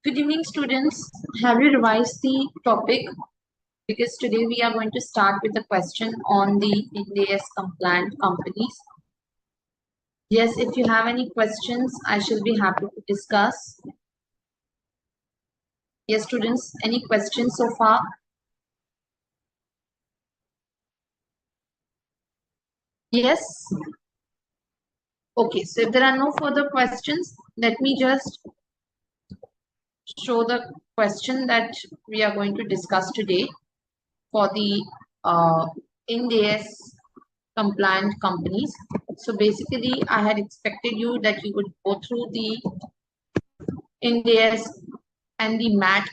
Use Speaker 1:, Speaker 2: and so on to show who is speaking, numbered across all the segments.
Speaker 1: Good evening, students. Have you revised the topic? Because today we are going to start with a question on the IndAS compliant companies. Yes, if you have any questions, I shall be happy to discuss. Yes, students, any questions so far? Yes? Okay, so if there are no further questions, let me just show the question that we are going to discuss today for the IndAS compliant companies. So basically, I had expected you that you would go through the IndAS and the MAT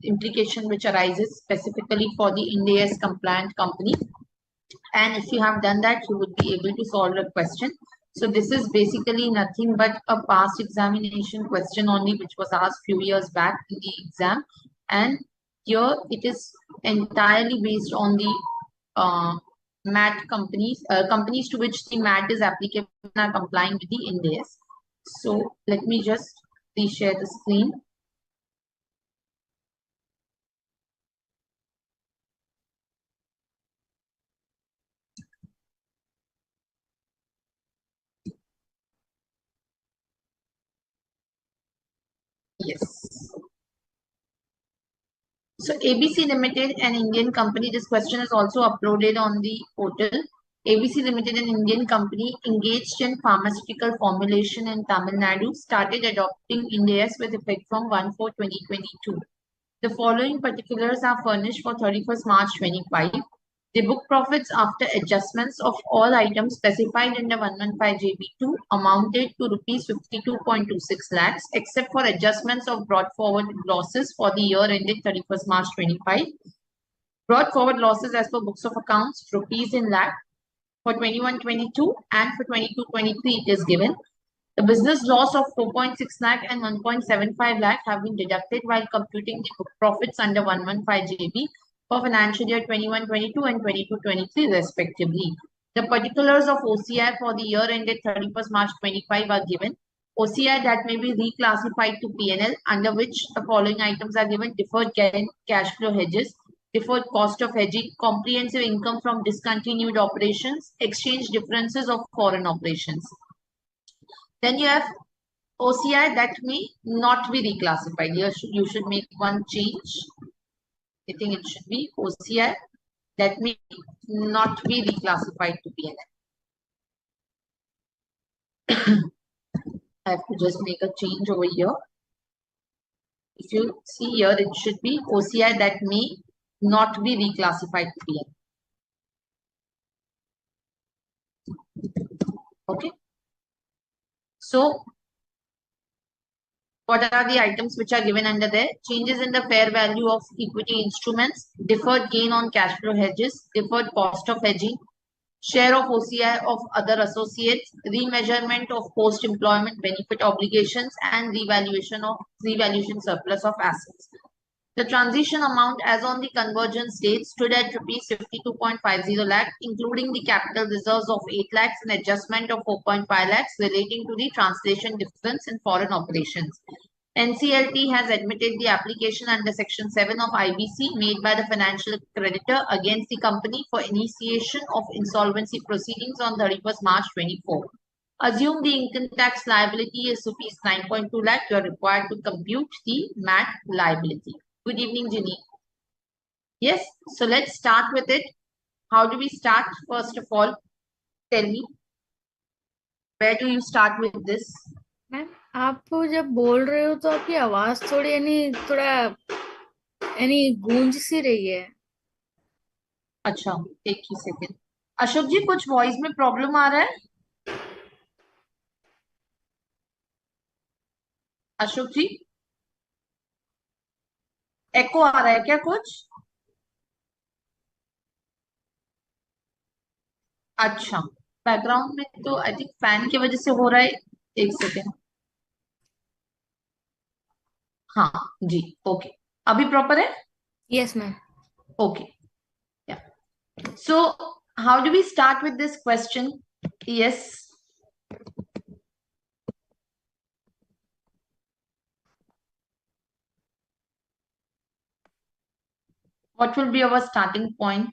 Speaker 1: implication which arises specifically for the IndAS compliant company. And if you have done that, you would be able to solve a question. So this is basically nothing but a past examination question only, which was asked few years back in the exam. And here it is entirely based on the MAT companies, companies to which the MAT is applicable are complying with the IndAS. So let me just reshare the screen. Yes. So ABC Limited, an Indian company, this question is also uploaded on the portal. ABC Limited, an Indian company engaged in pharmaceutical formulation in Tamil Nadu, started adopting IndAS with effect from 1/4/2022. The following particulars are furnished for 31st March 25. The book profits after adjustments of all items specified in the 115JB2 amounted to rupees 52.26 lakhs, except for adjustments of brought forward losses for the year ended 31st March 25. Brought forward losses as per books of accounts, rupees in lakh for 21-22 and for 22-23 it is given. The business loss of 4.6 lakh and 1.75 lakh have been deducted while computing the book profits under 115JB for financial year 21-22 and 22-23 respectively. The particulars of OCI for the year ended 31st March 25 are given. OCI that may be reclassified to P&L, under which the following items are given: deferred gain, cash flow hedges, deferred cost of hedging, comprehensive income from discontinued operations, exchange differences of foreign operations. Then you have OCI that may not be reclassified. Here you should make one change. I think it should be OCI that may not be reclassified to P&L. I have to just make a change over here. If you see here, it should be OCI that may not be reclassified to P&L. Okay. So what are the items which are given under there? Changes in the fair value of equity instruments, deferred gain on cash flow hedges, deferred cost of hedging, share of OCI of other associates, remeasurement of post-employment benefit obligations, and revaluation surplus of assets. The transition amount as on the convergence date stood at rupees 52.50 lakh, including the capital reserves of 8 lakhs and adjustment of 4.5 lakhs relating to the translation difference in foreign operations. NCLT has admitted the application under Section 7 of IBC made by the financial creditor against the company for initiation of insolvency proceedings on 31st March 24. Assume the income tax liability is rupees 9.2 lakh. You are required to compute the MAT liability. Good evening, Ginny. Yes, so let's start with it. How do we start? First of all, tell me, where do you start with this?
Speaker 2: Ma'am आप जब बोल रहे हो तो आपकी आवाज थोड़ी थोड़ा गूंज सी रही है.
Speaker 1: अच्छा, एक ही सेकेंड. अशोक जी, कुछ वॉइस में प्रॉब्लम आ रहा है? अशोक जी, एको आ रहा है क्या कुछ? अच्छा, बैकग्राउंड में तो आई थिंक फैन की वजह से हो रहा है. एक सेकेंड. हाँ जी, ओके. अभी प्रॉपर है?
Speaker 2: Yes ma'am.
Speaker 1: Okay. So how do we start with this question? Yes. What will be our starting point?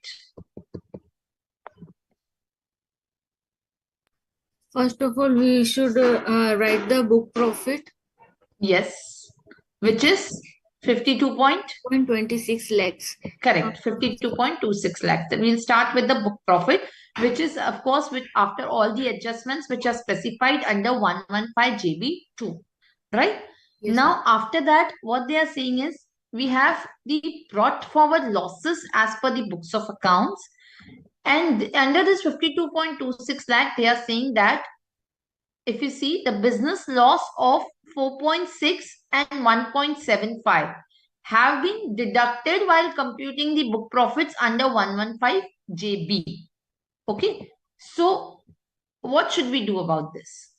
Speaker 2: First of all, we should write the book profit.
Speaker 1: Yes, which is 52 point?
Speaker 2: 0.26 lakhs.
Speaker 1: Correct, 52.26 lakhs. Then we'll start with the book profit, which is, of course, with after all the adjustments which are specified under 115 JB2, right?
Speaker 2: Yes,
Speaker 1: Now, after that, what they are saying is we have the brought forward losses as per the books of accounts. And under this 52.26 lakh, they are saying that if you see the business loss of 4.6 and 1.75 have been deducted while computing the book profits under 115 JB. Okay. So what should we do about this?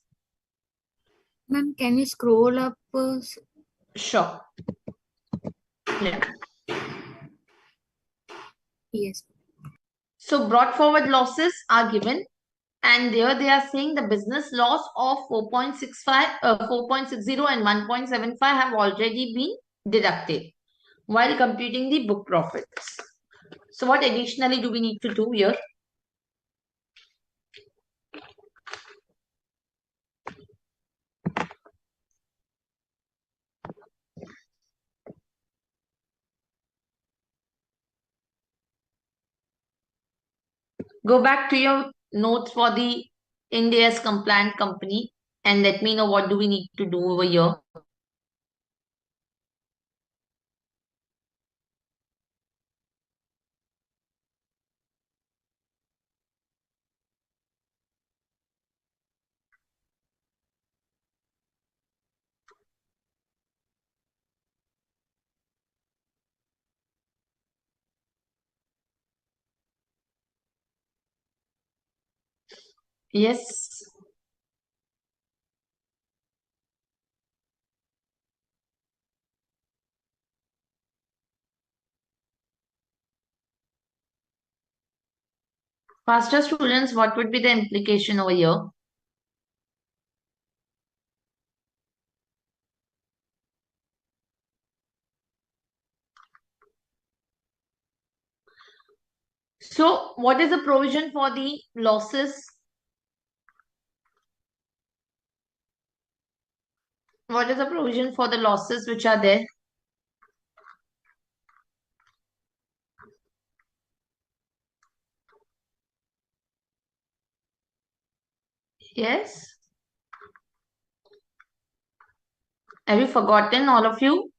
Speaker 2: ma'am, can you scroll up?
Speaker 1: Sure. Yeah.
Speaker 2: Yes.
Speaker 1: So brought forward losses are given, and there they are saying the business loss of 4.65, 4.60 and 1.75 have already been deducted while computing the book profits. So what additionally do we need to do here? Go back to your notes for the IndAS compliant company and let me know what do we need to do over here. Yes. Faster students, what would be the implication over here? So what is the provision for the losses? What is the provision for the losses which are there? Yes. Have you forgotten, all of you?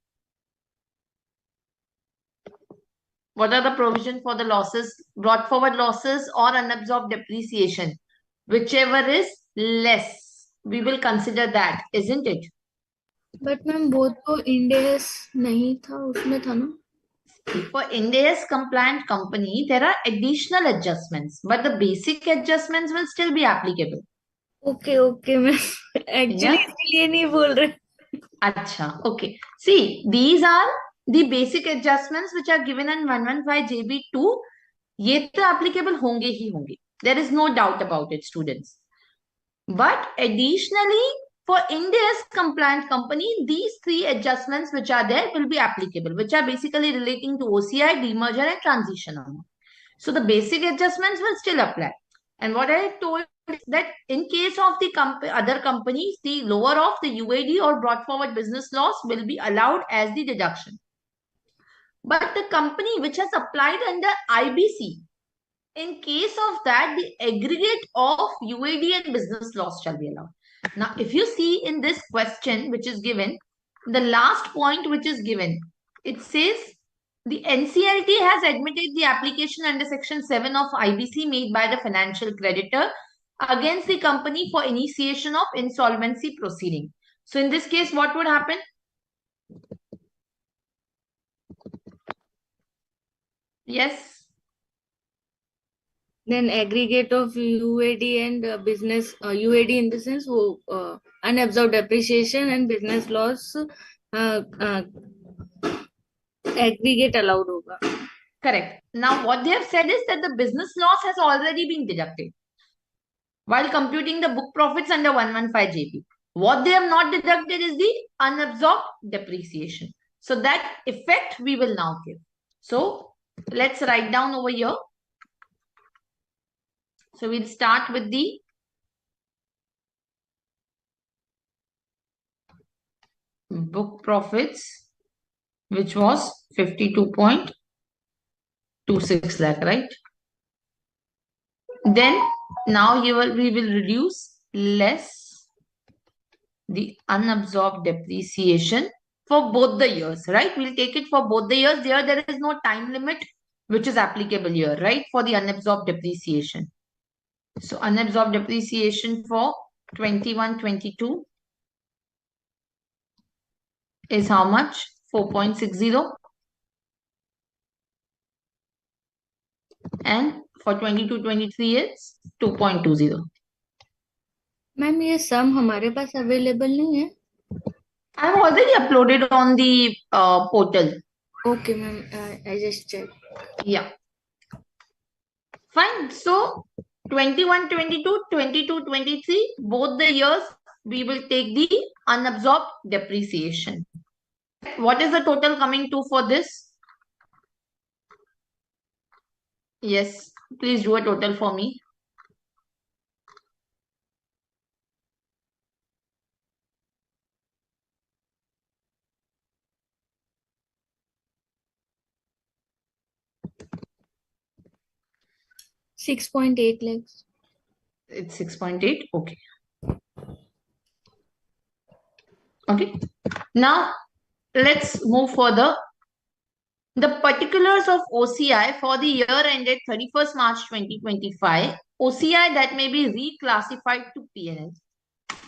Speaker 1: What are the provision for the losses, brought forward losses or unabsorbed depreciation? Whichever is less, we will consider that, isn't it?
Speaker 2: But ma'am वो तो इंडेस नहीं था, उसमें था ना.
Speaker 1: For IndAS compliant company, there are additional adjustments, but the basic adjustments will still be applicable.
Speaker 2: Okay okay ma'am, actually
Speaker 1: Yeah.
Speaker 2: इसलिए नहीं बोल रहे.
Speaker 1: Acha. Okay. See, these are the basic adjustments which are given in 115 JB2. ये तो applicable होंगे ही होंगे. There is no doubt about it, students. But additionally, for IndAS compliant company, these three adjustments which are there will be applicable, which are basically relating to OCI, demerger, and transition amount. So the basic adjustments will still apply. And what I told is that in case of the other companies, the lower of the UAD or brought forward business loss will be allowed as the deduction. But the company which has applied under IBC, in case of that, the aggregate of UAD and business loss shall be allowed. Now, if you see in this question which is given, the last point which is given, it says the NCLT has admitted the application under Section 7 of IBC made by the financial creditor against the company for initiation of insolvency proceeding. So, in this case, what would happen? Yes.
Speaker 2: Then aggregate of UAD and business UAD in the sense वो unabsorbed depreciation and business loss aggregate allowed होगा.
Speaker 1: Correct. Now, what they have said is that the business loss has already been deducted while computing the book profits under 115 JP. What they have not deducted is the unabsorbed depreciation. So that effect we will now give. So Let's write down over here. So we'll start with the book profits, which was 52.26 lakh, right? Then now we will reduce less the unabsorbed depreciation for both the years, right? We'll take it for both the years. There is no time limit which is applicable here, right? For the unabsorbed depreciation. So unabsorbed depreciation for 21-22 is how much? 4.60. And for 22-23 it's 2.20.
Speaker 2: Ma'am ये सम हमारे पास available नहीं है.
Speaker 1: I've already uploaded on the portal.
Speaker 2: Okay, ma'am. I just checked.
Speaker 1: Yeah. Fine. So 21-22, 22-23, both the years we will take the unabsorbed depreciation. What is the total coming to for this? Yes, please do a total for me.
Speaker 2: $6.8 lakhs.
Speaker 1: It's 6.8. Okay. Okay. Now let's move further. The particulars of OCI for the year ended 31st March 2025, OCI that may be reclassified to P&L.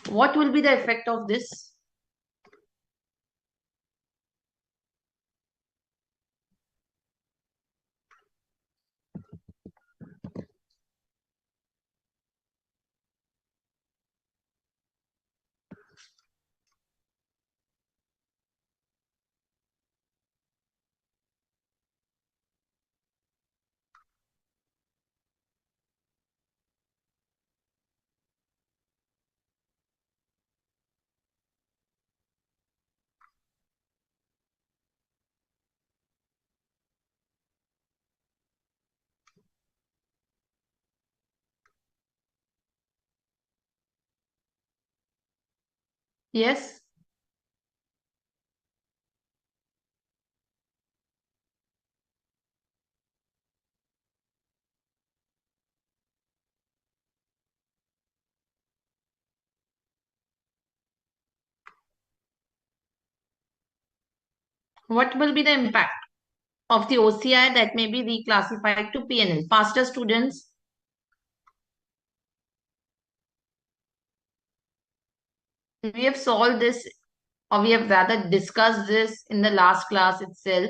Speaker 1: What will be the effect of this? Yes. What will be the impact of the OCI that may be reclassified to P&L? Faster, students. We have solved this, or we have rather discussed this in the last class itself.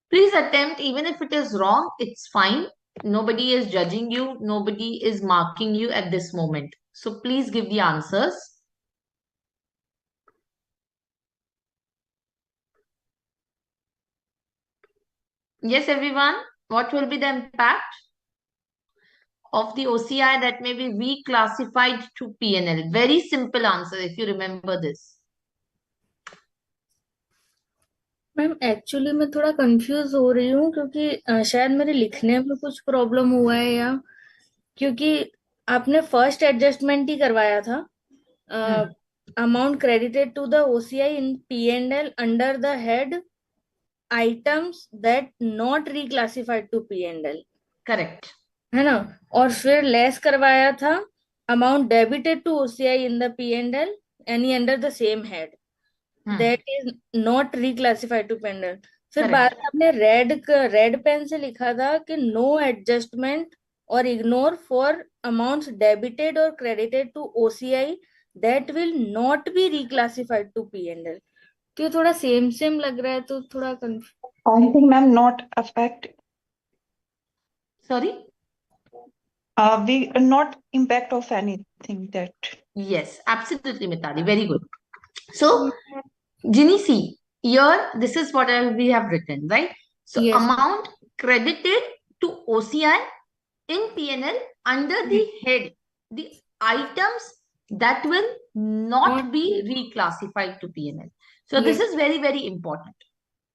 Speaker 1: Please attempt, even if it is wrong, it's fine. Nobody is judging you. Nobody is marking you at this moment. So please give the answers. Yes, everyone. What will be the impact of the OCI that may be reclassified to P&L? Very simple answer if you remember this.
Speaker 2: Ma'am actually मैं थोड़ा confuse हो रही हूँ क्योंकि शायद मेरे लिखने में कुछ प्रॉब्लम हुआ है या क्योंकि आपने फर्स्ट एडजस्टमेंट ही करवाया था. Amount credited to the OCI in P&L under the head items that not reclassified to P&L.
Speaker 1: Correct
Speaker 2: है ना. और फिर लेस करवाया था amount debited to OCI in the P&L any under the same head that is not reclassified to P&L. फिर बाद में आपने रेड पेन से लिखा था कि नो एडजस्टमेंट और इग्नोर फॉर अमाउंट्स डेबिटेड और credited to OCI that will not be reclassified to P&L. तो ये थोड़ा सेम लग रहा है तो थोड़ा
Speaker 3: I think, ma'am, not affect.
Speaker 1: Sorry?
Speaker 3: We not impact of anything that.
Speaker 1: Yes, absolutely, Mitali. Very good. So, Ginny, see, here, this is what we have written, right? So,
Speaker 2: Yes.
Speaker 1: amount credited to OCI in P&L under the head, the items that will not be reclassified to P&L. So, this
Speaker 2: Yes.
Speaker 1: is very, very important.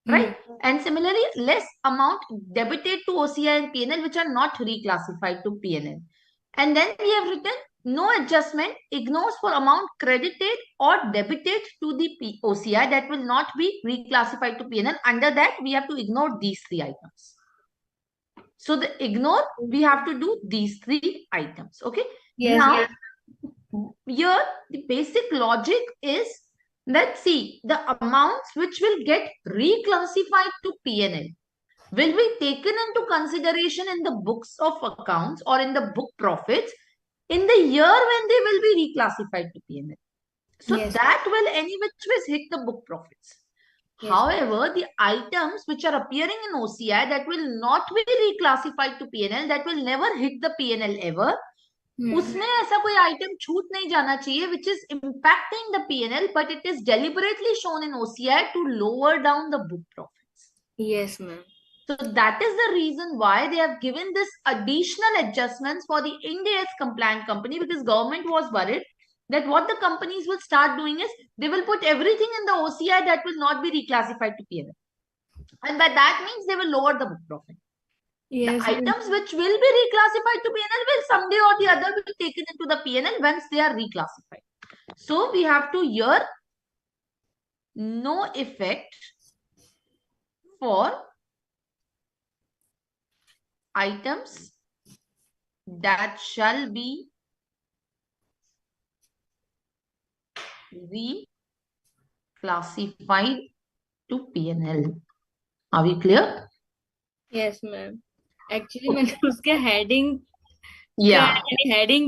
Speaker 1: right? And similarly, less amount debited to OCI and PNL which are not reclassified to PNL. And then we have written no adjustment ignores for amount credited or debited to the OCI that will not be reclassified to PNL. Under that, we have to ignore these three items. So the ignore, we have to do these three items. Okay.
Speaker 2: Yes.
Speaker 1: Now, here the basic logic is that see the amounts which will get reclassified to PNL will be taken into consideration in the books of accounts or in the book profits in the year when they will be reclassified to PNL. So
Speaker 2: Yes.
Speaker 1: that will any which ways hit the book profits.
Speaker 2: Yes.
Speaker 1: However, the items which are appearing in OCI that will not be reclassified to PNL, that will never hit the PNL ever. उसमें ऐसा कोई item छूट नहीं जाना चाहिए which is impacting the PNL, but it is deliberately shown in OCI to lower down the book profits.
Speaker 2: Yes, ma'am.
Speaker 1: So that is the reason why they have given this additional adjustments for the IndAS compliant company, because government was worried that what the companies will start doing is they will put everything in the OCI that will not be reclassified to PNL. And by that means they will lower the book profit.
Speaker 2: Yes,
Speaker 1: the items which will be reclassified to PNL will someday or the other be taken into the PNL once they are reclassified. So we have to here no effect for items that shall be reclassified to PNL. Are we clear?
Speaker 2: Yes, ma'am. Actually, मैंने उसके heading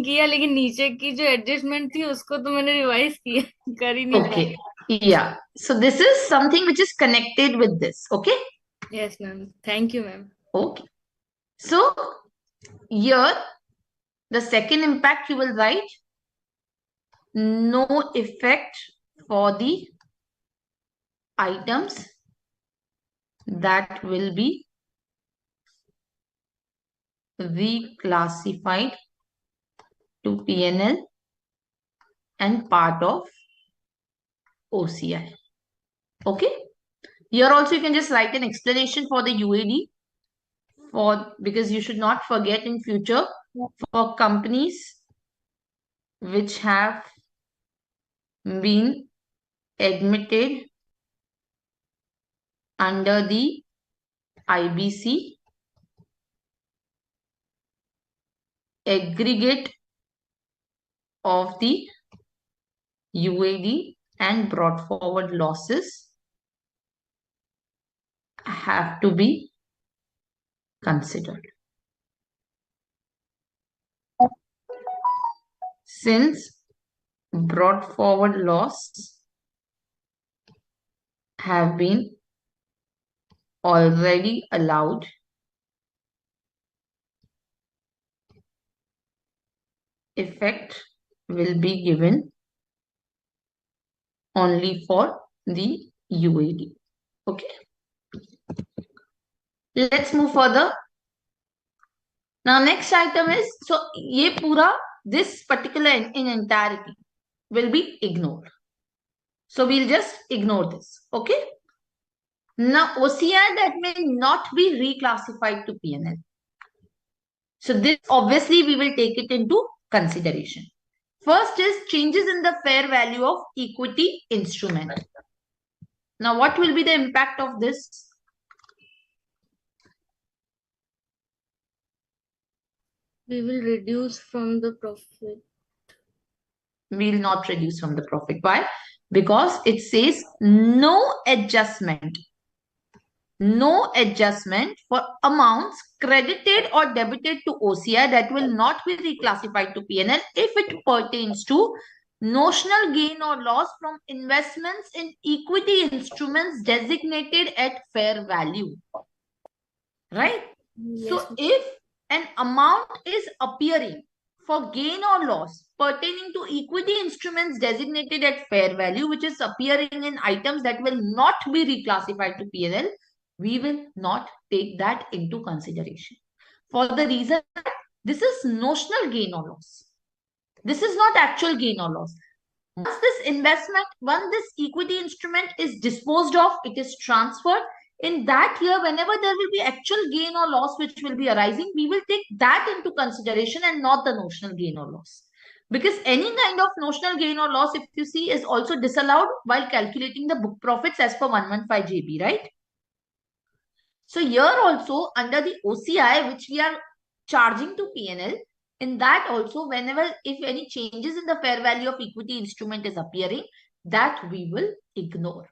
Speaker 1: किया
Speaker 2: लेकिन नीचे की जो adjustment थी उसको तो मैंने रिवाइज किया कर ही नहीं
Speaker 1: Okay. Yeah. So this is something which is connected with this. Okay.
Speaker 2: Yes, ma'am. Thank you, ma'am.
Speaker 1: Okay. So here the second impact you will write no effect for the items that will be reclassified to PNL and part of OCI. Okay. Here also you can just write an explanation for the UAD because you should not forget in future for companies which have been admitted under the IBC aggregate of the UAD and brought forward losses have to be considered. Since brought forward loss have been already allowed, effect will be given only for the UAD. Okay. Let's move further. Now next item is, so ye pura, this particular in entirety will be ignored. So we'll just ignore this. Okay. Now OCI that may not be reclassified to PNL. So this obviously we will take it into consideration. First is changes in the fair value of equity instrument. Now what will be the impact of this?
Speaker 2: We will reduce from the profit.
Speaker 1: We will not reduce from the profit. Why? Because it says no adjustment. No adjustment for amounts credited or debited to OCI that will not be reclassified to PNL if it pertains to notional gain or loss from investments in equity instruments designated at fair value. Right?
Speaker 2: Yes.
Speaker 1: So if an amount is appearing for gain or loss pertaining to equity instruments designated at fair value, which is appearing in items that will not be reclassified to PNL, we will not take that into consideration. For the reason that this is notional gain or loss. This is not actual gain or loss. Once this investment, once this equity instrument is disposed of, it is transferred, In that year, whenever there will be actual gain or loss which will be arising, we will take that into consideration and not the notional gain or loss. Because any kind of notional gain or loss, if you see, is also disallowed while calculating the book profits as per 115 JB, right? So here also under the OCI, which we are charging to PNL, in that also, whenever if any changes in the fair value of equity instrument is appearing, that we will ignore.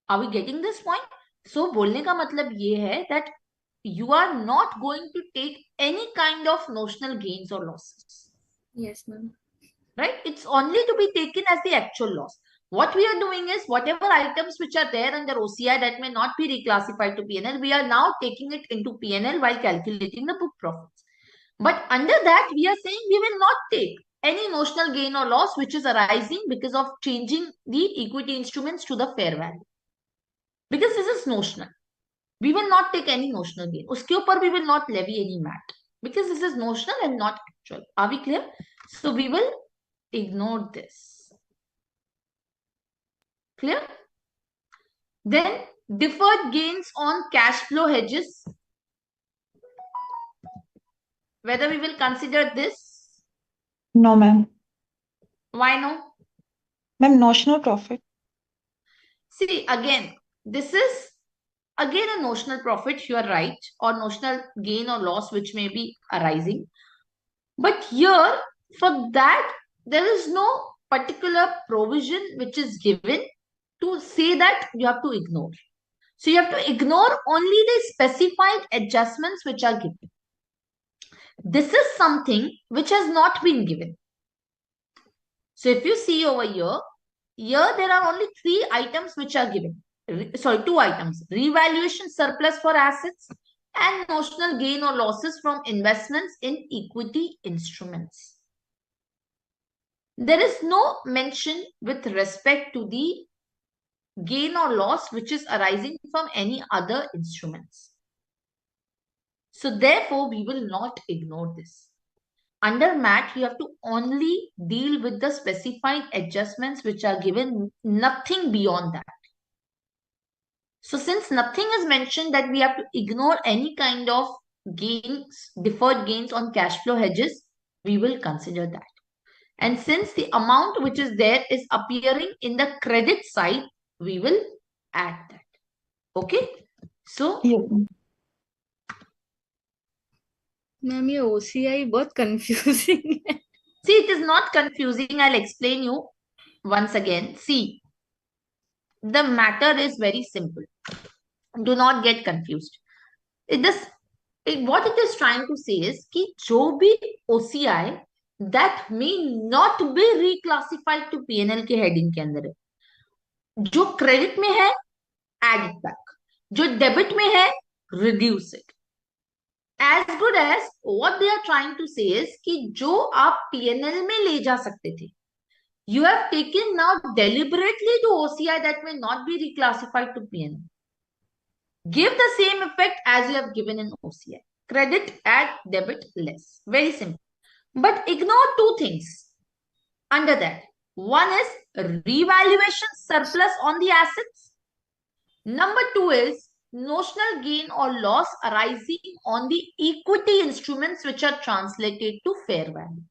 Speaker 1: Are we getting this point? So बोलने का मतलब ये है that you are not going to take any kind of notional gains or losses.
Speaker 2: Yes, ma'am.
Speaker 1: Right? It's only to be taken as the actual loss. What we are doing is whatever items which are there under OCI that may not be reclassified to PNL, we are now taking it into PNL while calculating the book profits. But under that, we are saying we will not take any notional gain or loss which is arising because of changing the equity instruments to the fair value. Because this is notional. We will not take any notional gain. Uske upar we will not levy any MAT. Because this is notional and not actual. Are we clear? So we will ignore this. Clear? Then deferred gains on cash flow hedges. Whether we will consider this?
Speaker 3: No, ma'am.
Speaker 1: Why no?
Speaker 3: Ma'am, notional profit.
Speaker 1: See, again, this is again a notional profit, you are right, or notional gain or loss which may be arising. But here, for that, there is no particular provision which is given to say that you have to ignore. So you have to ignore only the specified adjustments which are given. This is something which has not been given. So if you see over here there are only 3 items which are given. Sorry, 2 items. Revaluation surplus for assets and notional gain or losses from investments in equity instruments. There is no mention with respect to the gain or loss which is arising from any other instruments. So therefore, we will not ignore this. Under MAT, you have to only deal with the specified adjustments which are given, nothing beyond that. So since nothing is mentioned that we have to ignore any kind of gains, deferred gains on cash flow hedges, we will consider that. And since the amount which is there is appearing in the credit side, we will add that. Okay? So,
Speaker 3: Yes, ma'am.
Speaker 2: Ma'am ये OCI बहुत confusing है.
Speaker 1: see, it is not confusing. I'll explain you once again. See, the matter is very simple. Do not get confused. What it is trying to say is कि जो भी OCI that may not be reclassified to P&L के heading के अंदर है, जो credit में है, add it back. जो debit में है, reduce it. As good as what they are trying to say is कि जो आप P&L में ले जा सकते थे, you have taken now deliberately to OCI that may not be reclassified to P&L. Give the same effect as you have given in OCI. Credit, add, debit, less. Very simple. But ignore 2 things under that. One is revaluation surplus on the assets. Number 2 is notional gain or loss arising on the equity instruments which are translated to fair value.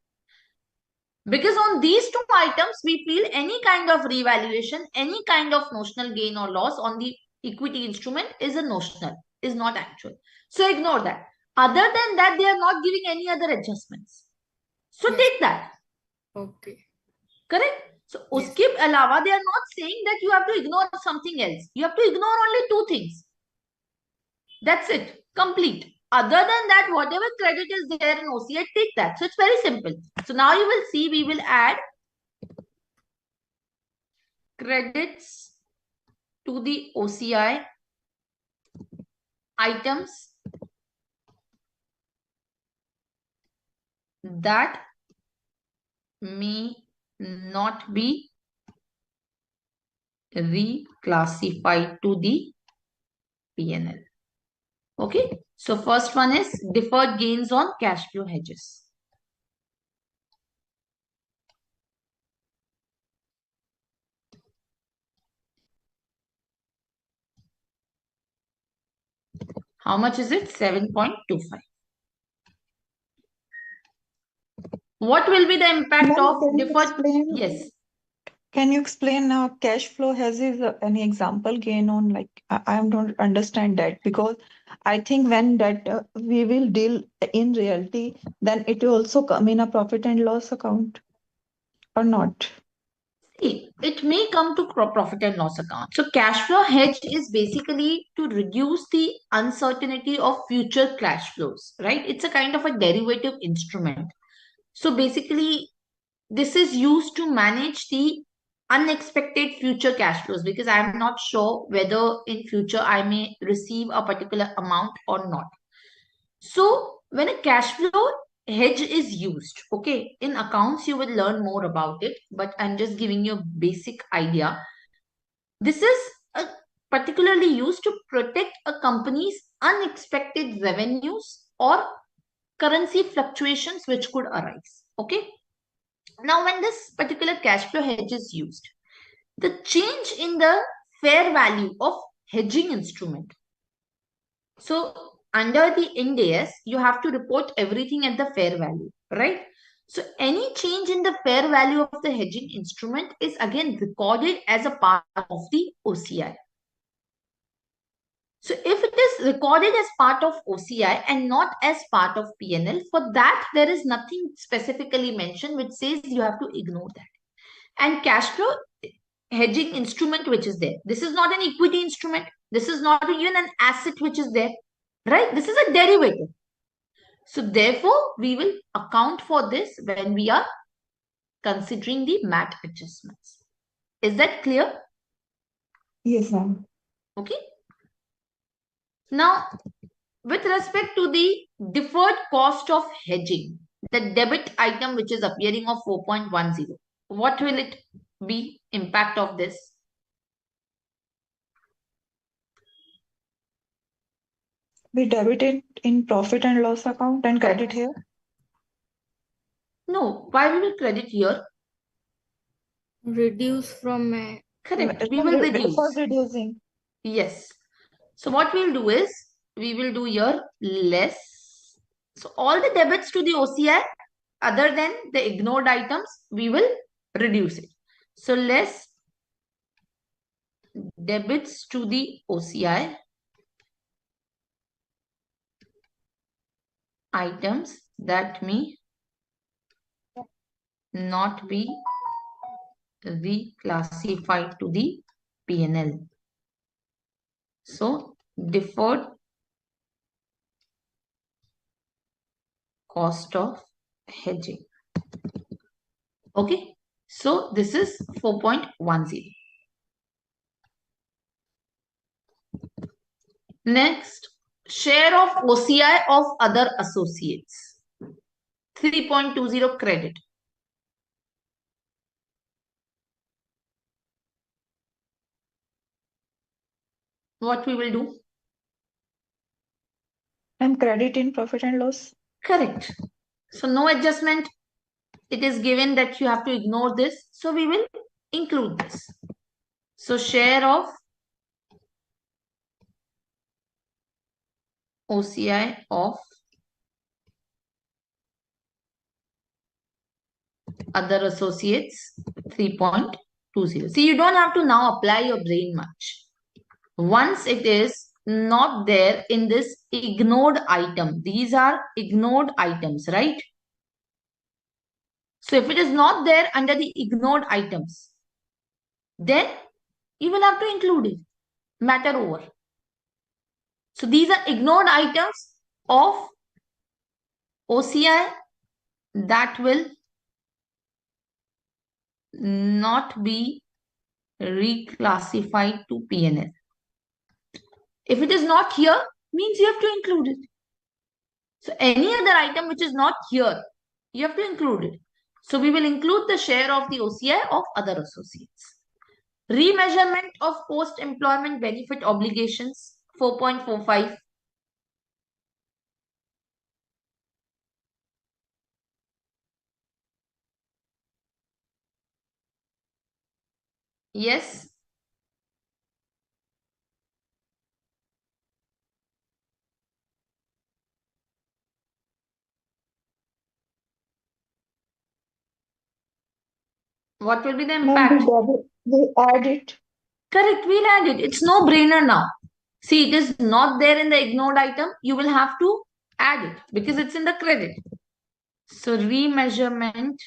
Speaker 1: Because on these 2 items, we feel any kind of revaluation, any kind of notional gain or loss on the equity instrument is a notional, is not actual. So ignore that. Other than that, they are not giving any other adjustments. So
Speaker 2: Yes.
Speaker 1: take that.
Speaker 2: Okay.
Speaker 1: Correct? So
Speaker 2: Yes.
Speaker 1: uske alawa, they are not saying that you have to ignore something else. You have to ignore only 2 things. That's it. Complete. Other than that, whatever credit is there in OCI, take that. So it's very simple. So now you will see we will add credits to the OCI items that may not be reclassified to the P&L. Okay. So first one is deferred gains on cash flow hedges. How much is it? 7.25. What will be the impact
Speaker 3: Ma'am,
Speaker 1: of
Speaker 3: can you
Speaker 1: deferred?
Speaker 3: explain?
Speaker 1: Yes.
Speaker 3: Can you explain cash flow has is any example gain on like I don't understand that because I think when that we will deal in reality, then it will also come in a profit and loss account or not.
Speaker 1: See, it may come to profit and loss account. So cash flow hedge is basically to reduce the uncertainty of future cash flows, right? It's a kind of a derivative instrument. So basically, this is used to manage the unexpected future cash flows because I'm not sure whether in future I may receive a particular amount or not. So when a cash flow hedge is used, okay, in accounts you will learn more about it, but I'm just giving you a basic idea. This is particularly used to protect a company's unexpected revenues or currency fluctuations which could arise. Okay. Now, when this particular cash flow hedge is used, the change in the fair value of hedging instrument. So, under the IndAS, you have to report everything at the fair value, right? So, any change in the fair value of the hedging instrument is again recorded as a part of the OCI. So, if it is recorded as part of OCI and not as part of PNL, for that there is nothing specifically mentioned which says you have to ignore that. And cash flow hedging instrument which is there. This is not an equity instrument. This is not even an asset which is there, right? This is a derivative. So therefore, we will account for this when we are considering the MAT adjustments. Is that clear?
Speaker 3: Yes, ma'am.
Speaker 1: Okay. Now, with respect to the deferred cost of hedging, the debit item which is appearing of 4.10, what will it be impact of this?
Speaker 3: We debit it in profit and loss account and credit here.
Speaker 1: No, why we will credit here?
Speaker 2: Reduce from
Speaker 1: Correct, we will reduce.
Speaker 3: For reducing.
Speaker 1: Yes. So what we'll do is, we will do here less. So all the debits to the OCI, other than the ignored items, we will reduce it. So less debits to the OCI items that may not be reclassified to the PNL. So deferred cost of hedging. Okay. So this is 4.10. Next, share of OCI of other associates. 3.20 credit. What we will do?
Speaker 3: And credit in profit and loss.
Speaker 1: Correct. So no adjustment. It is given that you have to ignore this. So we will include this. So share of OCI of other associates 3.20. See, you don't have to now apply your brain much. Once it is not there in this ignored item, these are ignored items, right? So if it is not there under the ignored items, then you will have to include it. Matter over. So these are ignored items of OCI that will not be reclassified to PNL. If it is not here, means you have to include it. So any other item which is not here, you have to include it. So we will include the share of the OCI of other associates. Remeasurement of post-employment benefit obligations, 4.45. Yes. What will be the
Speaker 3: Ma'am,
Speaker 1: impact?
Speaker 3: we add it.
Speaker 1: Correct, we'll add it. It's no brainer now. See, it is not there in the ignored item. You will have to add it because it's in the credit. So remeasurement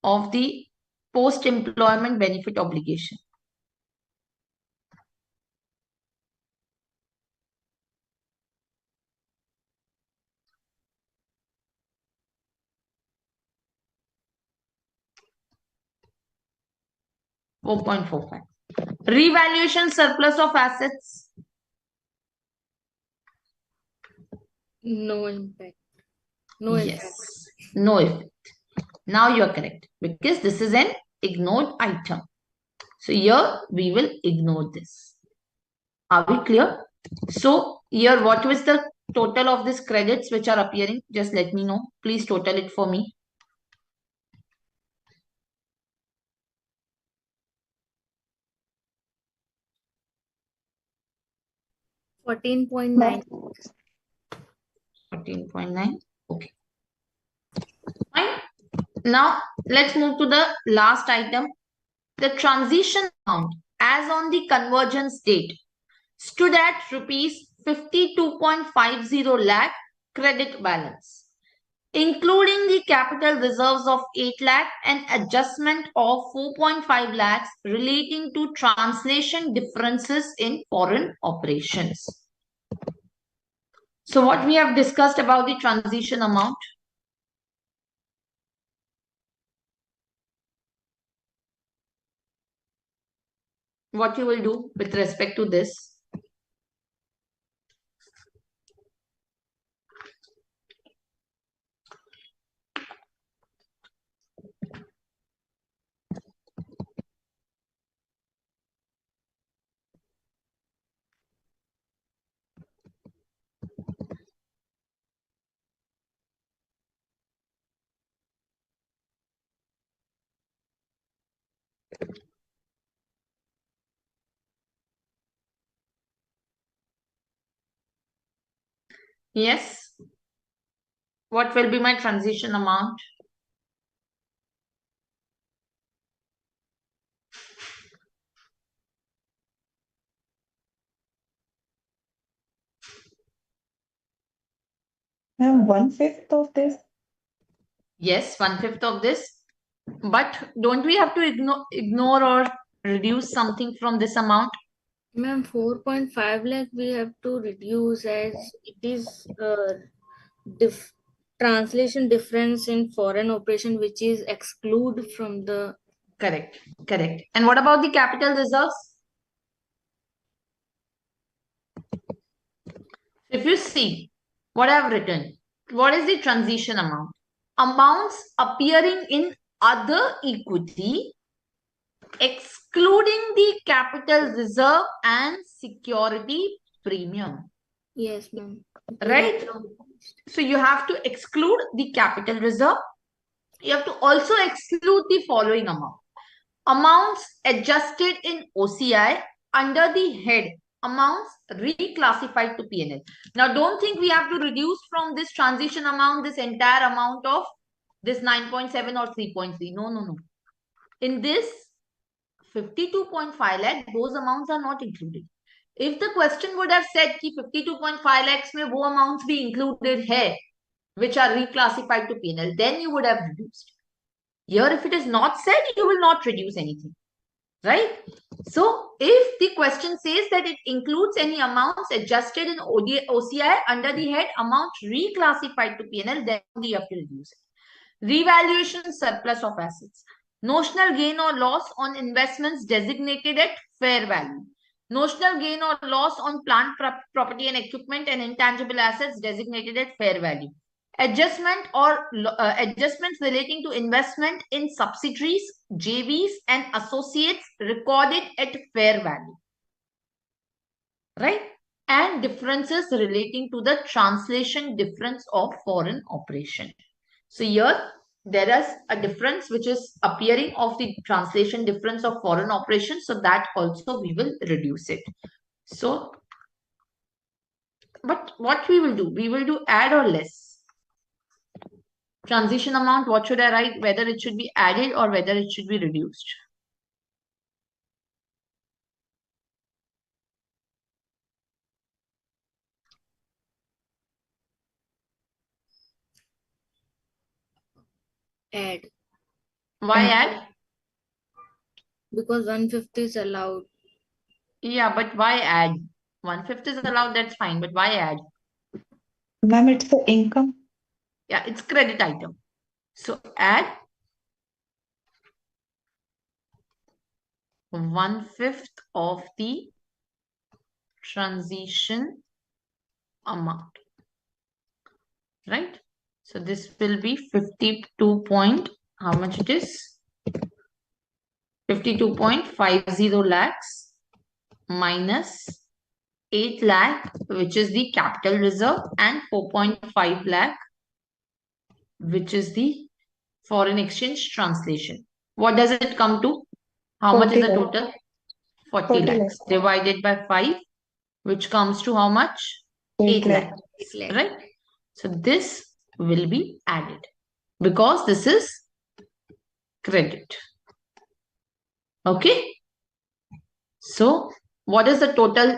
Speaker 1: of the post-employment benefit obligation. $4.45. Revaluation surplus of assets.
Speaker 2: No impact. No
Speaker 1: Yes,
Speaker 2: effect.
Speaker 1: no effect. Now you are correct because this is an ignored item. So here we will ignore this. Are we clear? So here what was the total of these credits which are appearing? Just let me know. Please total it for me.
Speaker 2: 14.9.
Speaker 1: 14.9. Okay. Fine. Now let's move to the last item. The transition amount as on the convergence date stood at rupees 52.50 lakh credit balance, including the capital reserves of 8 lakh and adjustment of 4.5 lakhs relating to translation differences in foreign operations. So what we have discussed about the transition amount? What you will do with respect to this? Yes. What will be my transition amount?
Speaker 3: Ma'am, 1/5 of this.
Speaker 1: Yes, 1/5 of this. But don't we have to ignore or reduce something from this amount?
Speaker 2: Ma'am, 4.5 lakh we have to reduce as it is translation difference in foreign operation which is exclude from the.
Speaker 1: Correct, correct. And what about the capital reserves? If you see what I've written, what is the transition amount? Amounts appearing in other equity, excluding the capital reserve and security premium.
Speaker 2: Yes, ma'am.
Speaker 1: Right? So you have to exclude the capital reserve. You have to also exclude the following amount. Amounts adjusted in OCI under the head amounts reclassified to P&L. Now, don't think we have to reduce from this transition amount, this entire amount of this 9.7 or 3.3. No, no, no. In this 52.5 lakh, those amounts are not included. If the question would have said कि 52.5 lakhs में वो amounts be included है, which are reclassified to P&L, then you would have reduced. Here, if it is not said, you will not reduce anything. Right? So, if the question says that it includes any amounts adjusted in OCI under the head amount reclassified to P&L, then you have to reduce it. Revaluation surplus of assets. Notional gain or loss on investments designated at fair value. Notional gain or loss on plant property and equipment and intangible assets designated at fair value. Adjustment or adjustments relating to investment in subsidiaries, JVs and associates recorded at fair value. Right? And differences relating to the translation difference of foreign operation. So here there is a difference which is appearing of the translation difference of foreign operations. So that also we will reduce it. So, but what we will do? We will do add or less. Transition amount, what should I write? Whether it should be added or whether it should be reduced?
Speaker 2: Add.
Speaker 1: Why add?
Speaker 2: Because 1/5 is allowed.
Speaker 1: Yeah, but why add? 1/5 is allowed, that's fine, but why add?
Speaker 3: Ma'am, it's the income.
Speaker 1: Yeah, it's credit item. So add 1/5 of the transition amount, right? So this will be 52 point, how much it is? 52.50 lakhs minus 8 lakh, which is the capital reserve, and 4.5 lakh, which is the foreign exchange translation. What does it come to? How much is the
Speaker 3: 40
Speaker 1: total? 40
Speaker 3: 40
Speaker 1: lakhs divided by 5, which comes to how much? 8 lakh,
Speaker 2: 8 lakh.
Speaker 1: right? So this will be added because this is credit. Okay. So what is the total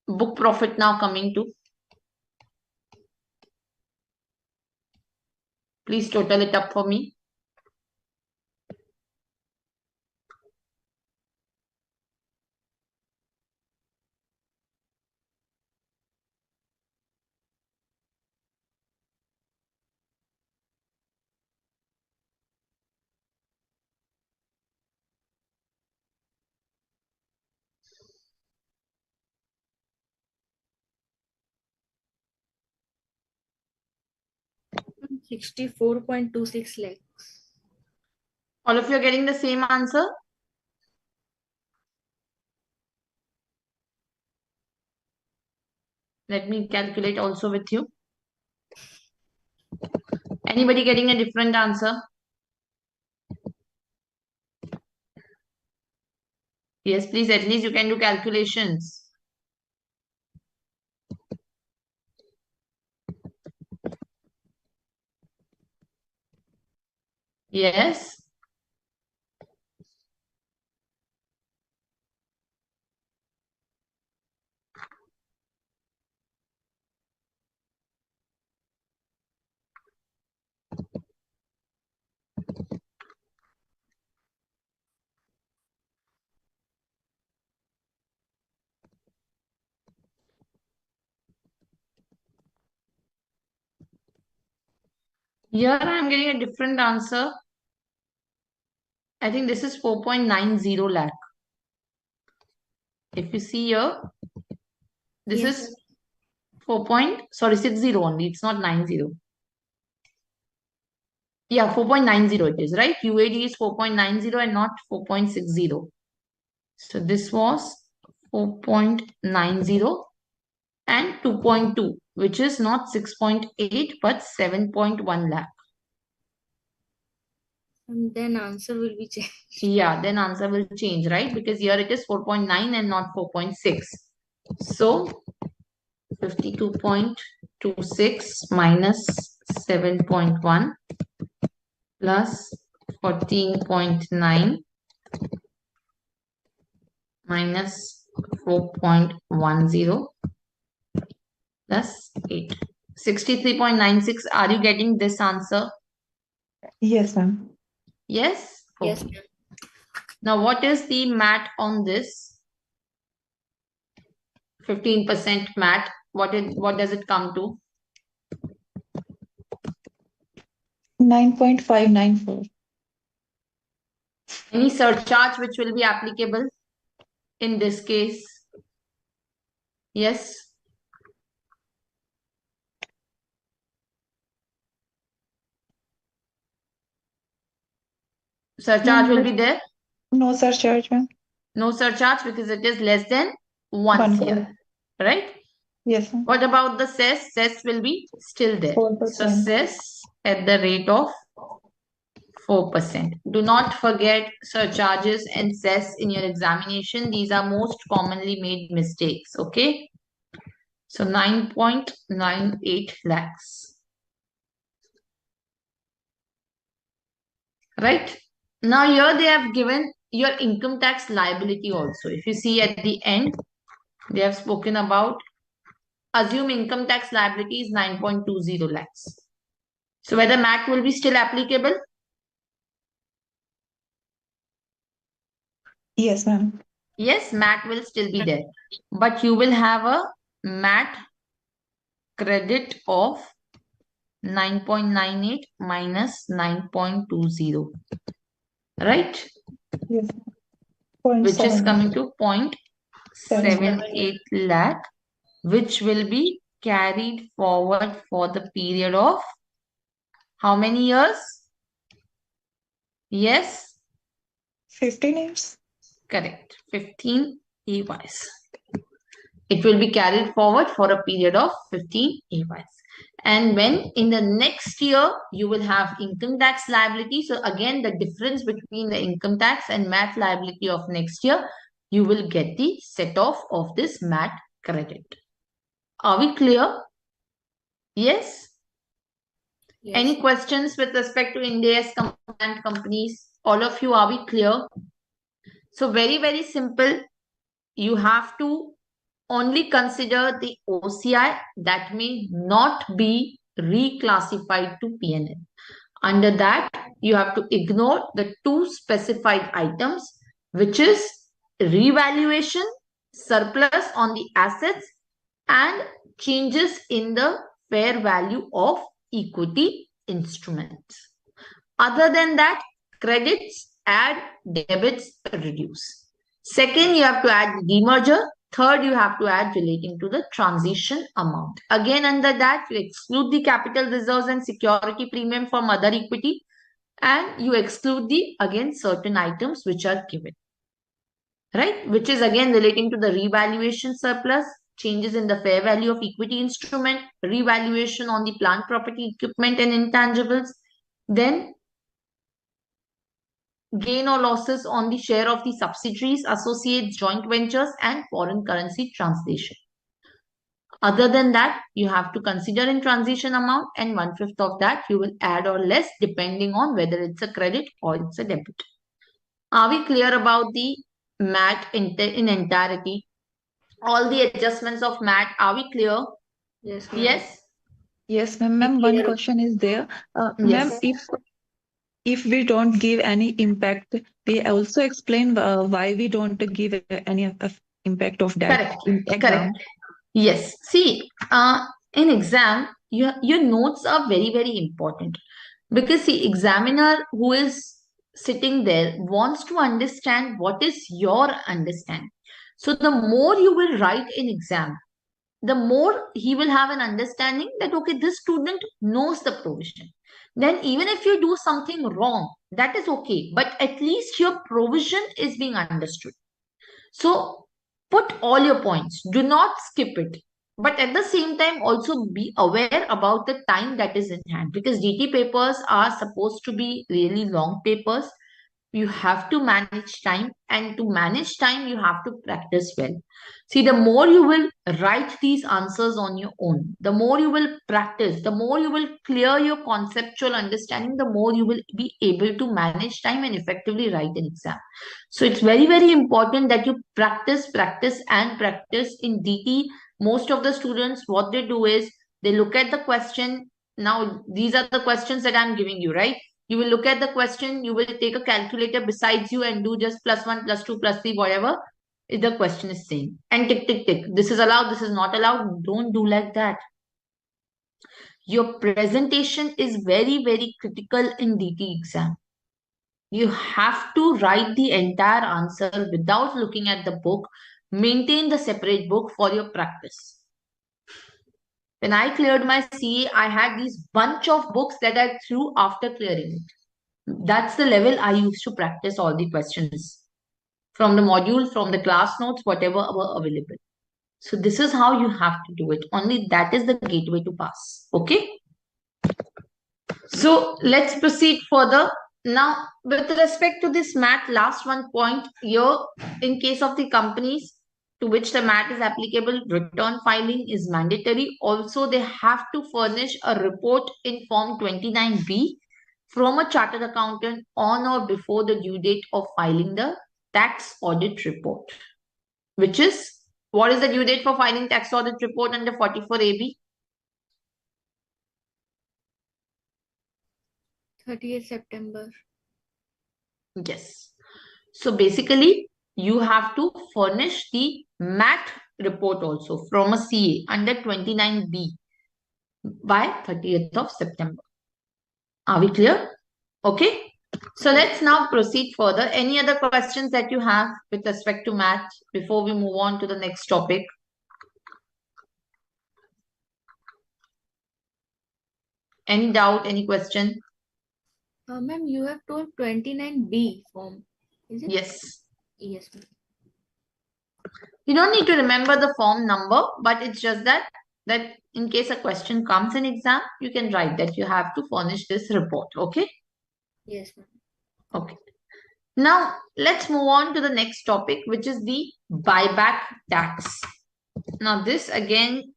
Speaker 1: book profit now coming to? Please total it up for me.
Speaker 2: — 64.26 lakhs.
Speaker 1: All of you are getting the same answer? Let me calculate also with you. Anybody getting a different answer? Yes, please, at least you can do calculations. Yes. Here I am getting a different answer. I think this is 4.90 lakh. If you see here, this
Speaker 2: Yes.
Speaker 1: is 60 only. It's not 90. Yeah, 4.90 it is, right? UAD is 4.90 and not 4.60. So this was 4.90 and 2.2, which is not 6.8 but 7.1 lakh.
Speaker 2: And then answer will be changed.
Speaker 1: Yeah, then answer will change, right? Because here it is 4.9 and not 4.6. So 52.26 minus 7.1 plus 14.9 minus 4.10 plus 8. 63.96. Are you getting this answer?
Speaker 3: Yes, ma'am.
Speaker 1: Yes?
Speaker 2: Yes,
Speaker 1: Okay.
Speaker 2: ma'am.
Speaker 1: Now, what is the MAT on this? 15% MAT. What does it come to?
Speaker 3: 9.594.
Speaker 1: Any surcharge which will be applicable in this case? Yes? Surcharge will be there?
Speaker 3: No surcharge, ma'am.
Speaker 1: No surcharge because it is less than 1
Speaker 3: 1
Speaker 1: CR,
Speaker 3: crore.
Speaker 1: right?
Speaker 3: Yes, ma'am.
Speaker 1: What about the cess? Cess will be still there. So
Speaker 3: 4%.
Speaker 1: cess at the rate of 4%. Do not forget surcharges and cess in your examination. These are most commonly made mistakes, okay? So 9.98 lakhs. right? Now here they have given your income tax liability also. If you see at the end, they have spoken about assume income tax liability is 9.20 lakhs. So whether MAT will be still applicable?
Speaker 3: Yes, ma'am.
Speaker 1: Yes, MAT will still be there. But you will have a MAT credit of 9.98 minus 9.20. Right?
Speaker 3: Yes.
Speaker 1: Which is
Speaker 3: 0.7.
Speaker 1: coming to 0.78 lakh, which will be carried forward for the period of how many years? Yes,
Speaker 3: 15 years.
Speaker 1: correct. 15 EYs. It will be carried forward for a period of 15 EYs. And when in the next year, you will have income tax liability. So again, the difference between the income tax and MAT liability of next year, you will get the set off of this MAT credit. Are we clear? Yes?
Speaker 2: Yes.
Speaker 1: Any questions with respect to IndAS compliant companies? All of you, are we clear? So very, very simple. You have to only consider the OCI that may not be reclassified to P&L. Under that, you have to ignore the two specified items, which is revaluation, surplus on the assets, and changes in the fair value of equity instruments. Other than that, credits, add, debits, reduce. Second, you have to add demerger. Third, you have to add relating to the transition amount. Again, under that, you exclude the capital reserves and security premium from other equity, and you exclude the, again, certain items which are given. Right? Which is again relating to the revaluation surplus, changes in the fair value of equity instrument, revaluation on the plant property, equipment and intangibles, then gain or losses on the share of the subsidiaries, associates, joint ventures, and foreign currency translation. Other than that, you have to consider in transition amount, and 1/5 of that you will add or less depending on whether it's a credit or it's a debit. Are we clear about the MAT in entirety? All the adjustments of MAT, are we clear?
Speaker 2: Yes, ma'am.
Speaker 1: Yes?
Speaker 3: Yes, ma'am. Ma'am, one question is there. Ma'am,
Speaker 1: Yes.
Speaker 3: if we don't give any impact, we also explain why we don't give any impact of that
Speaker 1: Correct.
Speaker 3: in exam.
Speaker 1: Correct. Yes. See, in exam, your notes are very, very important. Because the examiner who is sitting there wants to understand what is your understanding. So the more you will write in exam, the more he will have an understanding that, okay, this student knows the provision. Then even if you do something wrong, that is okay. But at least your provision is being understood. So put all your points. Do not skip it. But at the same time, also be aware about the time that is in hand, because DT papers are supposed to be really long papers. You have to manage time, and to manage time, you have to practice well. See, the more you will write these answers on your own, the more you will practice, the more you will clear your conceptual understanding, the more you will be able to manage time and effectively write an exam. So it's very, very important that you practice, practice, and practice in DT. Most of the students, what they do is they look at the question. Now, these are the questions that I'm giving you, right? You will look at the question, you will take a calculator besides you and do just +1, +2, +3, whatever the question is saying. And tick, tick, tick. This is allowed, this is not allowed. Don't do like that. Your presentation is very, very critical in DT exam. You have to write the entire answer without looking at the book. Maintain the separate book for your practice. When I cleared my CA, I had these bunch of books that I threw after clearing it. That's the level I used to practice all the questions from the module, from the class notes, whatever were available. So this is how you have to do it. Only that is the gateway to pass. Okay. So let's proceed further. Now, with respect to this MAT, last one point here, in case of the companies to which the MAT is applicable, return filing is mandatory. Also, they have to furnish a report in Form 29B from a chartered accountant on or before the due date of filing the tax audit report. Which is, what is the due date for filing tax audit report under 44AB?
Speaker 2: 30th September.
Speaker 1: Yes. So basically, you have to furnish the MAT report also from a CA under 29B by 30th of September. Are we clear? Okay. So let's now proceed further. Any other questions that you have with respect to MAT before we move on to the next topic? Any doubt, any question?
Speaker 2: Ma'am, you have told 29B form, is it?
Speaker 1: Yes.
Speaker 2: Yes, ma'am.
Speaker 1: You don't need to remember the form number, but it's just that in case a question comes in exam, you can write that you have to furnish this report. Okay?
Speaker 2: Yes, ma'am.
Speaker 1: Okay. Now, let's move on to the next topic, which is the buyback tax. Now, this again,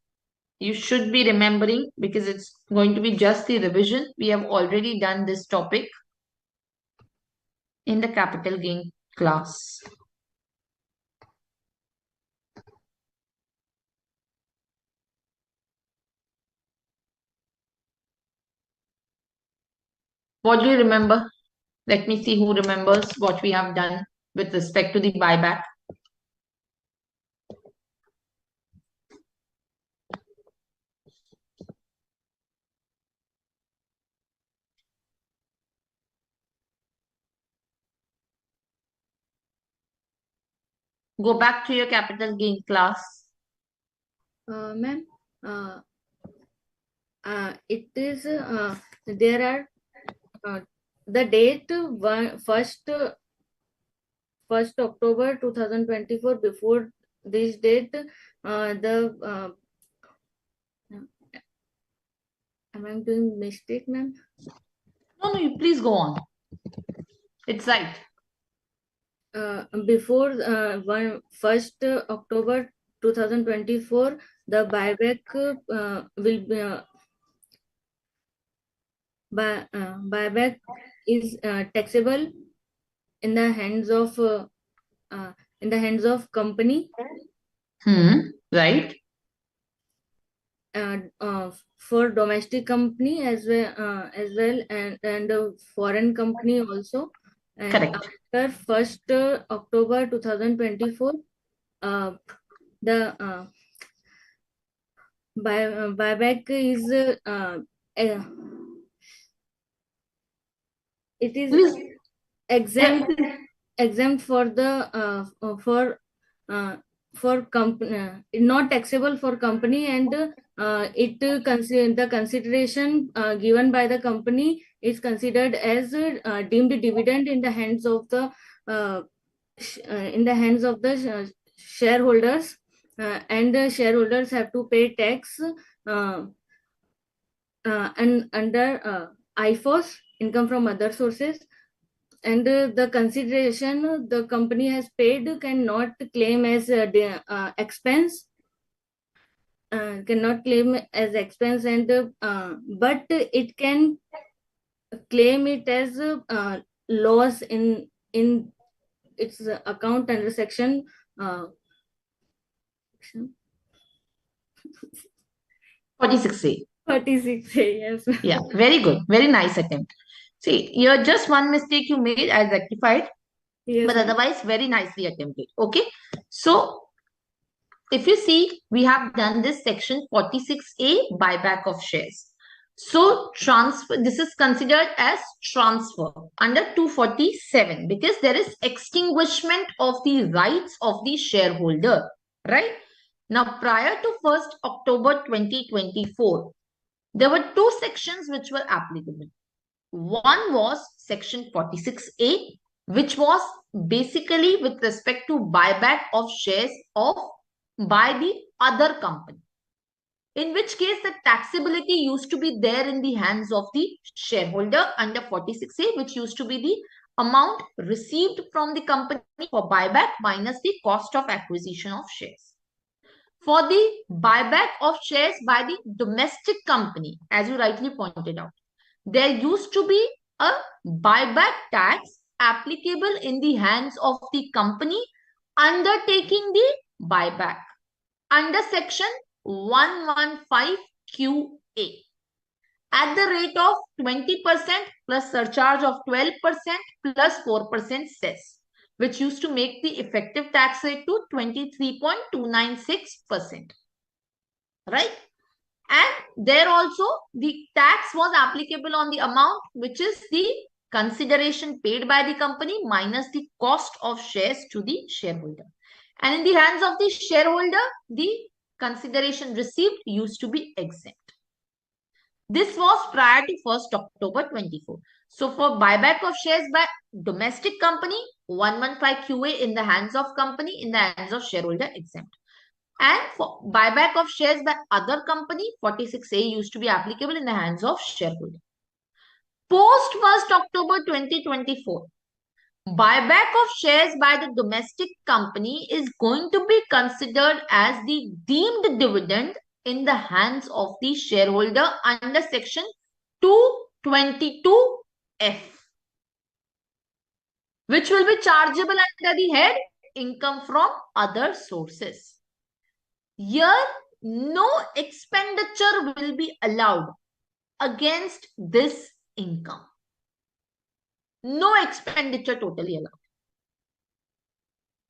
Speaker 1: you should be remembering because it's going to be just the revision. We have already done this topic in the capital gain class. What do you remember? Let me see who remembers what we have done with respect to the buyback. Go back to your capital gain class.
Speaker 2: Ma'am, it is there are the date 1st October 2024. Before this date, am I doing mistake, ma'am?
Speaker 1: No, you please go on. It's right.
Speaker 2: Before 1st October 2024, the buyback will be buyback is taxable in the hands of company.
Speaker 1: Right.
Speaker 2: For domestic company as well and foreign company also. And
Speaker 1: correct.
Speaker 2: After 1st October 2024, the buyback is it is
Speaker 1: Please.
Speaker 2: exempt for the for company, not taxable for company, and the consideration given by the company is considered as deemed dividend in the hands of the shareholders, and the shareholders have to pay tax and under IFOS, income from other sources. And the consideration the company has paid cannot claim as expense, cannot claim as expense, and but it can claim it as loss in its account under section
Speaker 1: 46A.
Speaker 2: 46A. Yes.
Speaker 1: Yeah, very good. Very nice attempt. See, you're just one mistake you made, I rectified,
Speaker 2: Yes,
Speaker 1: but otherwise very nicely attempted. Okay. So if you see, we have done this section 46A, buyback of shares. So transfer, this is considered as transfer under 247 because there is extinguishment of the rights of the shareholder, right? Now, prior to 1st October 2024, there were two sections which were applicable. One was section 46A, which was basically with respect to buyback of shares by the other company. In which case the taxability used to be there in the hands of the shareholder under 46A, which used to be the amount received from the company for buyback minus the cost of acquisition of shares. For the buyback of shares by the domestic company, as you rightly pointed out, there used to be a buyback tax applicable in the hands of the company undertaking the buyback under section 115QA at the rate of 20% plus surcharge of 12% plus 4% cess, which used to make the effective tax rate to 23.296%. Right? And there also the tax was applicable on the amount which is the consideration paid by the company minus the cost of shares to the shareholder. And in the hands of the shareholder, the consideration received used to be exempt. This was prior to 1st October 24. So for buyback of shares by domestic company, 115QA in the hands of company, in the hands of shareholder exempt. And for buyback of shares by other company, 46A used to be applicable in the hands of shareholder. Post 1st October 2024, buyback of shares by the domestic company is going to be considered as the deemed dividend in the hands of the shareholder under section 222F, which will be chargeable under the head income from other sources. Here, no expenditure will be allowed against this income. No expenditure totally allowed.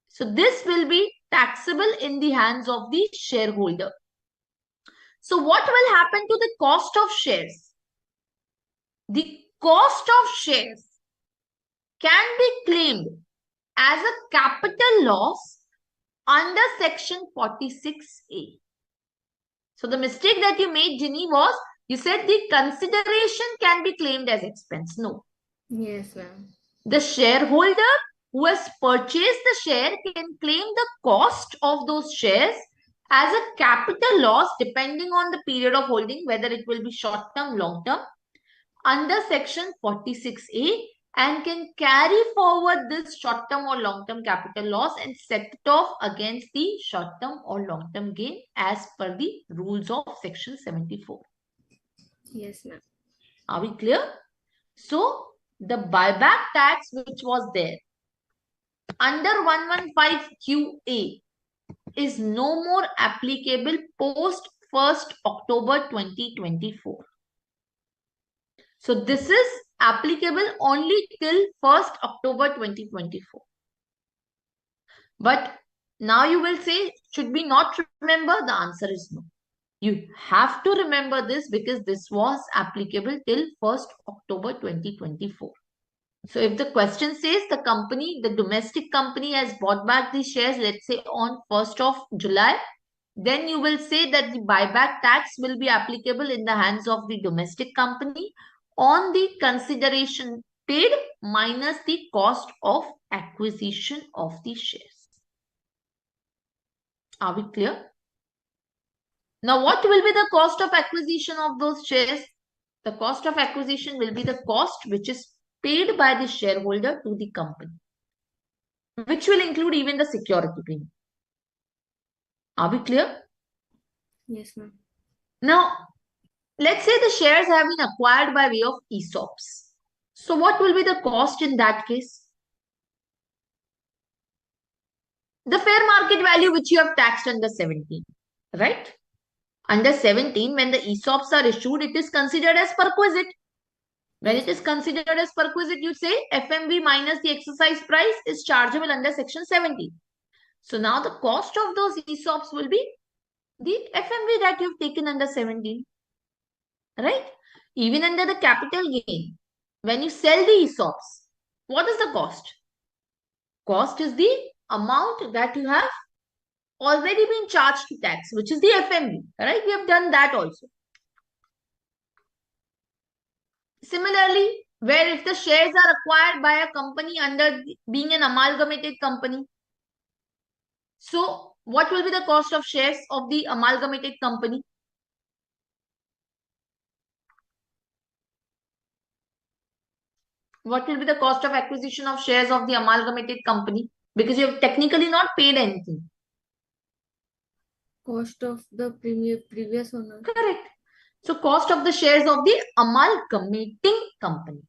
Speaker 1: So this will be taxable in the hands of the shareholder. So what will happen to the cost of shares? The cost of shares can be claimed as a capital loss under section 46A. So the mistake that you made, Ginny, was you said the consideration can be claimed as expense. No.
Speaker 2: Yes, ma'am.
Speaker 1: The shareholder who has purchased the share can claim the cost of those shares as a capital loss depending on the period of holding, whether it will be short-term, long-term, under section 46A, and can carry forward this short-term or long-term capital loss and set it off against the short-term or long-term gain as per the rules of section 74.
Speaker 2: Yes, ma'am.
Speaker 1: Are we clear? So, the buyback tax which was there under 115QA is no more applicable post 1st October 2024. So this is applicable only till 1st October 2024. But now you will say, should we not remember? The answer is no. You have to remember this because this was applicable till 1st October 2024. So if the question says the company, the domestic company has bought back the shares, let's say on 1st of July, then you will say that the buyback tax will be applicable in the hands of the domestic company on the consideration paid minus the cost of acquisition of the shares. Are we clear? Now, what will be the cost of acquisition of those shares? The cost of acquisition will be the cost which is paid by the shareholder to the company, which will include even the security premium. Are we clear?
Speaker 2: Yes, ma'am.
Speaker 1: Now, let's say the shares have been acquired by way of ESOPs. So what will be the cost in that case? The fair market value which you have taxed under 17, right? Under 17, when the ESOPs are issued, it is considered as perquisite. When it is considered as perquisite, you say FMV minus the exercise price is chargeable under section 17. So now the cost of those ESOPs will be the FMV that you've taken under 17. Right? Even under the capital gain, when you sell the ESOPs, what is the cost? Cost is the amount that you have already been charged to tax, which is the FMV. Right? We have done that also. Similarly, where if the shares are acquired by a company under being an amalgamated company, so what will be the cost of shares of the amalgamated company? What will be the cost of acquisition of shares of the amalgamated company? Because you have technically not paid anything.
Speaker 2: Cost of the previous owner.
Speaker 1: Correct. So cost of the shares of the amalgamating company.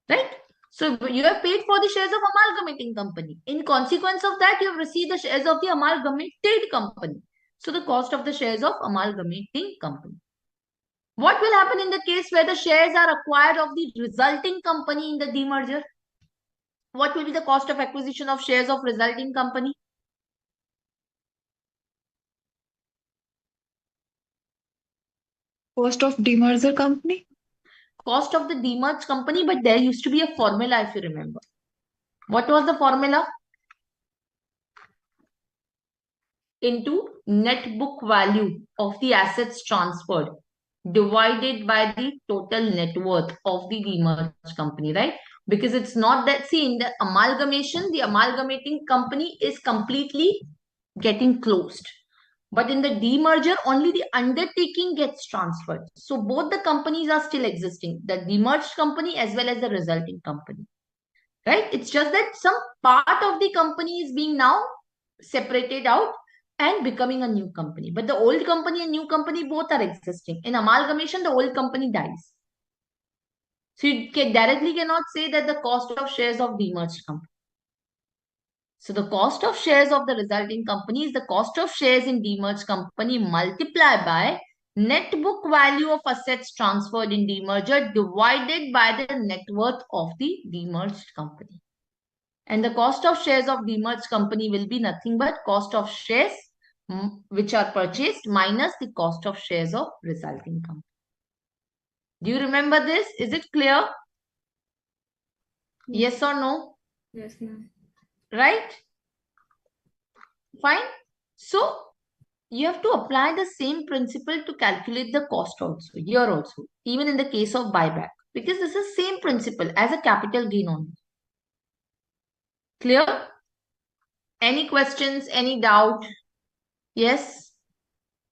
Speaker 1: right? So you have paid for the shares of amalgamating company. In consequence of that, you have received the shares of the amalgamated company. So the cost of the shares of amalgamating company. What will happen in the case where the shares are acquired of the resulting company in the demerger? What will be the cost of acquisition of shares of resulting company?
Speaker 3: Cost of demerger company?
Speaker 1: Cost of the demerged company, but there used to be a formula if you remember. What was the formula? Into net book value of the assets transferred divided by the total net worth of the demerged company, right? Because it's not that, see, in the amalgamation, the amalgamating company is completely getting closed. But in the demerger, only the undertaking gets transferred. So both the companies are still existing, the demerged company as well as the resulting company, right? It's just that some part of the company is being now separated out and becoming a new company. But the old company and new company both are existing. In amalgamation, the old company dies. So you directly cannot say that the cost of shares of demerged company. So the cost of shares of the resulting company is the cost of shares in demerged company multiplied by net book value of assets transferred in demerger divided by the net worth of the demerged company. And the cost of shares of demerged company will be nothing but cost of shares which are purchased minus the cost of shares of resulting company. Do you remember this? Is it clear? Yes or no?
Speaker 2: Yes, ma'am.
Speaker 1: Right? Fine. So you have to apply the same principle to calculate the cost also, here also, even in the case of buyback, because this is same principle as a capital gain only. Clear? Any questions? Any doubt? Yes?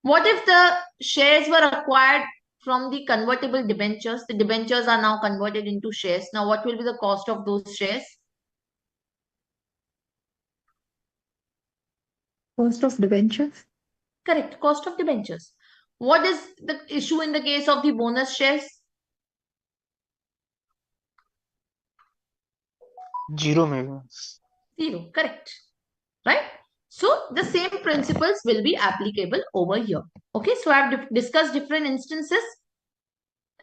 Speaker 1: What if the shares were acquired from the convertible debentures? The debentures are now converted into shares. Now, what will be the cost of those shares?
Speaker 3: Cost of debentures?
Speaker 1: Correct, cost of debentures. What is the issue in the case of the bonus shares?
Speaker 4: Zero maybe.
Speaker 1: Zero, correct. Right? So, the same principles will be applicable over here. Okay, so I have discussed different instances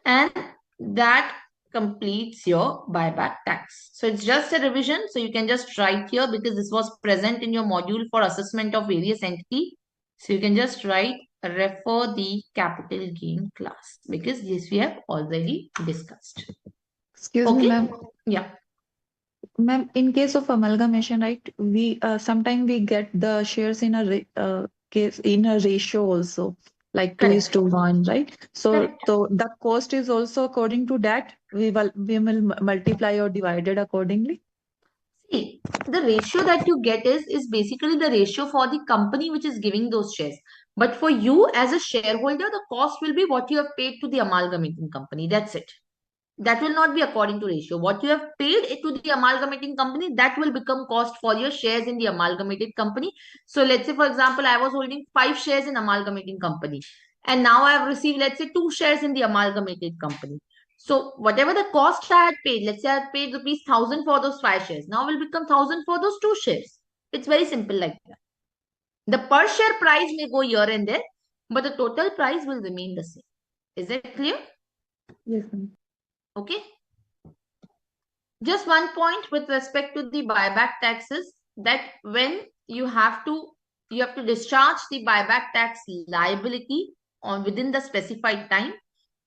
Speaker 1: and that completes your buyback tax. So it's just a revision. So you can just write here because this was present in your module for assessment of various entity. So you can just write refer the capital gain class because this we have already discussed.
Speaker 3: Excuse me,
Speaker 1: Okay?
Speaker 3: ma'am.
Speaker 1: Yeah.
Speaker 3: Ma'am, in case of amalgamation, right, we sometimes we get the shares in a case in a ratio also, like
Speaker 1: Correct.
Speaker 3: 2:1, right? So,
Speaker 1: Correct.
Speaker 3: so the cost is also according to that. We will multiply or divided accordingly.
Speaker 1: See, the ratio that you get is basically the ratio for the company which is giving those shares. But for you as a shareholder, the cost will be what you have paid to the amalgamating company. That's it. That will not be according to ratio. What you have paid to the amalgamating company, that will become cost for your shares in the amalgamated company. So let's say, for example, I was holding 5 shares in amalgamating company. And now I have received, let's say, 2 shares in the amalgamated company. So whatever the cost I had paid, let's say I had paid rupees 1,000 for those 5 shares. Now will become 1,000 for those 2 shares. It's very simple like that. The per share price may go here and there, but the total price will remain the same. Is that clear?
Speaker 3: Yes, ma'am.
Speaker 1: Okay. Just one point with respect to the buyback taxes, that when you have to discharge the buyback tax liability on within the specified time.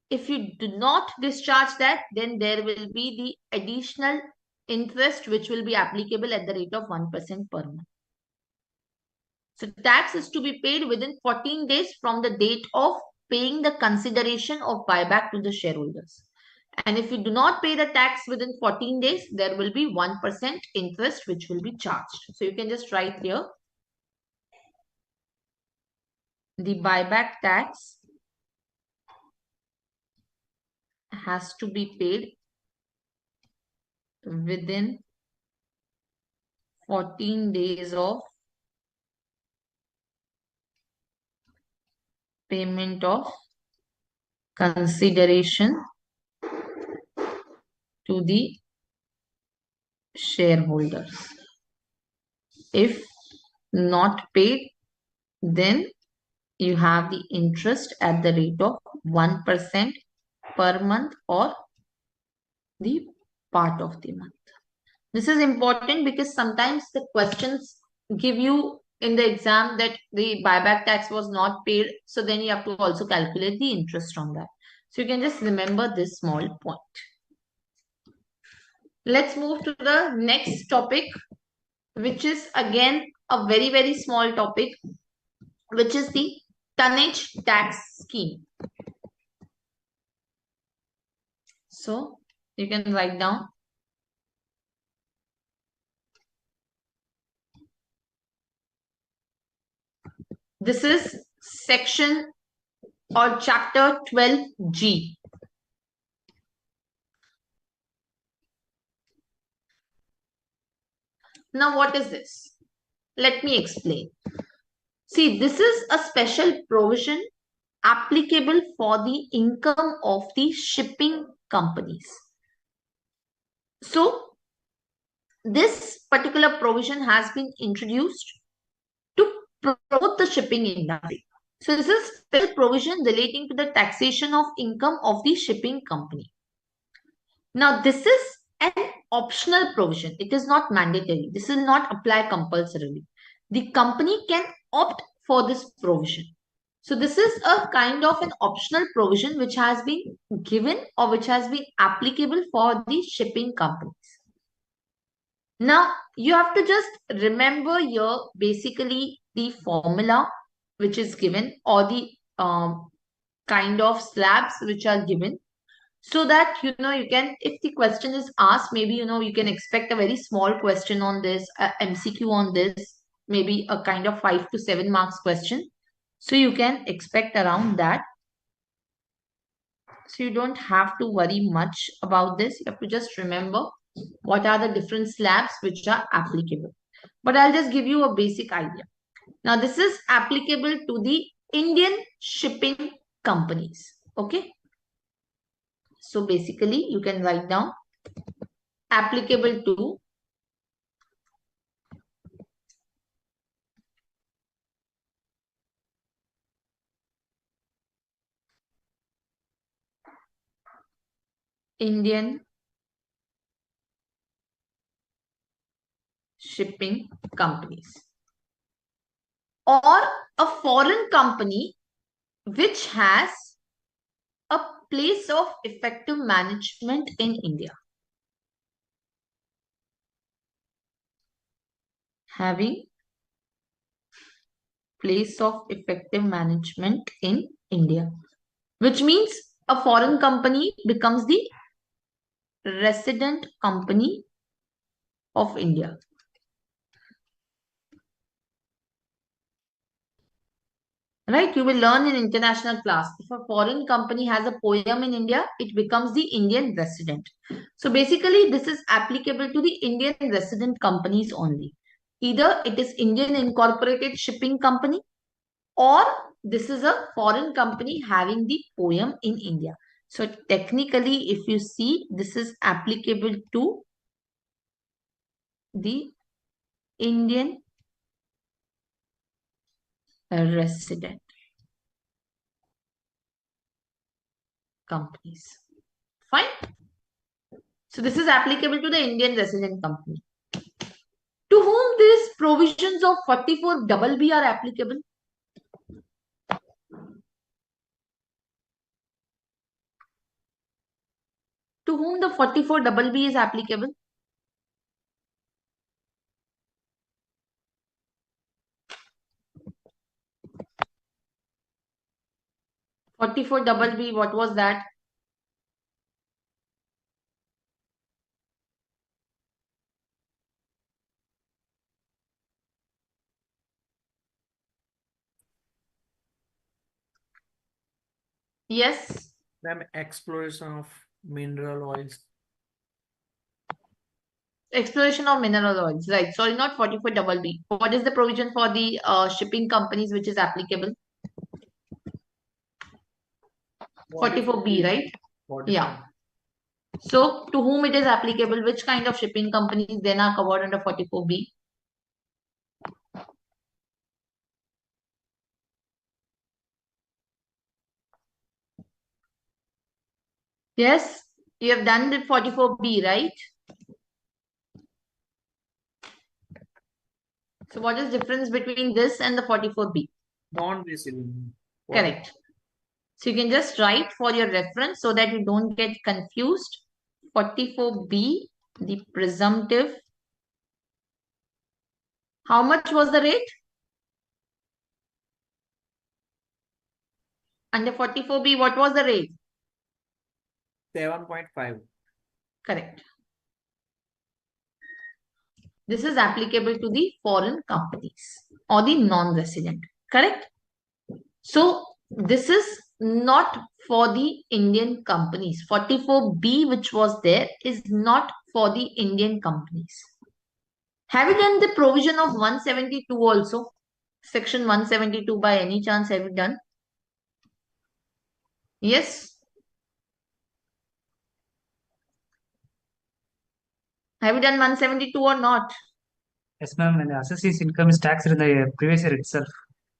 Speaker 1: If you do not discharge that, then there will be the additional interest which will be applicable at the rate of 1% per month. So tax is to be paid within 14 days from the date of paying the consideration of buyback to the shareholders. And if you do not pay the tax within 14 days, there will be 1% interest which will be charged. So you can just write here, the buyback tax has to be paid within 14 days of payment of consideration to the shareholders. If not paid, then you have the interest at the rate of 1% per month or the part of the month. This is important because sometimes the questions give you in the exam that the buyback tax was not paid. So then you have to also calculate the interest on that. So you can just remember this small point. Let's move to the next topic, which is again a very, very small topic, which is the tonnage tax scheme. So you can write down. This is section or chapter 12G. Now, what is this? Let me explain. See, this is a special provision applicable for the income of the shipping companies. So, this particular provision has been introduced to promote the shipping industry. So, this is special provision relating to the taxation of income of the shipping company. Now, this is an optional provision. It is not mandatory. This will not apply compulsorily. The company can opt for this provision. So this is a kind of an optional provision which has been given or which has been applicable for the shipping companies. Now, you have to just remember here basically the formula which is given or the kind of slabs which are given, so that you can, if the question is asked, maybe you can expect a very small question on this, a MCQ on this, maybe a kind of 5 to 7 marks question. So you can expect around that. So you don't have to worry much about this. You have to just remember what are the different slabs which are applicable. But I'll just give you a basic idea. Now this is applicable to the Indian shipping companies. Okay. So basically you can write down applicable to Indian shipping companies, or a foreign company which has a place of effective management in India. Having place of effective management in India, which means a foreign company becomes the resident company of India. Right? You will learn in international class. If a foreign company has a poem in India, it becomes the Indian resident. So basically, this is applicable to the Indian resident companies only. Either it is Indian incorporated shipping company, or this is a foreign company having the poem in India. So technically, if you see, this is applicable to the Indian resident companies. Fine. So this is applicable to the Indian resident company. To whom these provisions of 44BB are applicable? To whom the 44BB is applicable? $44BB, what was that? Yes.
Speaker 4: Ma'am, exploration of mineral oils.
Speaker 1: Exploration of mineral oils, right? Sorry, not 44BB. What is the provision for the shipping companies which is applicable? 44B, right?
Speaker 4: 44.
Speaker 1: Yeah. So to whom it is applicable, which kind of shipping companies then are covered under 44B? Yes, you have done the 44B, right? So what is the difference between this and the 44B?
Speaker 4: Non-receiving.
Speaker 1: Correct. So you can just write for your reference so that you don't get confused. 44B, the presumptive. How much was the rate? Under 44B, what was the rate?
Speaker 4: 7.5.
Speaker 1: Correct. This is applicable to the foreign companies or the non-resident. Correct? So this is not for the Indian companies. 44B, which was there, is not for the Indian companies. Have you done the provision of 172 also? Section 172 by any chance have you done? Yes? Have you done 172 or not?
Speaker 5: Yes, ma'am. And the associate's income is taxed in the previous year itself.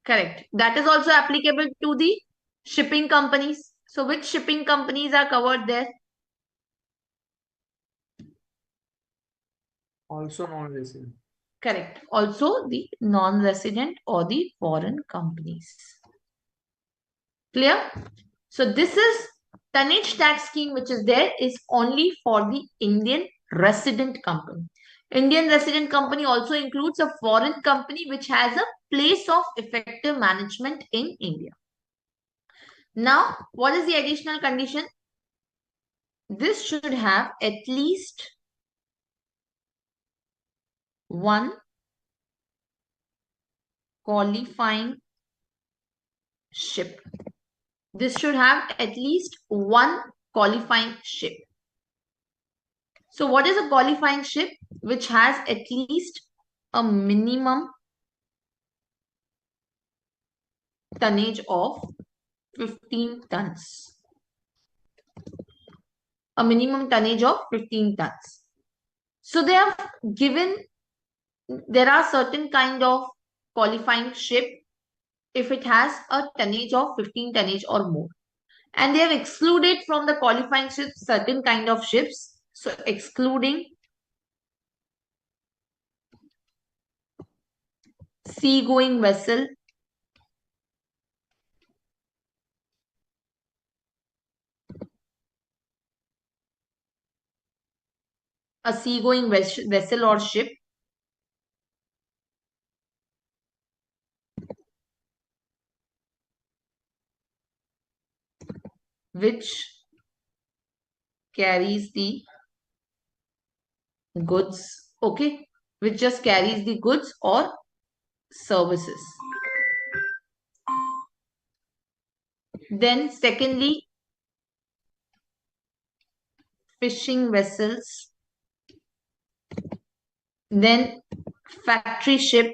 Speaker 1: Correct. That is also applicable to the shipping companies. So which shipping companies are covered there?
Speaker 4: Also non-receiving.
Speaker 1: Correct. Also the non-resident or the foreign companies. Clear? So this is tonnage tax scheme which is there is only for the Indian resident company. Indian resident company also includes a foreign company which has a place of effective management in India. Now, what is the additional condition? This should have at least one qualifying ship. This should have at least one qualifying ship. So what is a qualifying ship? Which has at least a minimum tonnage of 15 tons. A minimum tonnage of 15 tons. So they have given, there are certain kind of qualifying ship if it has a tonnage of 15 tonnage or more. And they have excluded from the qualifying ships certain kind of ships. So excluding sea-going vessel, a sea-going vessel or ship, which carries the goods, okay, which just carries the goods or services. Then secondly, fishing vessels, then factory ship,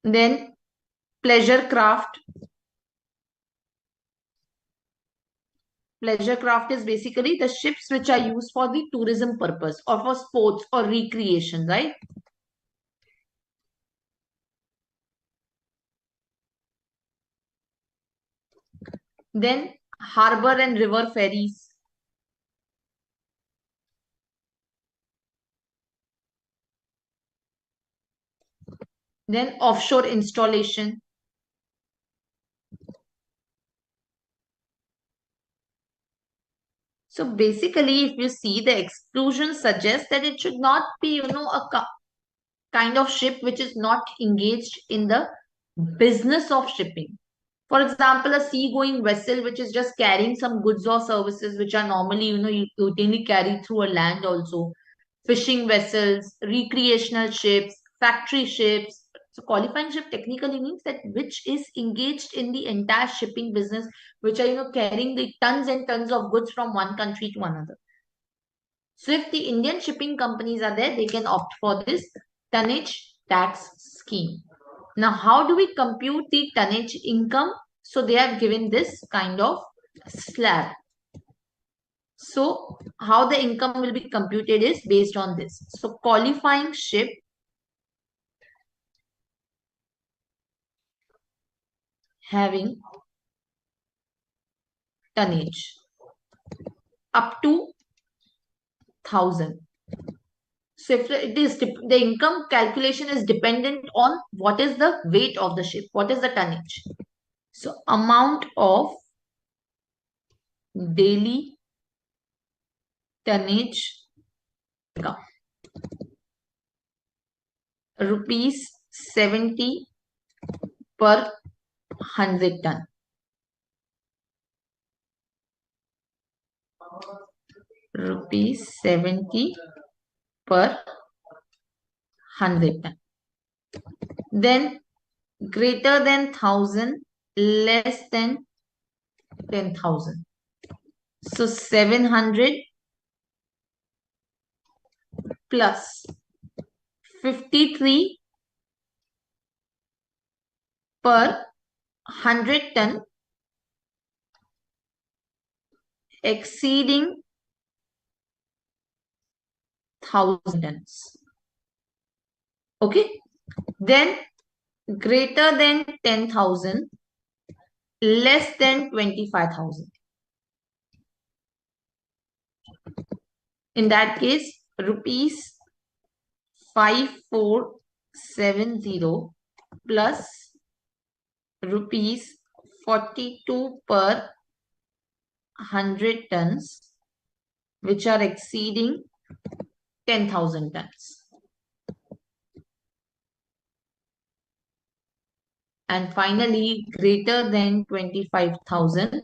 Speaker 1: then pleasure craft. Pleasure craft is basically the ships which are used for the tourism purpose or for sports or recreation, right? Then harbor and river ferries. Then offshore installation. So basically, if you see, the exclusion suggests that it should not be, a kind of ship which is not engaged in the business of shipping. For example, a sea-going vessel which is just carrying some goods or services which are normally, routinely carried through a land also. Fishing vessels, recreational ships, factory ships. So qualifying ship technically means that which is engaged in the entire shipping business, which are, carrying the tons and tons of goods from one country to another. So if the Indian shipping companies are there, they can opt for this tonnage tax scheme. Now, how do we compute the tonnage income? So they have given this kind of slab. So how the income will be computed is based on this. So qualifying ship having tonnage up to 1,000. So if it is the income calculation is dependent on what is the weight of the ship, what is the tonnage. So amount of daily tonnage income rupees 70 per 100 ton. Rupees 70 per 100 ton. Then greater than 1,000, less than 10,000. So 700 plus 53 per 100 ton exceeding 1,000 tons. Okay. Then greater than 10,000, less than 25,000. In that case, rupees 5470 plus rupees 42 per 100 tons, which are exceeding 10,000 tons. And finally, greater than 25,000.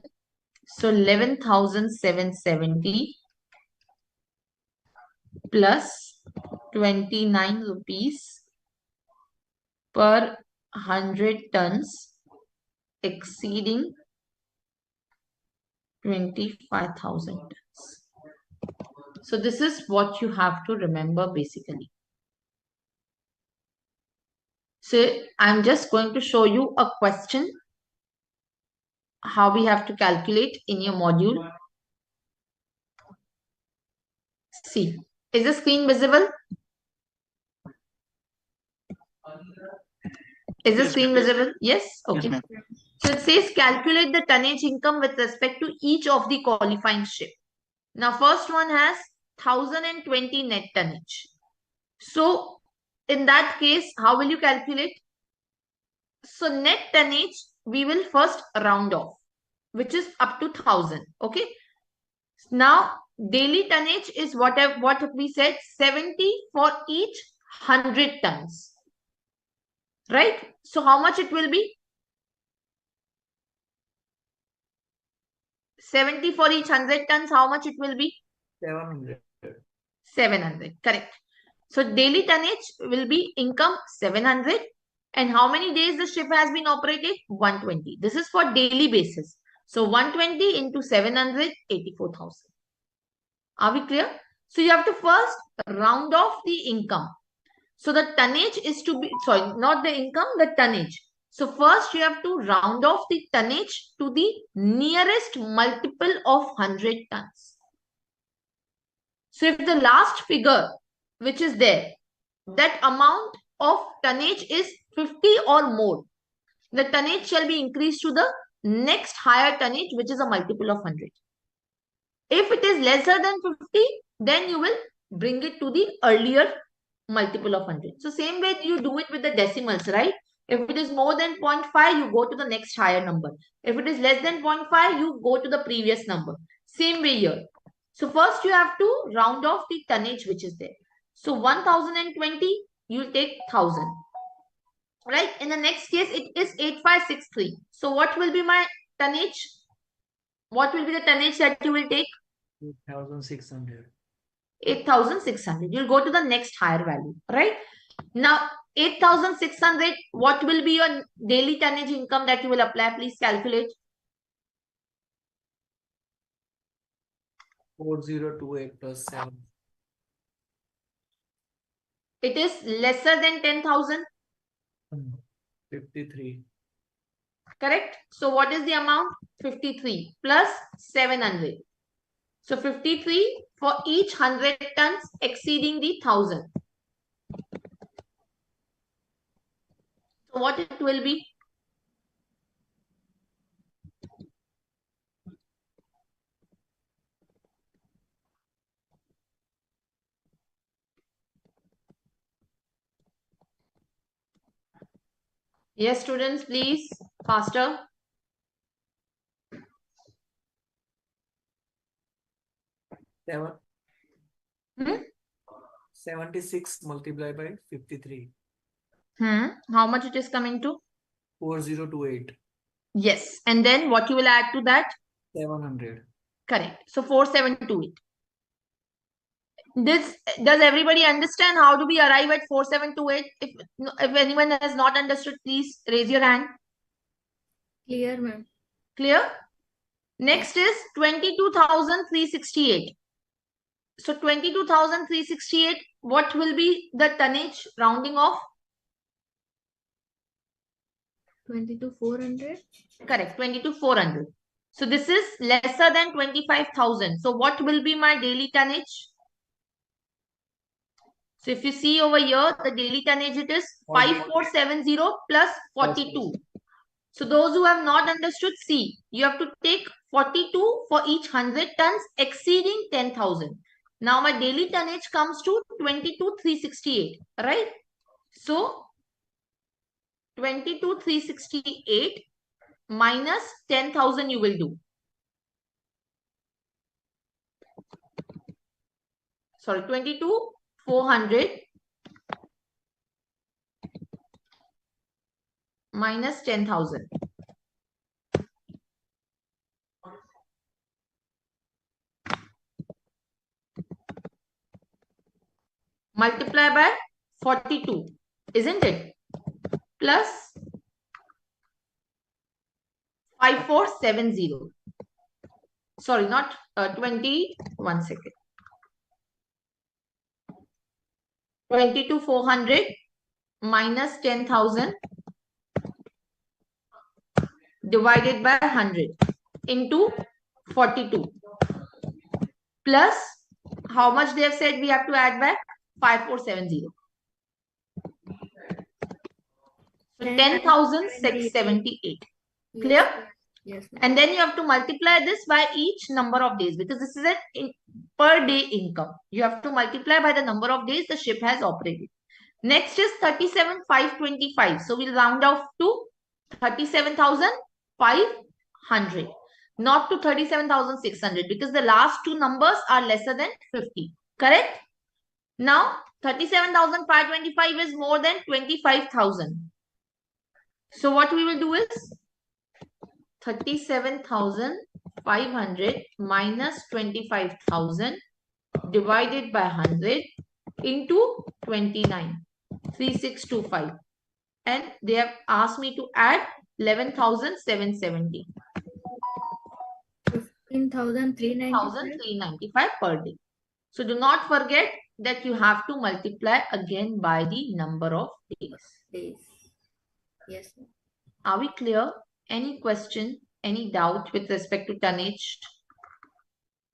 Speaker 1: So 11,770 plus 29 rupees per 100 tons exceeding 25,000 tons. So this is what you have to remember basically. So I'm just going to show you a question how we have to calculate in your module. See, is the screen visible? Is the screen visible? Yes? Okay.
Speaker 6: Yes,
Speaker 1: So it says calculate the tonnage income with respect to each of the qualifying ship. Now, first one has 1,020 net tonnage. So in that case, how will you calculate? So net tonnage, we will first round off, which is up to 1,000. Okay. Now, daily tonnage is what we said, 70 for each 100 tons. Right? So how much it will be? 70 for each 100 tons, how much it will be?
Speaker 4: 700.
Speaker 1: 700, correct. So daily tonnage will be income 700. And how many days the ship has been operated? 120. This is for daily basis. So 120 into 700, 84,000. Are we clear? So you have to first round off the income. So the tonnage is to be, sorry, not the income, the tonnage. So first you have to round off the tonnage to the nearest multiple of 100 tons. So if the last figure, which is there, that amount of tonnage is 50 or more, the tonnage shall be increased to the next higher tonnage, which is a multiple of 100. If it is lesser than 50, then you will bring it to the earlier multiple of 100. So same way you do it with the decimals, right? If it is more than 0.5, you go to the next higher number. If it is less than 0.5, you go to the previous number. Same way here. So first you have to round off the tonnage which is there. So 1,020, you take 1,000. Right? In the next case, it is 8563. So what will be my tonnage? What will be the tonnage that you will take?
Speaker 4: 8,600.
Speaker 1: 8,600. You'll go to the next higher value, right? Now, 8,600, what will be your daily tonnage income that you will apply? Please calculate.
Speaker 4: 4,028 plus 7.
Speaker 1: It is lesser than 10,000.
Speaker 4: 53.
Speaker 1: Correct? So what is the amount? 53 plus 700. So 53 for each 100 tons exceeding the 1000. So what it will be? Yes, students, please, faster.
Speaker 4: Seven.
Speaker 1: Hmm?
Speaker 4: 76 multiplied by 53.
Speaker 1: How much it is coming to?
Speaker 4: 4028.
Speaker 1: Yes. And then what you will add to that?
Speaker 4: 700.
Speaker 1: Correct. So 4728. Does everybody understand how do we arrive at 4728? If anyone has not understood, please raise your hand.
Speaker 2: Clear, ma'am.
Speaker 1: Clear? Next is 22,368. So 22,368, what will be the tonnage rounding off?
Speaker 2: 22,400.
Speaker 1: Correct, 22,400. So this is lesser than 25,000. So what will be my daily tonnage? So if you see over here, the daily tonnage, it is 5470 plus 42. So those who have not understood, see, you have to take 42 for each 100 tons exceeding 10,000. Now my daily tonnage comes to 22,368, right? So 22,368 minus 10,000 you will do. Sorry, 22,400 minus 10,000. Multiply by 42, isn't it? Plus 5470. Sorry, not 20. 1 second. 22,400 minus 10,000 divided by 100 into 42 plus how much they have said we have to add back? 5470. So 10,678. Clear?
Speaker 2: Yes, ma'am.
Speaker 1: And then you have to multiply this by each number of days because this is a per day income. You have to multiply by the number of days the ship has operated. Next is 37,525. So we'll round off to 37,500. Not to 37,600 because the last two numbers are lesser than 50. Correct? Now 37,525 is more than 25,000. So what we will do is 37,500 minus 25,000 divided by 100 into 29,3625. And they have asked me to add 11,770.
Speaker 2: 15,395
Speaker 1: per day. So do not forget that you have to multiply again by the number of days.
Speaker 2: Yes, ma'am.
Speaker 1: Are we clear? Any question, any doubt with respect to tonnage?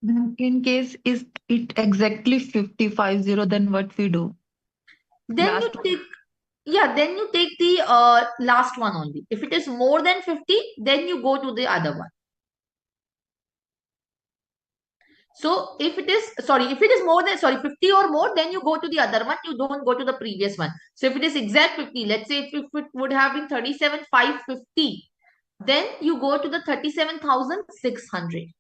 Speaker 3: In case is it exactly 550, then what we do?
Speaker 1: Then
Speaker 3: Last
Speaker 1: you
Speaker 3: one.
Speaker 1: take, yeah, then you take the last one only. If it is more than 50, then you go to the other one. So if it is, if it is more than, 50 or more, then you go to the other one. You don't go to the previous one. So if it is exact 50, let's say if it would have been 37,550, then you go to the 37,600.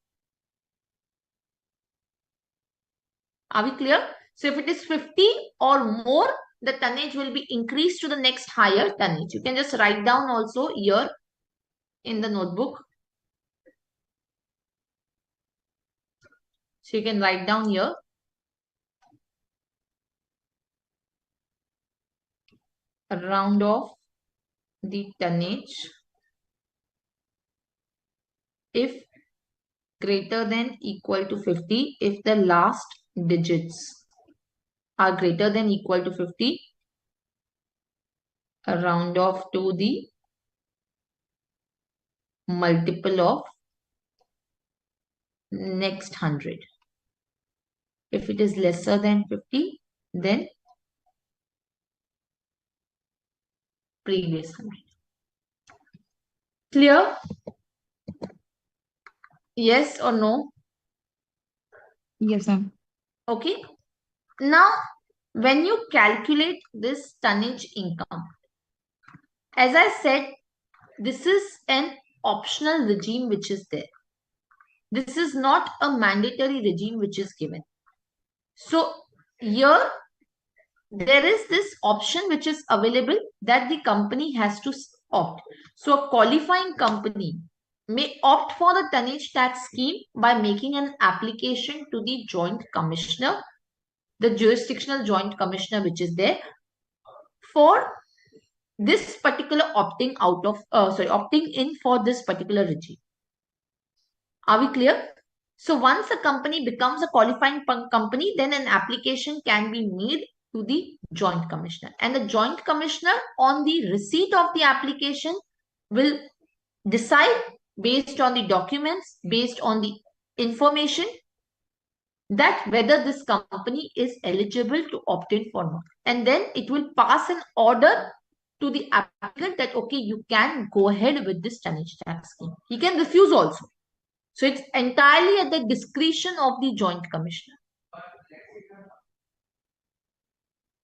Speaker 1: Are we clear? So if it is 50 or more, the tonnage will be increased to the next higher tonnage. You can just write down also here in the notebook. So you can write down here. Round off the tonnage if greater than equal to 50, if the last digits are greater than equal to 50, round off to the multiple of next 100. If it is lesser than 50, then previous 100. Clear? Yes or no?
Speaker 3: Yes, ma'am.
Speaker 1: Okay. Now, when you calculate this tonnage income, as I said, this is an optional regime which is there. This is not a mandatory regime which is given. So here there is this option which is available that the company has to opt. So a qualifying company may opt for the tonnage tax scheme by making an application to the joint commissioner, the jurisdictional joint commissioner which is there, for this particular opting in for this particular regime. Are we clear? So once a company becomes a qualifying company, then an application can be made to the joint commissioner. And the joint commissioner, on the receipt of the application, will decide based on the documents, based on the information, that whether this company is eligible to opt in for not. And then it will pass an order to the applicant that, okay, you can go ahead with this tonnage tax scheme. He can refuse also. So it's entirely at the discretion of the joint commissioner.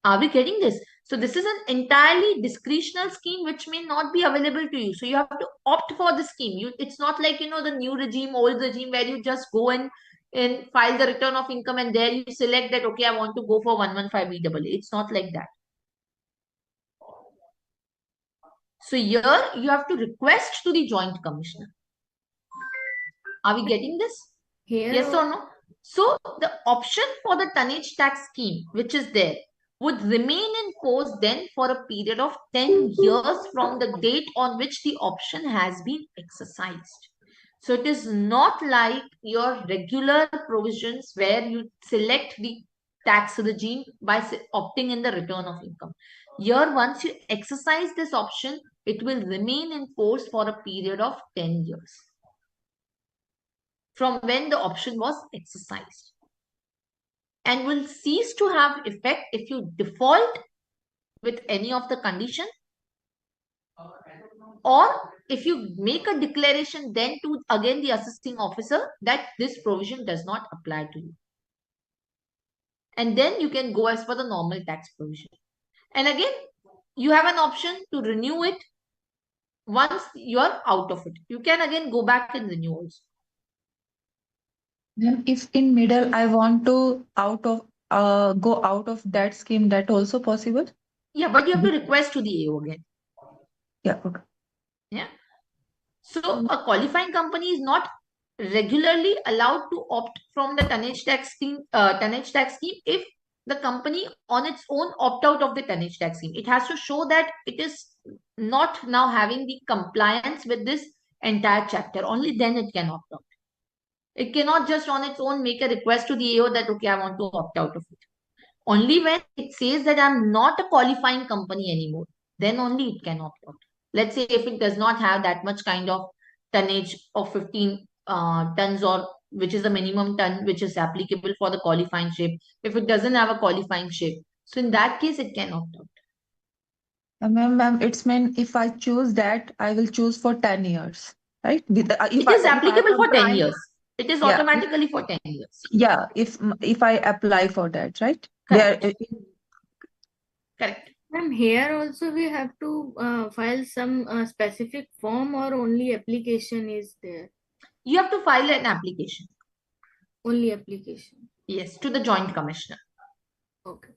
Speaker 1: Are we getting this? So this is an entirely discretional scheme which may not be available to you. So you have to opt for the scheme. It's not like, the new regime, old regime, where you just go and file the return of income and there you select that, okay, I want to go for 115BAA. It's not like that. So here you have to request to the joint commissioner. Are we getting this?
Speaker 2: Here,
Speaker 1: yes or no? So the option for the tonnage tax scheme, which is there, would remain in force then for a period of 10 years from the date on which the option has been exercised. So it is not like your regular provisions where you select the tax regime by opting in the return of income. Here, once you exercise this option, it will remain in force for a period of 10 years from when the option was exercised, and will cease to have effect if you default with any of the condition, or if you make a declaration then to again the assisting officer that this provision does not apply to you. And then you can go as per the normal tax provision. And again, you have an option to renew it once you are out of it. You can again go back and renew also.
Speaker 3: Then if in middle I want to go out of that scheme, that also possible?
Speaker 1: Yeah, but you have to request to the AO again.
Speaker 3: Yeah, okay.
Speaker 1: Yeah. So a qualifying company is not regularly allowed to opt from the tonnage tax scheme if the company on its own opt out of the tonnage tax scheme. It has to show that it is not now having the compliance with this entire chapter. Only then it can opt out. It cannot just on its own make a request to the AO that, okay, I want to opt out of it. Only when it says that I'm not a qualifying company anymore, then only it can opt out. Let's say if it does not have that much kind of tonnage of 15 tons, or which is the minimum ton which is applicable for the qualifying ship. If it doesn't have a qualifying ship, so in that case it can opt out.
Speaker 3: Ma'am, it's mean if I choose that, I will choose for 10 years, right?
Speaker 1: It is applicable for 10 years. It is
Speaker 3: Yeah.
Speaker 1: automatically for 10 years.
Speaker 3: Yeah, if I apply for that, right?
Speaker 1: Correct.
Speaker 3: There,
Speaker 1: Correct.
Speaker 2: Ma'am, here also we have to file some specific form, or only application is there?
Speaker 1: You have to file an application.
Speaker 2: Only application.
Speaker 1: Yes, to the joint commissioner.
Speaker 2: Okay.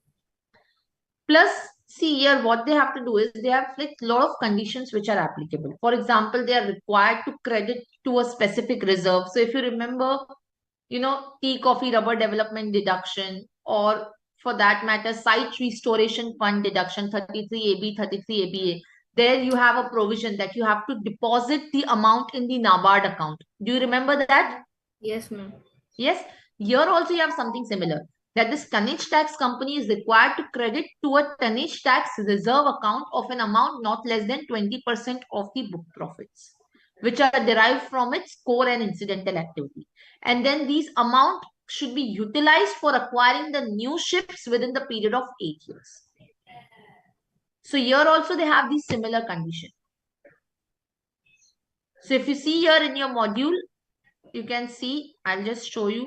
Speaker 1: Plus, see here, what they have to do is they have like a lot of conditions which are applicable. For example, they are required to credit to a specific reserve. So if you remember, tea, coffee, rubber development deduction, or for that matter, site restoration fund deduction, 33AB, 33ABA. There you have a provision that you have to deposit the amount in the NABARD account. Do you remember that?
Speaker 2: Yes, ma'am.
Speaker 1: Yes. Here also you have something similar. that this tonnage tax company is required to credit to a tonnage tax reserve account of an amount not less than 20% of the book profits, which are derived from its core and incidental activity. And then these amount should be utilized for acquiring the new ships within the period of 8 years. So here also they have the similar condition. So if you see here in your module, you can see, I'll just show you.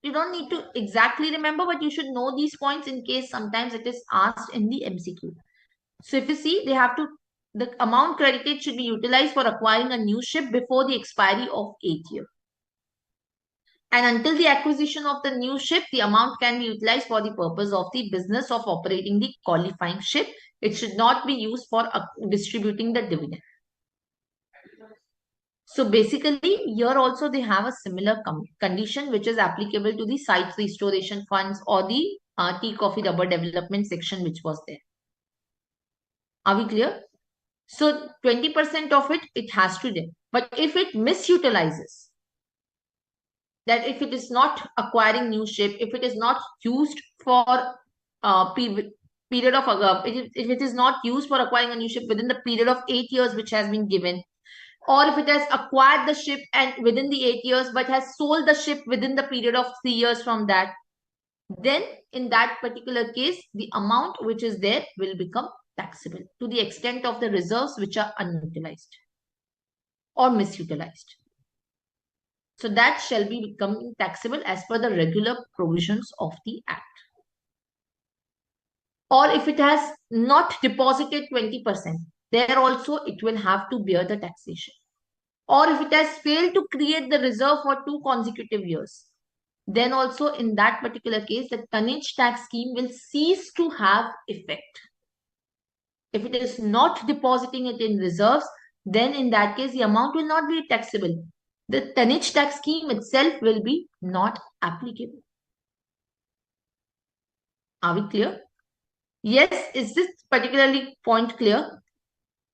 Speaker 1: You don't need to exactly remember, but you should know these points in case sometimes it is asked in the MCQ. So if you see, they have to, the amount credited should be utilized for acquiring a new ship before the expiry of 8 years. And until the acquisition of the new ship, the amount can be utilized for the purpose of the business of operating the qualifying ship. It should not be used for distributing the dividend. So basically, here also they have a similar condition which is applicable to the site restoration funds or the tea, coffee, rubber development section which was there. Are we clear? So 20% of it has to do. But if it misutilizes, that if it is not acquiring new ship, if it is not used for period of if it is not used for acquiring a new ship within the period of 8 years which has been given, or if it has acquired the ship and within the 8 years but has sold the ship within the period of 3 years from that, then in that particular case, the amount which is there will become taxable to the extent of the reserves which are unutilized or misutilized. So that shall be becoming taxable as per the regular provisions of the Act. Or if it has not deposited 20%, there also it will have to bear the taxation. Or if it has failed to create the reserve for 2 consecutive years, then also in that particular case, the tonnage tax scheme will cease to have effect. If it is not depositing it in reserves, then in that case, the amount will not be taxable. The tonnage tax scheme itself will be not applicable. Are we clear? Yes, is this particularly point clear?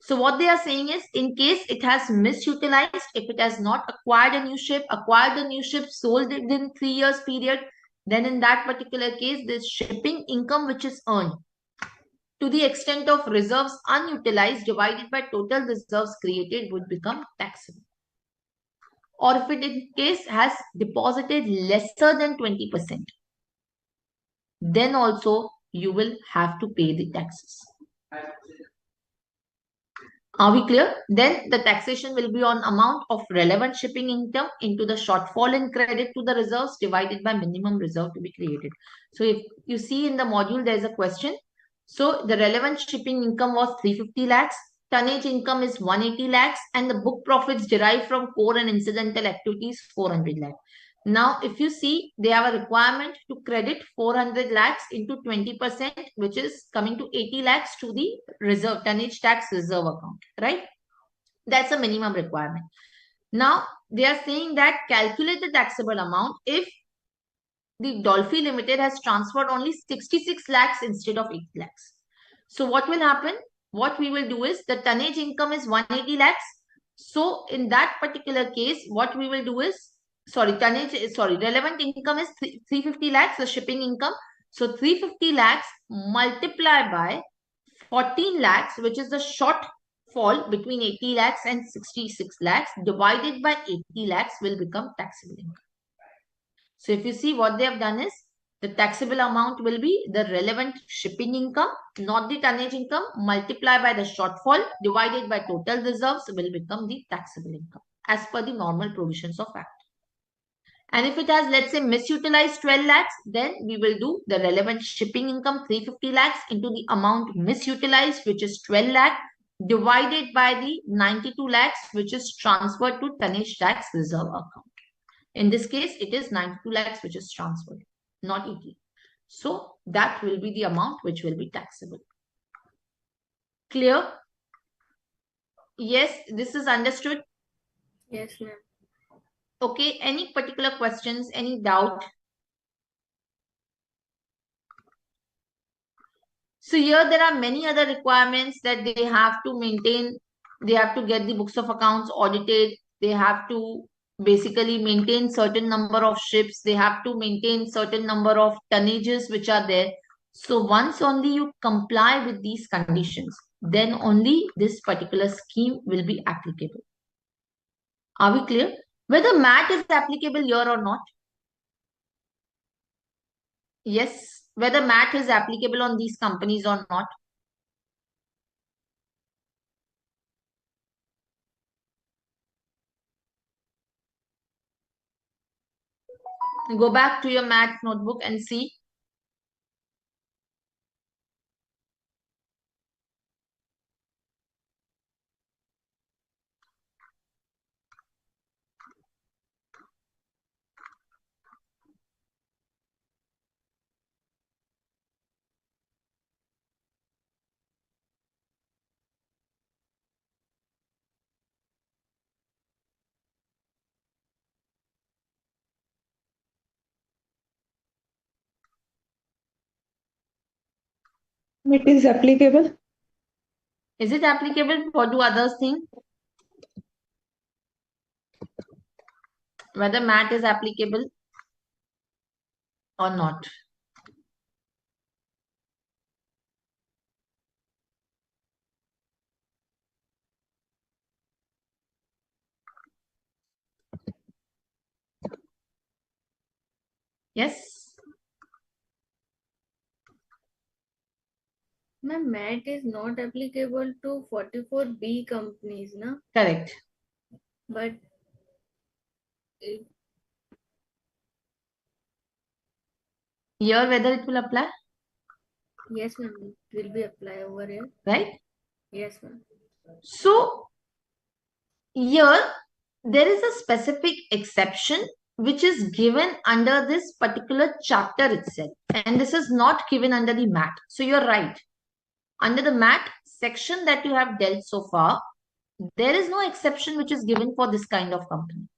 Speaker 1: So what they are saying is, in case it has misutilized, if it has not acquired a new ship, sold it within 3 years period, then in that particular case, the shipping income which is earned to the extent of reserves unutilized divided by total reserves created would become taxable. Or if it in case has deposited lesser than 20%, then also you will have to pay the taxes. Are we clear? Then the taxation will be on amount of relevant shipping income into the shortfall in credit to the reserves divided by minimum reserve to be created. So if you see in the module, there is a question. So the relevant shipping income was 350 lakhs. Tonnage income is 180 lakhs and the book profits derived from core and incidental activities 400 lakhs. Now, if you see, they have a requirement to credit 400 lakhs into 20%, which is coming to 80 lakhs to the reserve tonnage tax reserve account, right? That's a minimum requirement. Now, they are saying that calculate the taxable amount if the Dolphy Limited has transferred only 66 lakhs instead of 80 lakhs. So what will happen? What we will do is the tonnage income is 180 lakhs. So in that particular case, what we will do is, relevant income is 350 lakhs, the shipping income. So 350 lakhs multiplied by 14 lakhs, which is the shortfall between 80 lakhs and 66 lakhs divided by 80 lakhs will become taxable income. So if you see what they have done is, the taxable amount will be the relevant shipping income, not the tonnage income, multiplied by the shortfall divided by total reserves will become the taxable income as per the normal provisions of Act. And if it has, let's say, misutilized 12 lakhs, then we will do the relevant shipping income 350 lakhs into the amount misutilized, which is 12 lakh, divided by the 92 lakhs, which is transferred to tonnage tax reserve account. In this case, it is 92 lakhs which is transferred, not 80. So that will be the amount which will be taxable. Clear? Yes, this is understood?
Speaker 2: Yes, ma'am.
Speaker 1: Okay, any particular questions, any doubt? So here there are many other requirements that they have to maintain. They have to get the books of accounts audited. They have to basically maintain certain number of ships. They have to maintain certain number of tonnages which are there. So once only you comply with these conditions, then only this particular scheme will be applicable. Are we clear? Whether MAT is applicable here or not? Yes, whether MAT is applicable on these companies or not. Go back to your MAT notebook and see.
Speaker 3: It is applicable.
Speaker 1: Is it applicable? What do others think? Whether MAT is applicable or not. Yes?
Speaker 2: Ma'am, MAT is not applicable to 44B companies, na?
Speaker 1: Correct.
Speaker 2: But it,
Speaker 1: Here, whether it will apply,
Speaker 2: yes, ma'am, it will be applied over here.
Speaker 1: right?
Speaker 2: Yes, ma'am.
Speaker 1: So, here, there is a specific exception which is given under this particular chapter itself. And this is not given under the MAT. So, you're right. Under the MAT section that you have dealt so far, there is no exception which is given for this kind of company.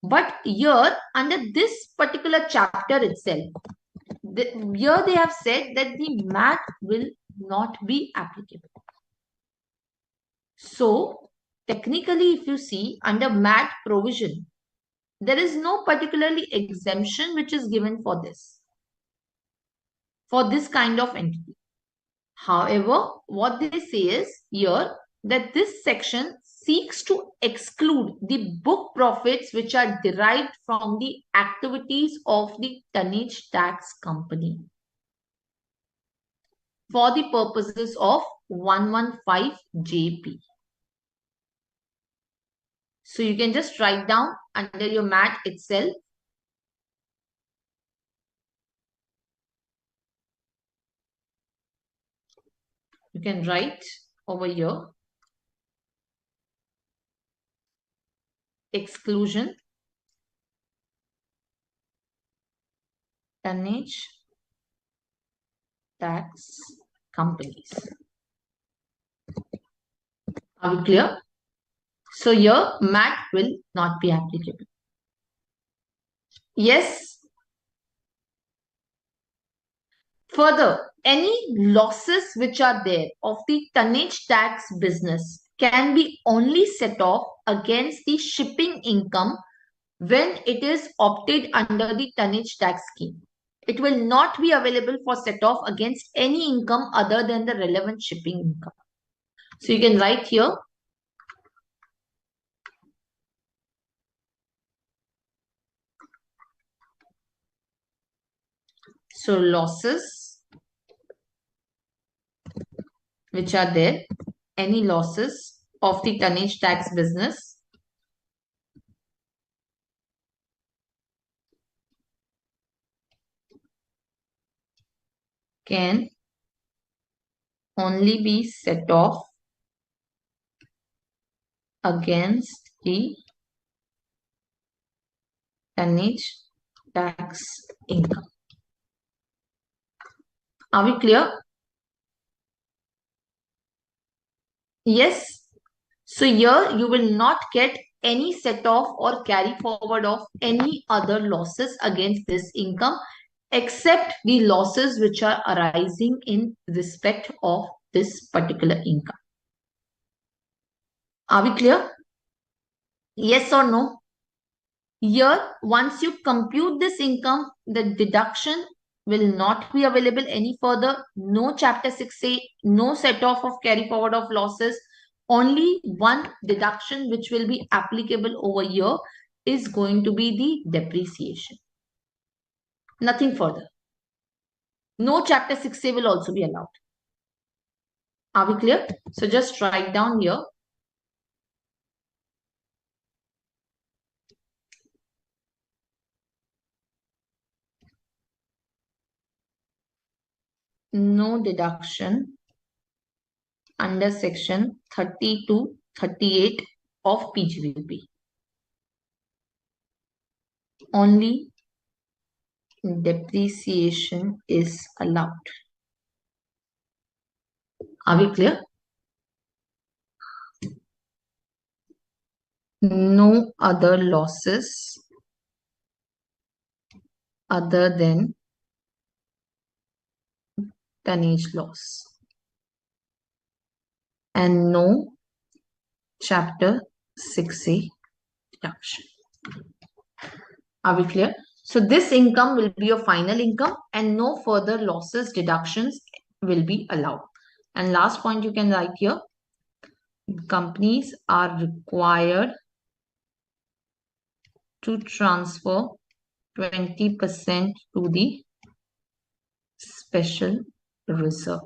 Speaker 1: But here, under this particular chapter itself, here they have said that the MAT will not be applicable. So, technically, if you see under MAT provision, there is no particularly exemption which is given for this kind of entity. However, what they say is here that this section seeks to exclude the book profits which are derived from the activities of the tonnage tax company for the purposes of 115 JP. So you can just write down under your MAT itself. You can write over here exclusion tonnage tax companies. Are we clear? So here MAT will not be applicable. Yes. Further, any losses which are there of the tonnage tax business can be only set off against the shipping income when it is opted under the tonnage tax scheme. It will not be available for set off against any income other than the relevant shipping income. So you can write here so losses which are there, any losses of the tonnage tax business can only be set off against the tonnage tax income. Are we clear? Yes. So here you will not get any set off or carry forward of any other losses against this income except the losses which are arising in respect of this particular income. Are we clear? Yes or no? Here, once you compute this income, the deduction will not be available any further. No Chapter 6A, no set off of carry forward of losses. Only one deduction which will be applicable over here is going to be the depreciation. Nothing further. No Chapter 6A will also be allowed. Are we clear? So just write down here. No deduction under section 30 to 38 of PGBP. Only depreciation is allowed. Are we clear? No other losses other than tonnage loss. And no Chapter 6A deduction. Are we clear? So this income will be your final income and no further losses deductions will be allowed. And last point you can write here. Companies are required to transfer 20% to the special reserve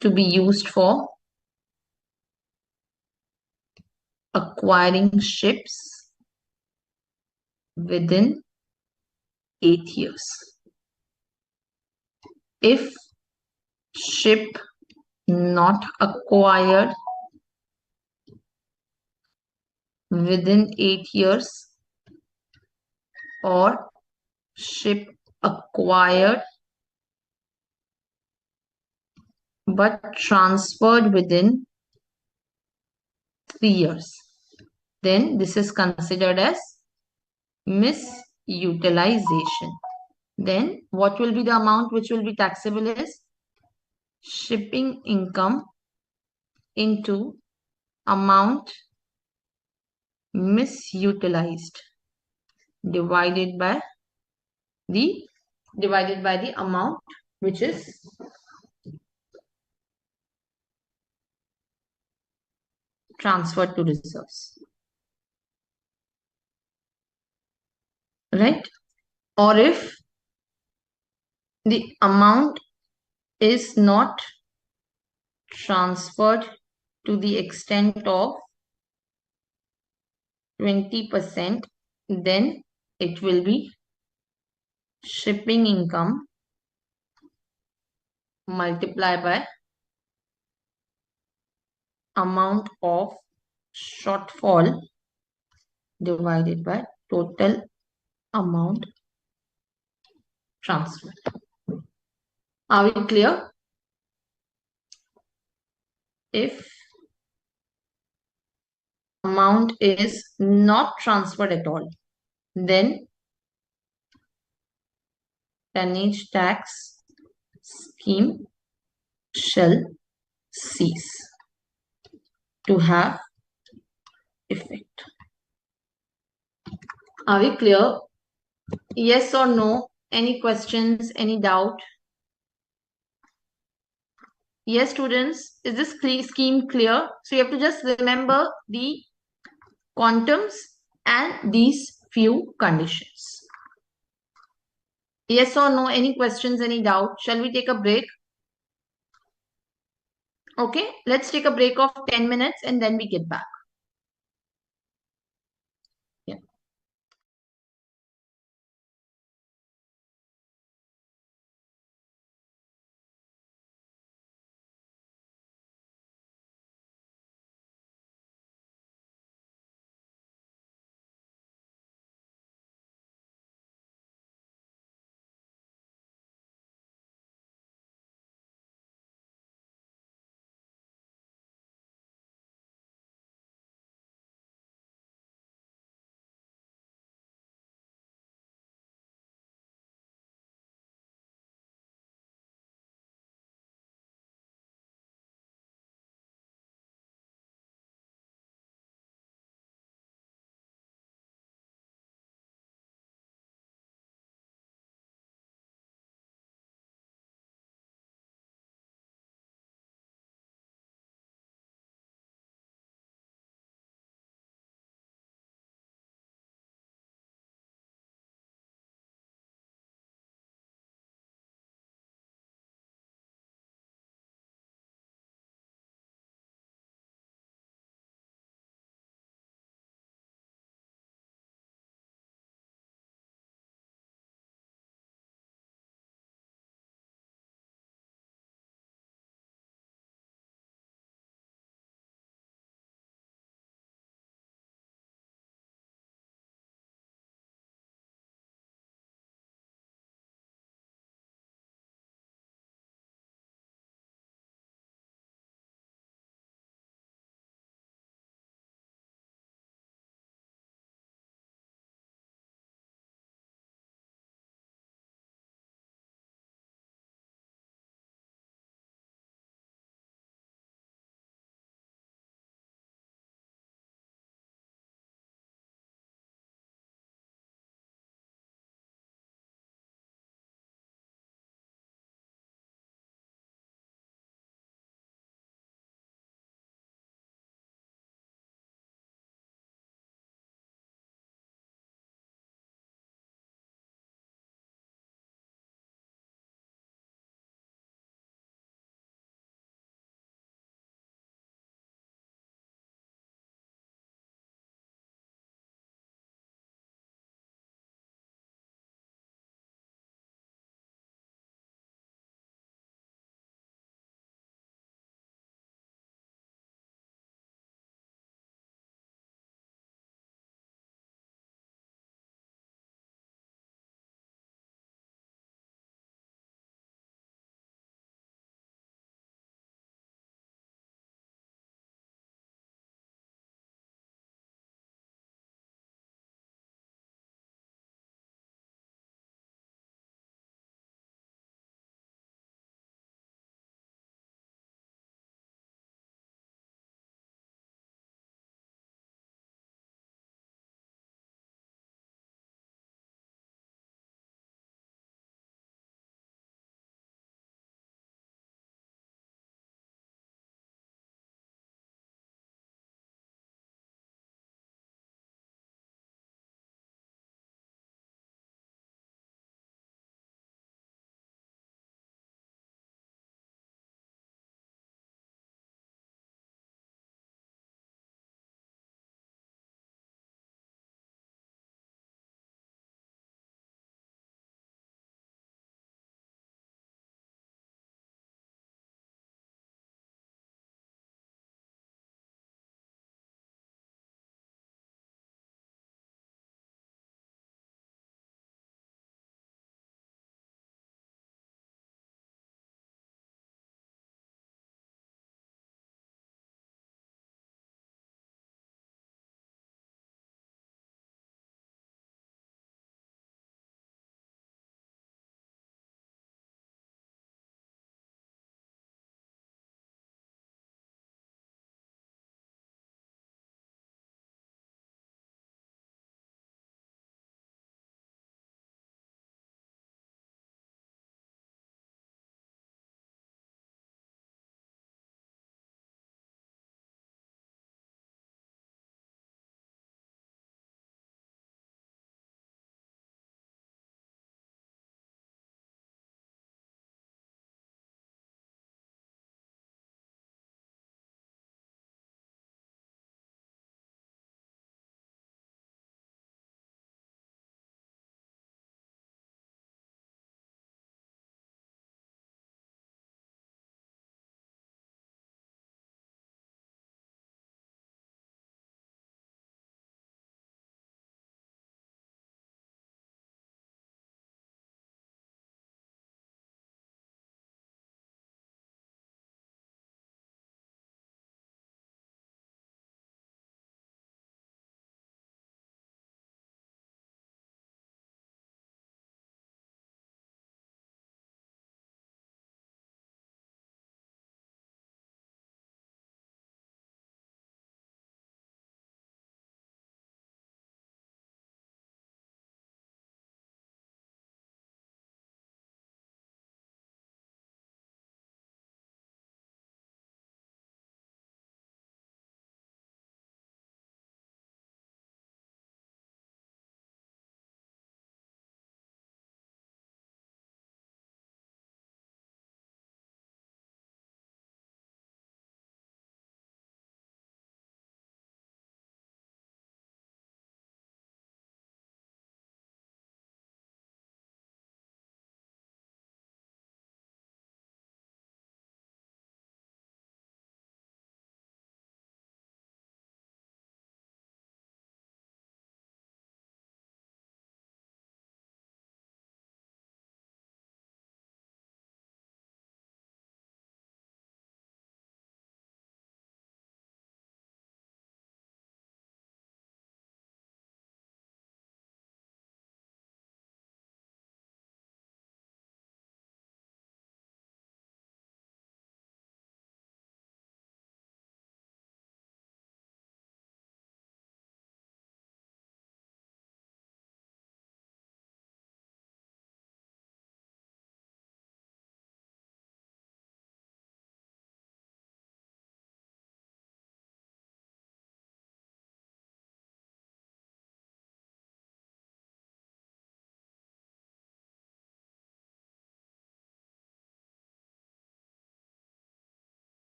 Speaker 1: to be used for acquiring ships within 8 years. If ship not acquired within 8 years or ship acquired but transferred within 3 years, then this is considered as misutilization. Then what will be the amount which will be taxable is shipping income into amount misutilized divided by the amount which is transferred to reserves. Right? Or if the amount is not transferred to the extent of 20%, then it will be shipping income multiplied by amount of shortfall divided by total amount transferred. Are we clear? If amount is not transferred at all, then tonnage tax scheme shall cease to have effect. Are we clear? Yes or no? Any questions? Any doubt? Yes, students, is this scheme clear? So you have to just remember the quantums and these few conditions. Yes or no? Any questions? Any doubt? Shall we take a break? Okay, let's take a break of 10 minutes and then we get back.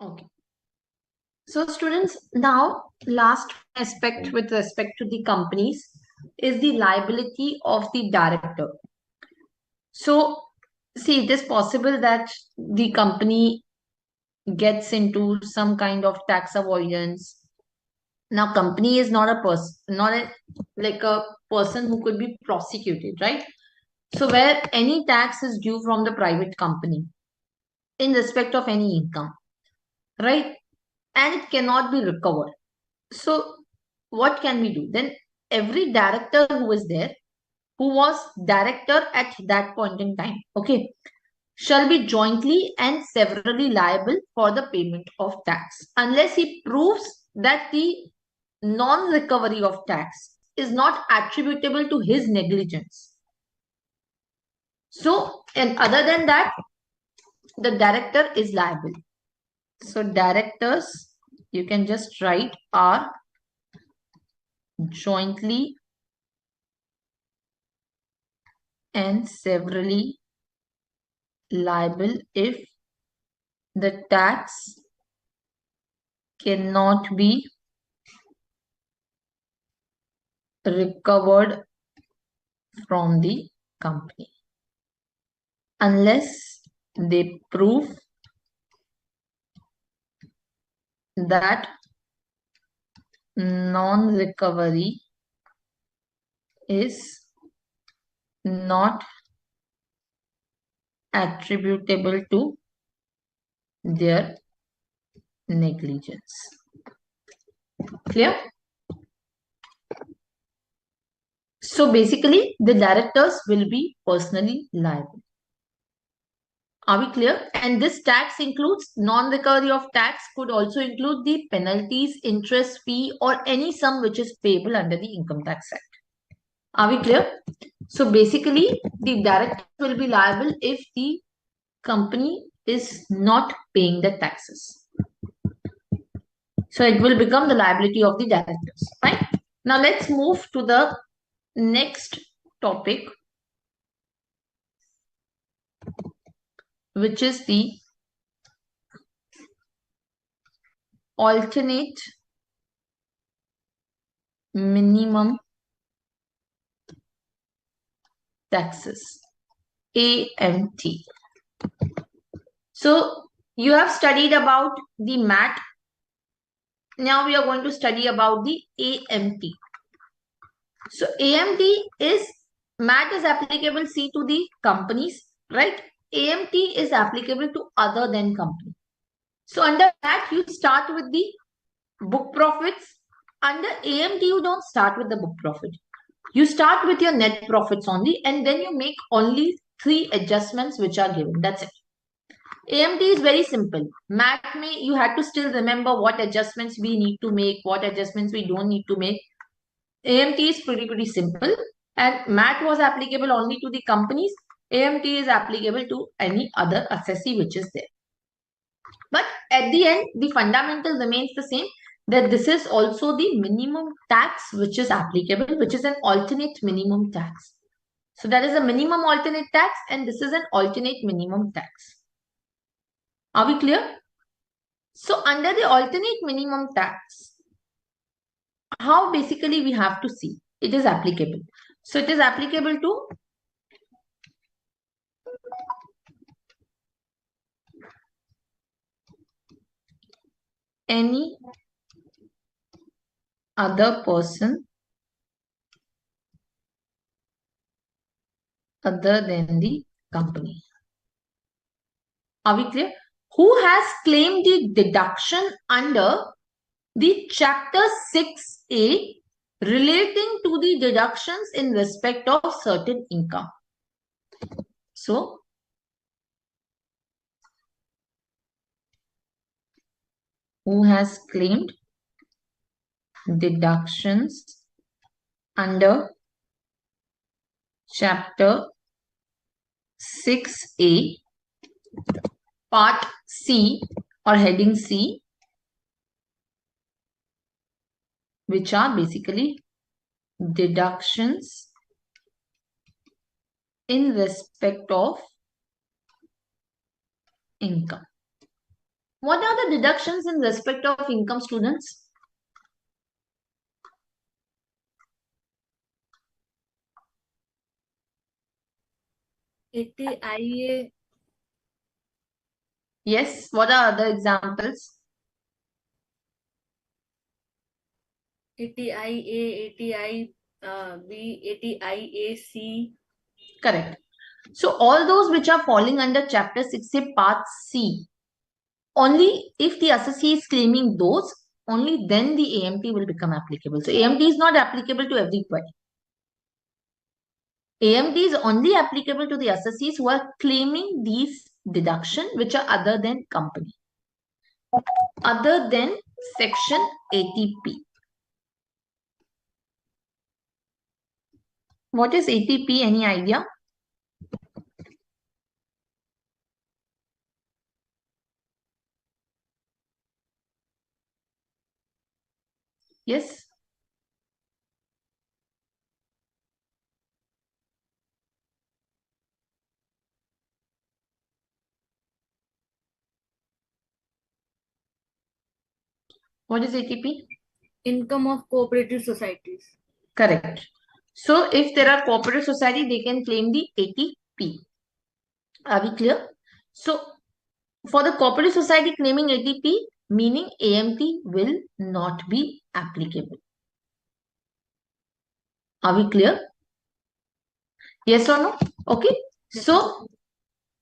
Speaker 1: Okay. So students, now last aspect with respect to the companies is the liability of the director. So see, it is possible that the company gets into some kind of tax avoidance. Now, company is not a person, not a like a person who could be prosecuted, right? So where any tax is due from the private company in respect of any income, right? And it cannot be recovered. So what can we do? Then every director who is there, who was director at that point in time, okay, shall be jointly and severally liable for the payment of tax unless he proves that the non-recovery of tax is not attributable to his negligence. So, and other than that, the director is liable. So, directors, you can just write, are jointly and severally liable if the tax cannot be recovered from the company unless they prove that non-recovery is not attributable to their negligence. Clear? So basically, the directors will be personally liable. Are we clear? And this tax includes non-recovery of tax, could also include the penalties, interest, fee, or any sum which is payable under the Income Tax Act. Are we clear? So basically, the director will be liable if the company is not paying the taxes. So it will become the liability of the directors. Right? Now let's move to the next topic, which is the alternate minimum taxes, AMT. So you have studied about the MAT. Now we are going to study about the AMT. So AMT is, MAT is applicable, see, to the companies, right? AMT is applicable to other than company. So under that, you start with the book profits. Under AMT, you don't start with the book profit. You start with your net profits only, and then you make only 3 adjustments which are given. That's it. AMT is very simple. MAT may, you had to still remember what adjustments we need to make, what adjustments we don't need to make. AMT is pretty simple, and MAT was applicable only to the companies. AMT is applicable to any other assessee which is there. But at the end, the fundamental remains the same, that this is also the minimum tax which is applicable, which is an alternate minimum tax. So that is a minimum alternate tax, and this is an alternate minimum tax. Are we clear? So under the alternate minimum tax, how basically we have to see it is applicable. So it is applicable to any other person other than the company. Are we clear? Who has claimed the deduction under the Chapter 6A relating to the deductions in respect of certain income? So, who has claimed deductions under Chapter 6A, Part C or Heading C, which are basically deductions in respect of income. What are the deductions in respect of income, students?
Speaker 2: ICAI.
Speaker 1: Yes, what are other examples?
Speaker 2: ICAI, ICAI-B, ICAI-AC.
Speaker 1: Correct. So all those which are falling under Chapter 6A Part C, only if the assessee is claiming those, only then the AMT will become applicable. So AMT is not applicable to everybody. AMT is only applicable to the assessees who are claiming these deduction which are other than company, other than Section 80P. What is 80P? Any idea? Yes? What is 80P?
Speaker 2: Income of cooperative societies.
Speaker 1: Correct. So if there are cooperative society, they can claim the 80P. Are we clear? So for the cooperative society claiming 80P, meaning AMT will not be applicable. Are we clear? Yes or no? Okay. So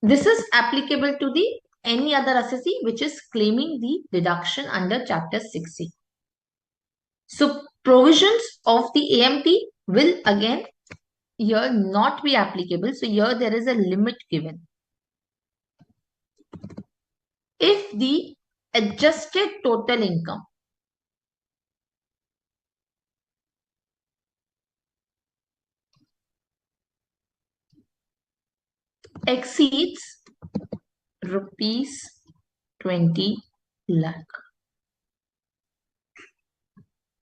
Speaker 1: this is applicable to the any other assessee which is claiming the deduction under Chapter 6C. So provisions of the AMT will again here not be applicable. So here there is a limit given. If the adjusted total income exceeds rupees 20 lakh.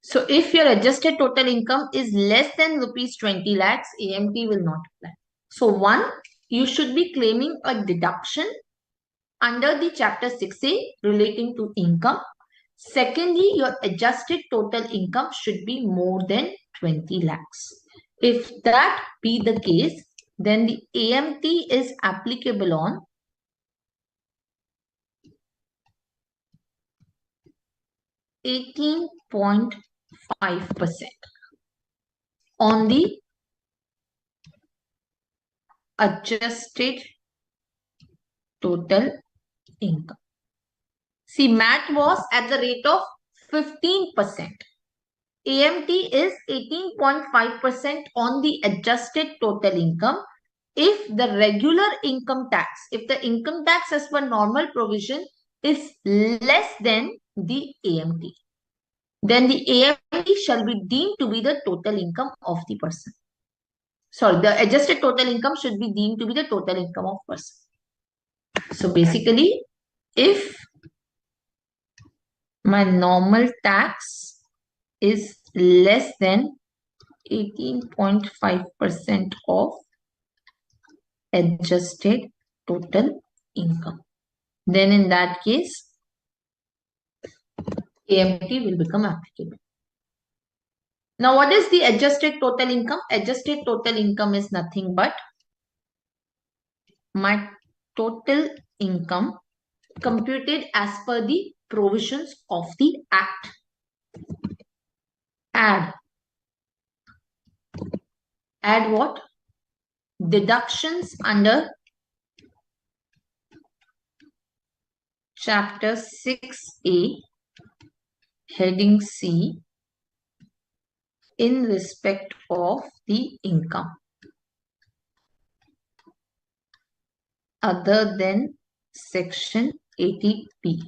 Speaker 1: So if your adjusted total income is less than rupees 20 lakhs, AMT will not apply. So one, you should be claiming a deduction under the Chapter 6A relating to income. Secondly, your adjusted total income should be more than 20 lakhs. If that be the case, then the AMT is applicable on 18.5% on the adjusted total income. See, MAT was at the rate of 15%. AMT is 18.5% on the adjusted total income. If the regular income tax, if the income tax as per normal provision is less than the AMT, then the AMT shall be deemed to be the total income of the person. Sorry, the adjusted total income should be deemed to be the total income of person. So basically, if my normal tax is less than 18.5% of adjusted total income, then in that case, AMT will become applicable. Now, what is the adjusted total income? Adjusted total income is nothing but my total income computed as per the provisions of the Act. Add what? Deductions under Chapter 6A, Heading C, in respect of the income other than Section 80P.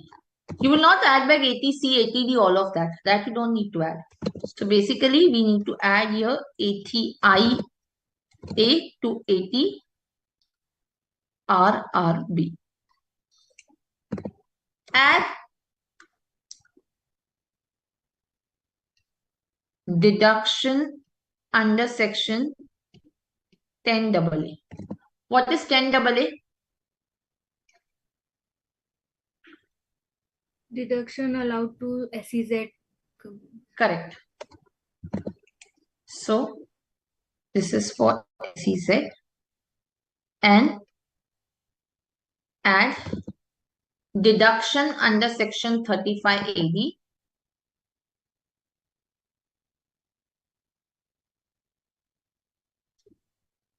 Speaker 1: You will not add back 80C, 80D, all of that. That you don't need to add. So basically, we need to add here 80IA to 80RRB. Add deduction under Section 10AA. What is 10AA?
Speaker 2: Deduction allowed to SEZ.
Speaker 1: Correct. So this is for SEZ and add deduction under section 35 AD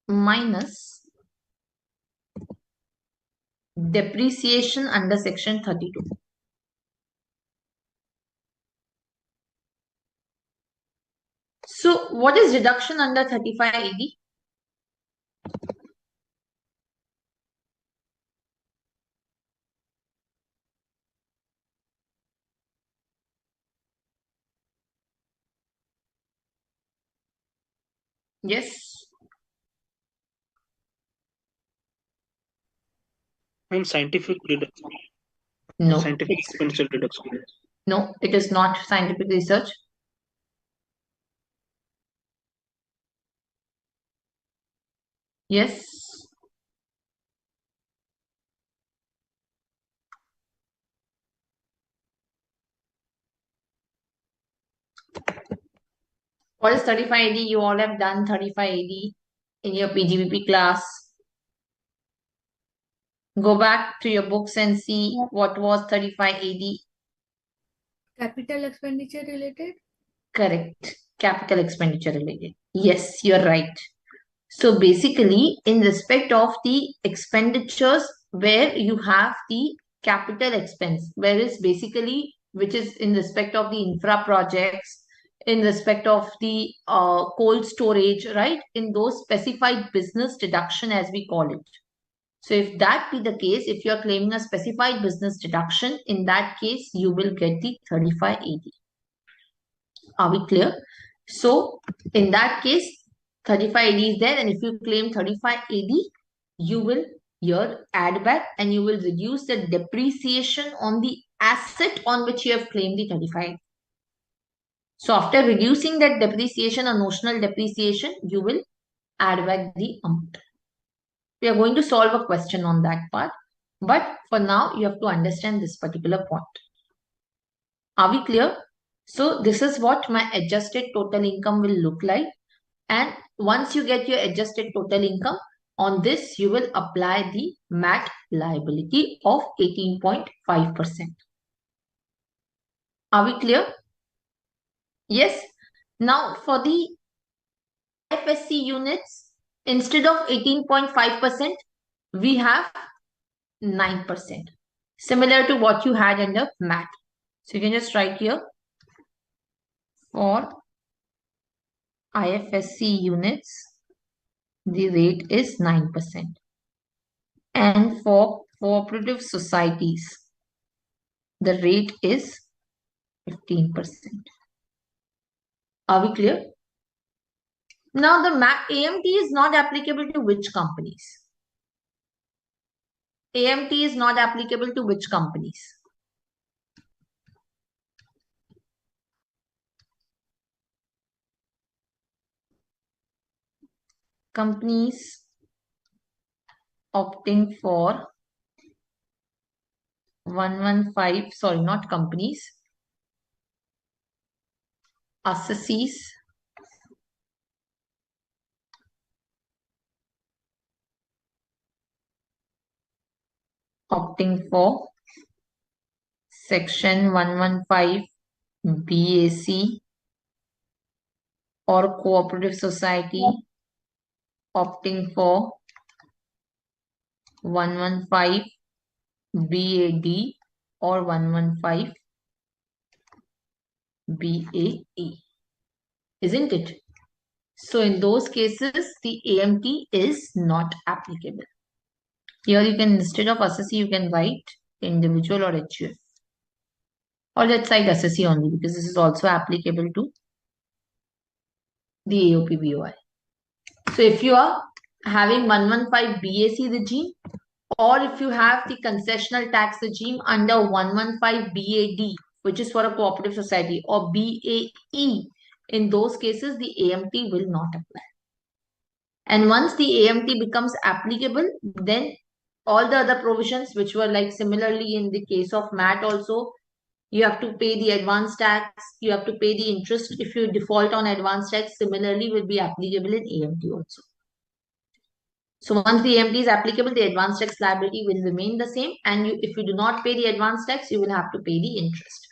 Speaker 1: minus depreciation under section 32. So what is deduction under 35 AD? Yes.
Speaker 6: And scientific deduction.
Speaker 1: No.
Speaker 6: Scientific expenditure deduction.
Speaker 1: No, it is not scientific research. Yes. What is 35 AD? You all have done 35 AD in your PGBP class. Go back to your books and see what was 35 AD.
Speaker 2: Capital expenditure related?
Speaker 1: Correct. Capital expenditure related. Yes, you're right. So basically, in respect of the expenditures where you have the capital expense, whereas basically, which is in respect of the infra projects, in respect of the cold storage, right? In those specified business deduction, as we call it. So if that be the case, if you're claiming a specified business deduction, in that case, you will get the 35 AD. Are we clear? So in that case, 35 AD is there, and if you claim 35 AD, you will here add back and you will reduce the depreciation on the asset on which you have claimed the 35. So after reducing that depreciation or notional depreciation, you will add back the amount. We are going to solve a question on that part. But for now, you have to understand this particular point. Are we clear? So this is what my adjusted total income will look like. And once you get your adjusted total income, on this you will apply the MAT liability of 18.5%. Are we clear? Yes. Now for the IFSC units, instead of 18.5%, we have 9%. Similar to what you had under MAT. So you can just write here for IFSC units, the rate is 9%. And for cooperative societies, the rate is 15%. Are we clear? Now the AMT is not applicable to which companies? AMT is not applicable to which companies? Companies opting for 115, sorry, not companies, assessees opting for section 115 BAC or cooperative society opting for 115 BAD or 115 BAE, isn't it? So in those cases, the AMT is not applicable. Here you can, instead of assessee, you can write individual or HUF. Or let's cite assessee only because this is also applicable to the AOP BOI. So if you are having 115 BAC regime, or if you have the concessional tax regime under 115 BAD, which is for a cooperative society, or BAE, in those cases, the AMT will not apply. And once the AMT becomes applicable, then all the other provisions, which were like similarly in the case of MAT also, You have to pay the advance tax. You have to pay the interest. If you default on advance tax, similarly will be applicable in AMT also. So once the AMT is applicable, the advance tax liability will remain the same. And if you do not pay the advance tax, you will have to pay the interest.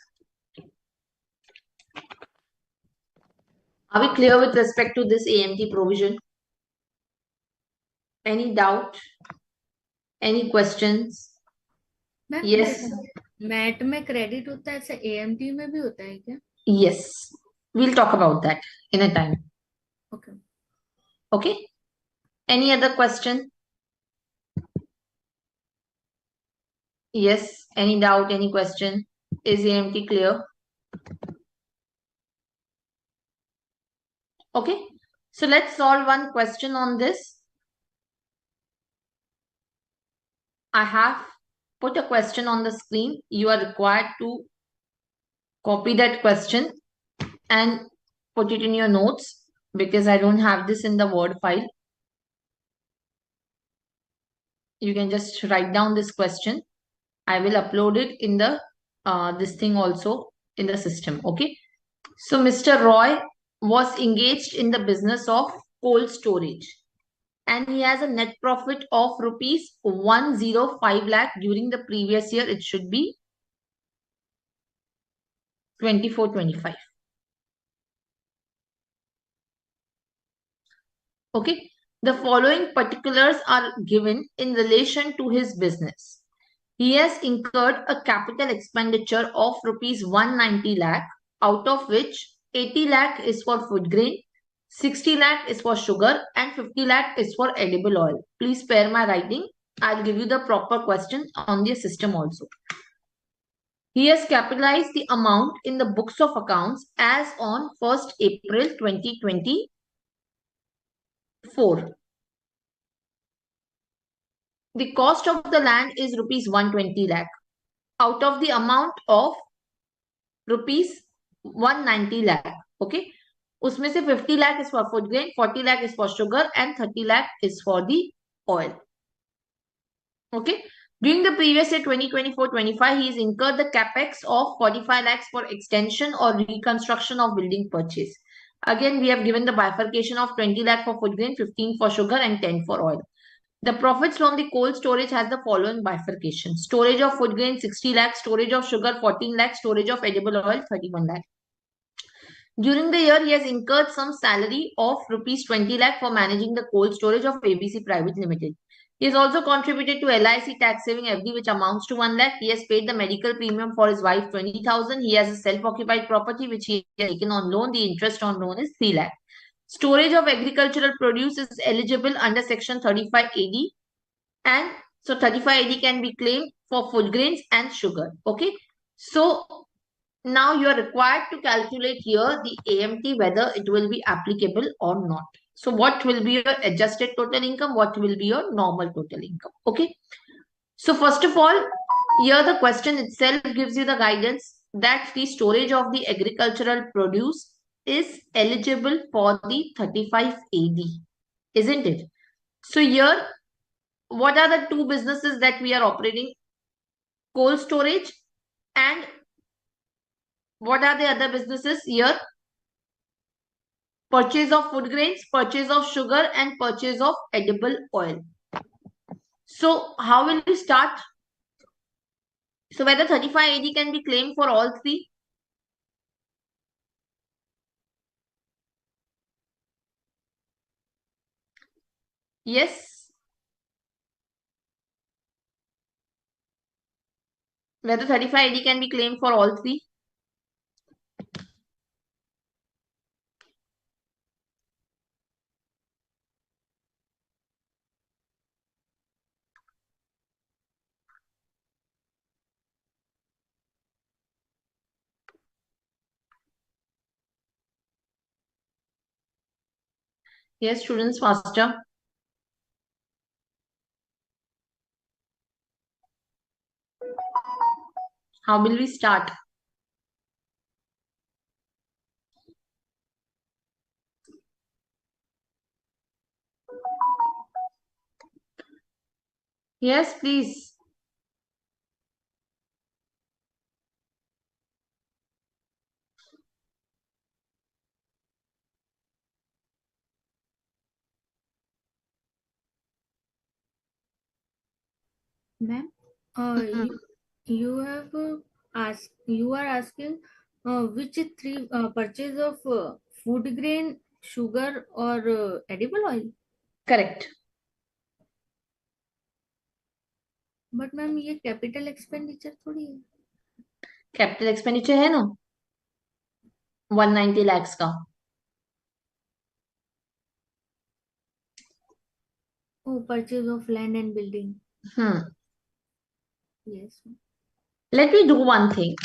Speaker 1: Are we clear with respect to this AMT provision? Any doubt? Any questions?
Speaker 2: Ma'am
Speaker 1: Yes.
Speaker 2: MAT में credit होता है, ऐसे EMT में भी होता है क्या?
Speaker 1: Yes. We'll talk about that in a time.
Speaker 2: Okay.
Speaker 1: Okay. Any other question? Yes. Any doubt? Any question? Is AMT clear? Okay. So let's solve one question on this. I have put a question on the screen. You are required to copy that question and put it in your notes because I don't have this in the Word file. You can just write down this question. I will upload it in the this thing also in the system. Okay. So Mr. Roy was engaged in the business of cold storage and he has a net profit of rupees 105 lakh during the previous year. It should be 24-25. Okay. The following particulars are given in relation to his business. He has incurred a capital expenditure of rupees 190 lakh, out of which 80 lakh is for food grain, 60 lakh is for sugar, and 50 lakh is for edible oil. Please spare my writing. I'll give you the proper question on the system also. He has capitalized the amount in the books of accounts as on 1st April 2024. The cost of the land is rupees 120 lakh out of the amount of rupees 190 lakh. Okay. Usme se 50 lakh is for food grain, 40 lakh is for sugar, and 30 lakh is for the oil. Okay. During the previous year 2024-25, he has incurred the capex of 45 lakhs for extension or reconstruction of building purchase. Again, we have given the bifurcation of 20 lakh for food grain, 15 for sugar, and 10 for oil. The profits from the cold storage has the following bifurcation. Storage of food grain 60 lakh, storage of sugar 14 lakh, storage of edible oil 31 lakh. During the year, he has incurred some salary of rupees 20 lakh for managing the cold storage of ABC Private Limited. He has also contributed to LIC tax saving FD which amounts to 1 lakh. He has paid the medical premium for his wife 20,000. He has a self-occupied property which he has taken on loan. The interest on loan is 3 lakh. Storage of agricultural produce is eligible under section 35 AD, and so 35 AD can be claimed for food grains and sugar. Okay. So now you are required to calculate here the AMT whether it will be applicable or not. So what will be your adjusted total income? What will be your normal total income? Okay. So first of all, here the question itself gives you the guidance that the storage of the agricultural produce is eligible for the 35 AD, isn't it? So here, what are the two businesses that we are operating? Cold storage, and what are the other businesses here? Purchase of food grains, purchase of sugar, and purchase of edible oil. So how will we start? So whether 35 AD can be claimed for all three? Yes. Whether 35 AD can be claimed for all three? Yes, students, faster. How will we start? Yes, please.
Speaker 2: Ma'am,
Speaker 1: Mhm.
Speaker 2: you have you are asking which three purchase of food grain, sugar or edible oil.
Speaker 1: Correct.
Speaker 2: But ma'am ये capital expenditure थोड़ी है.
Speaker 1: Capital expenditure है ना 190 lakhs का.
Speaker 2: Oh, purchase of land and building. Yes.
Speaker 1: Let me do one thing.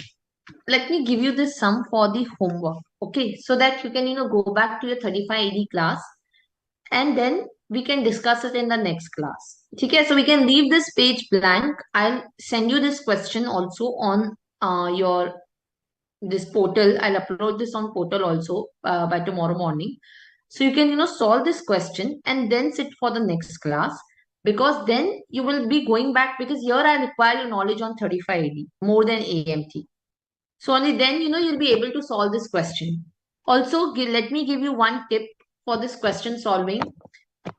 Speaker 1: Let me give you this sum for the homework. Okay, so that you can go back to your 35 AD class, and then we can discuss it in the next class. Okay, so we can leave this page blank. I'll send you this question also on your this portal. I'll upload this on portal also by tomorrow morning. So you can solve this question and then sit for the next class, because then you will be going back, because here I require your knowledge on 35 AD more than AMT. So only then you'll be able to solve this question. Also, let me give you one tip for this question solving.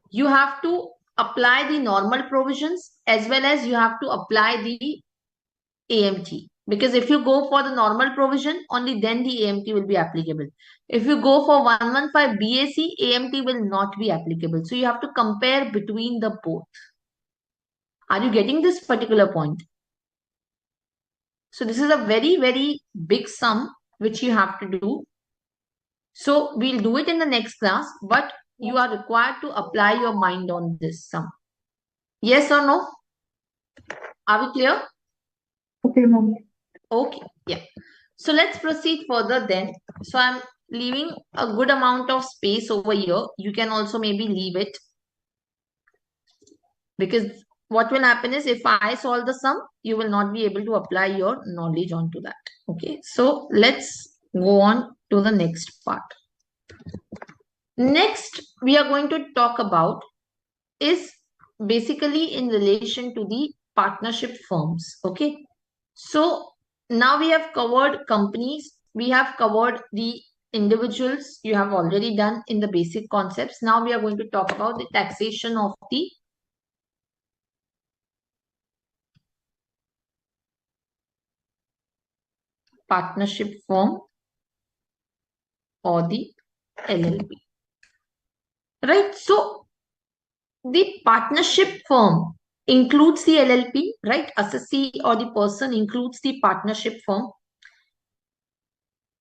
Speaker 1: You have to apply the normal provisions as well as you have to apply the AMT. Because if you go for the normal provision, only then the AMT will be applicable. If you go for 115 BAC, AMT will not be applicable. So you have to compare between the both. Are you getting this particular point? So this is a very, very big sum which you have to do. So we'll do it in the next class, but you are required to apply your mind on this sum. Yes or no? Are we clear?
Speaker 3: Okay, ma'am.
Speaker 1: Okay, yeah. So let's proceed further then. So I'm leaving a good amount of space over here. You can also maybe leave it, because what will happen is if I solve the sum, you will not be able to apply your knowledge onto that. Okay, so let's go on to the next part. Next, we are going to talk about is basically in relation to the partnership firms. Okay, so now we have covered companies, we have covered the individuals, you have already done in the basic concepts. Now we are going to talk about the taxation of the partnership firm or the LLP. Right, so the partnership firm includes the LLP, right? Assessee or the person includes the partnership firm.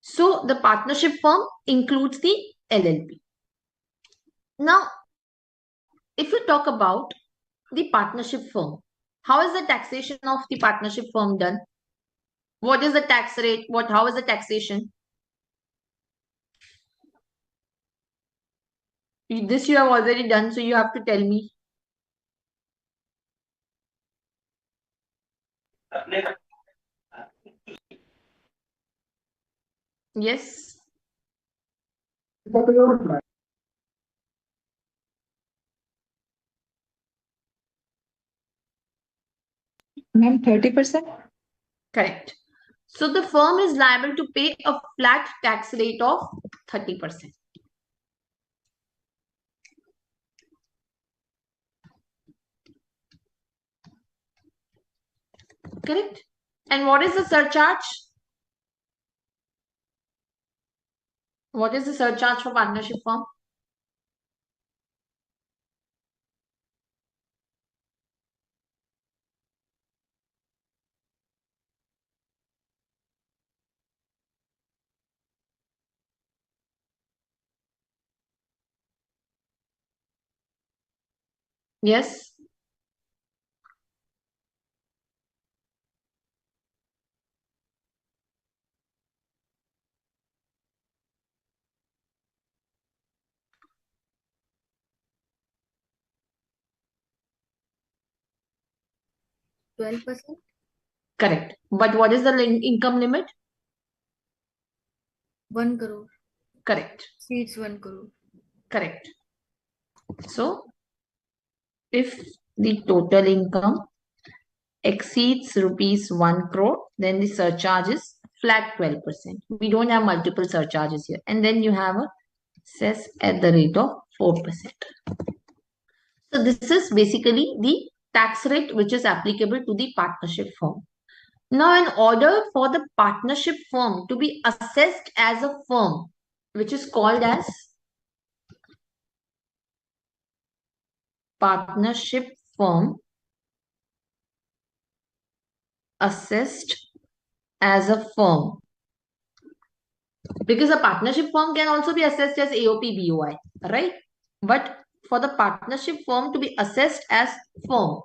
Speaker 1: So the partnership firm includes the LLP. Now, if you talk about the partnership firm, how is the taxation of the partnership firm done? What is the tax rate? How is the taxation? This you have already done, so you have to tell me. Yes.
Speaker 3: Ma'am, 30%?
Speaker 1: Correct. So the firm is liable to pay a flat tax rate of 30%. Correct. And what is the surcharge? What is the surcharge for partnership firm? Yes.
Speaker 2: $12%.
Speaker 1: Correct. But what is the income limit?
Speaker 2: 1 crore.
Speaker 1: Correct.
Speaker 2: Seats 1 crore.
Speaker 1: Correct. So if the total income exceeds rupees 1 crore, then the surcharge is flat 12%. We don't have multiple surcharges here. And then you have a cess at the rate of 4%. So this is basically the tax rate which is applicable to the partnership firm. Now, in order for the partnership firm to be assessed as a firm, which is called as partnership firm assessed as a firm, because a partnership firm can also be assessed as AOP BOI, right? But for the partnership firm to be assessed as firm,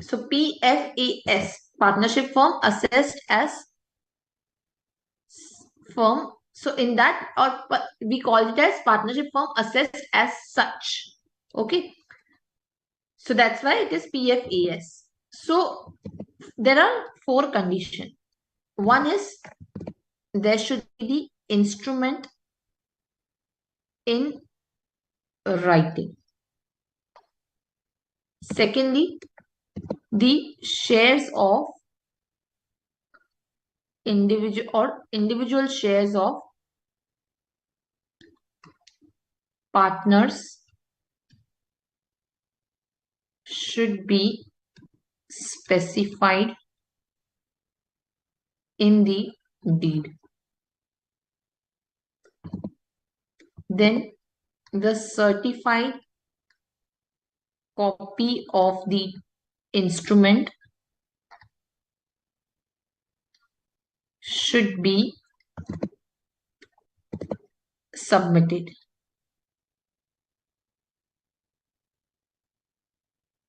Speaker 1: so PFAS, partnership firm assessed as firm. So in that, or we call it as partnership firm assessed as such. Okay. So that's why it is PFAS. So there are 4 conditions. One is there should be the instrument in writing. Secondly, the shares of individual shares of partners should be specified in the deed. Then the certified copy of the instrument should be submitted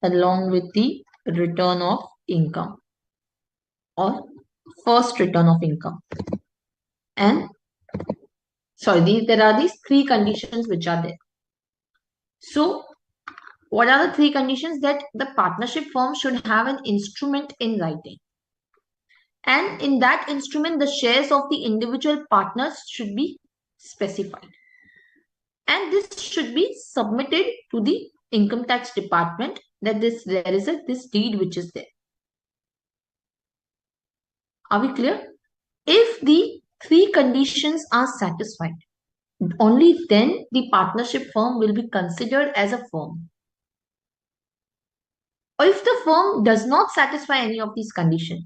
Speaker 1: along with the return of income or first return of income. And sorry, there are these 3 conditions which are there. So what are the 3 conditions? That the partnership firm should have an instrument in writing. And in that instrument, the shares of the individual partners should be specified. And this should be submitted to the income tax department, that there is this deed which is there. Are we clear? If the 3 conditions are satisfied, only then the partnership firm will be considered as a firm. Or if the firm does not satisfy any of these conditions,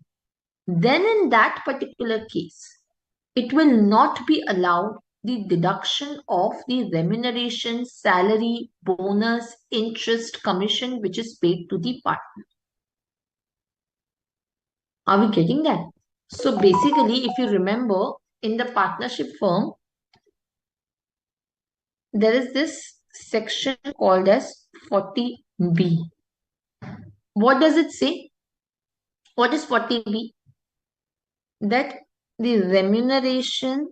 Speaker 1: then in that particular case, it will not be allowed the deduction of the remuneration, salary, bonus, interest, commission which is paid to the partner. Are we getting that? So basically, if you remember, in the partnership firm, there is this section called as 40B. What does it say? What is 40B? That the remuneration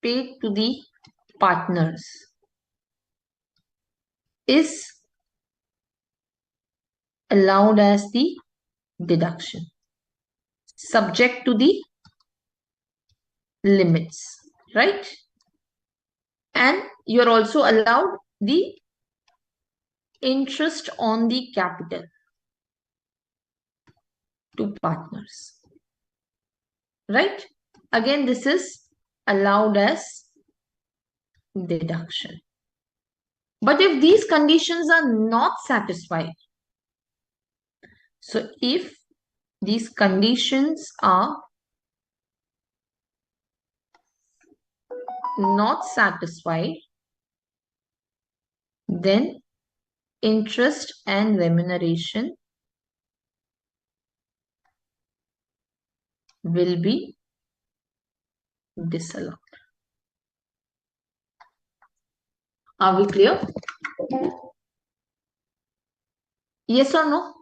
Speaker 1: paid to the partners is allowed as the deduction, subject to the limits, right? And you're also allowed the interest on the capital to partners, right? Again, this is allowed as deduction. But if these conditions are not satisfied, so if these conditions are not satisfied, then interest and remuneration will be disallowed. Are we clear? Yes or no?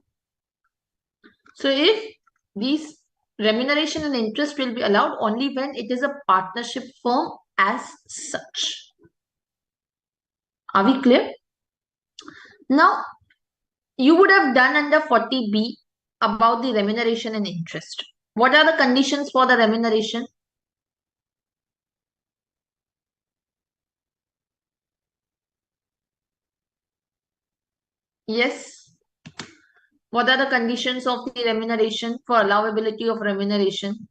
Speaker 1: So if these remuneration and interest will be allowed only when it is a partnership firm as such. Are we clear? Now, you would have done under 40B about the remuneration and interest. What are the conditions for the remuneration? Yes. What are the conditions of the remuneration for allowability of remuneration?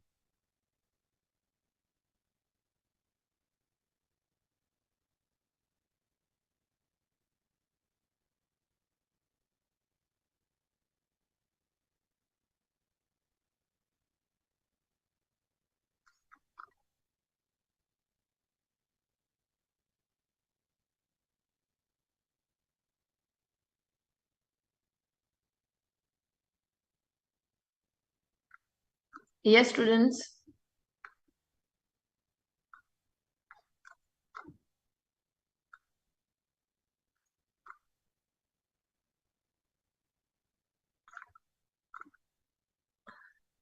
Speaker 1: Yes, students.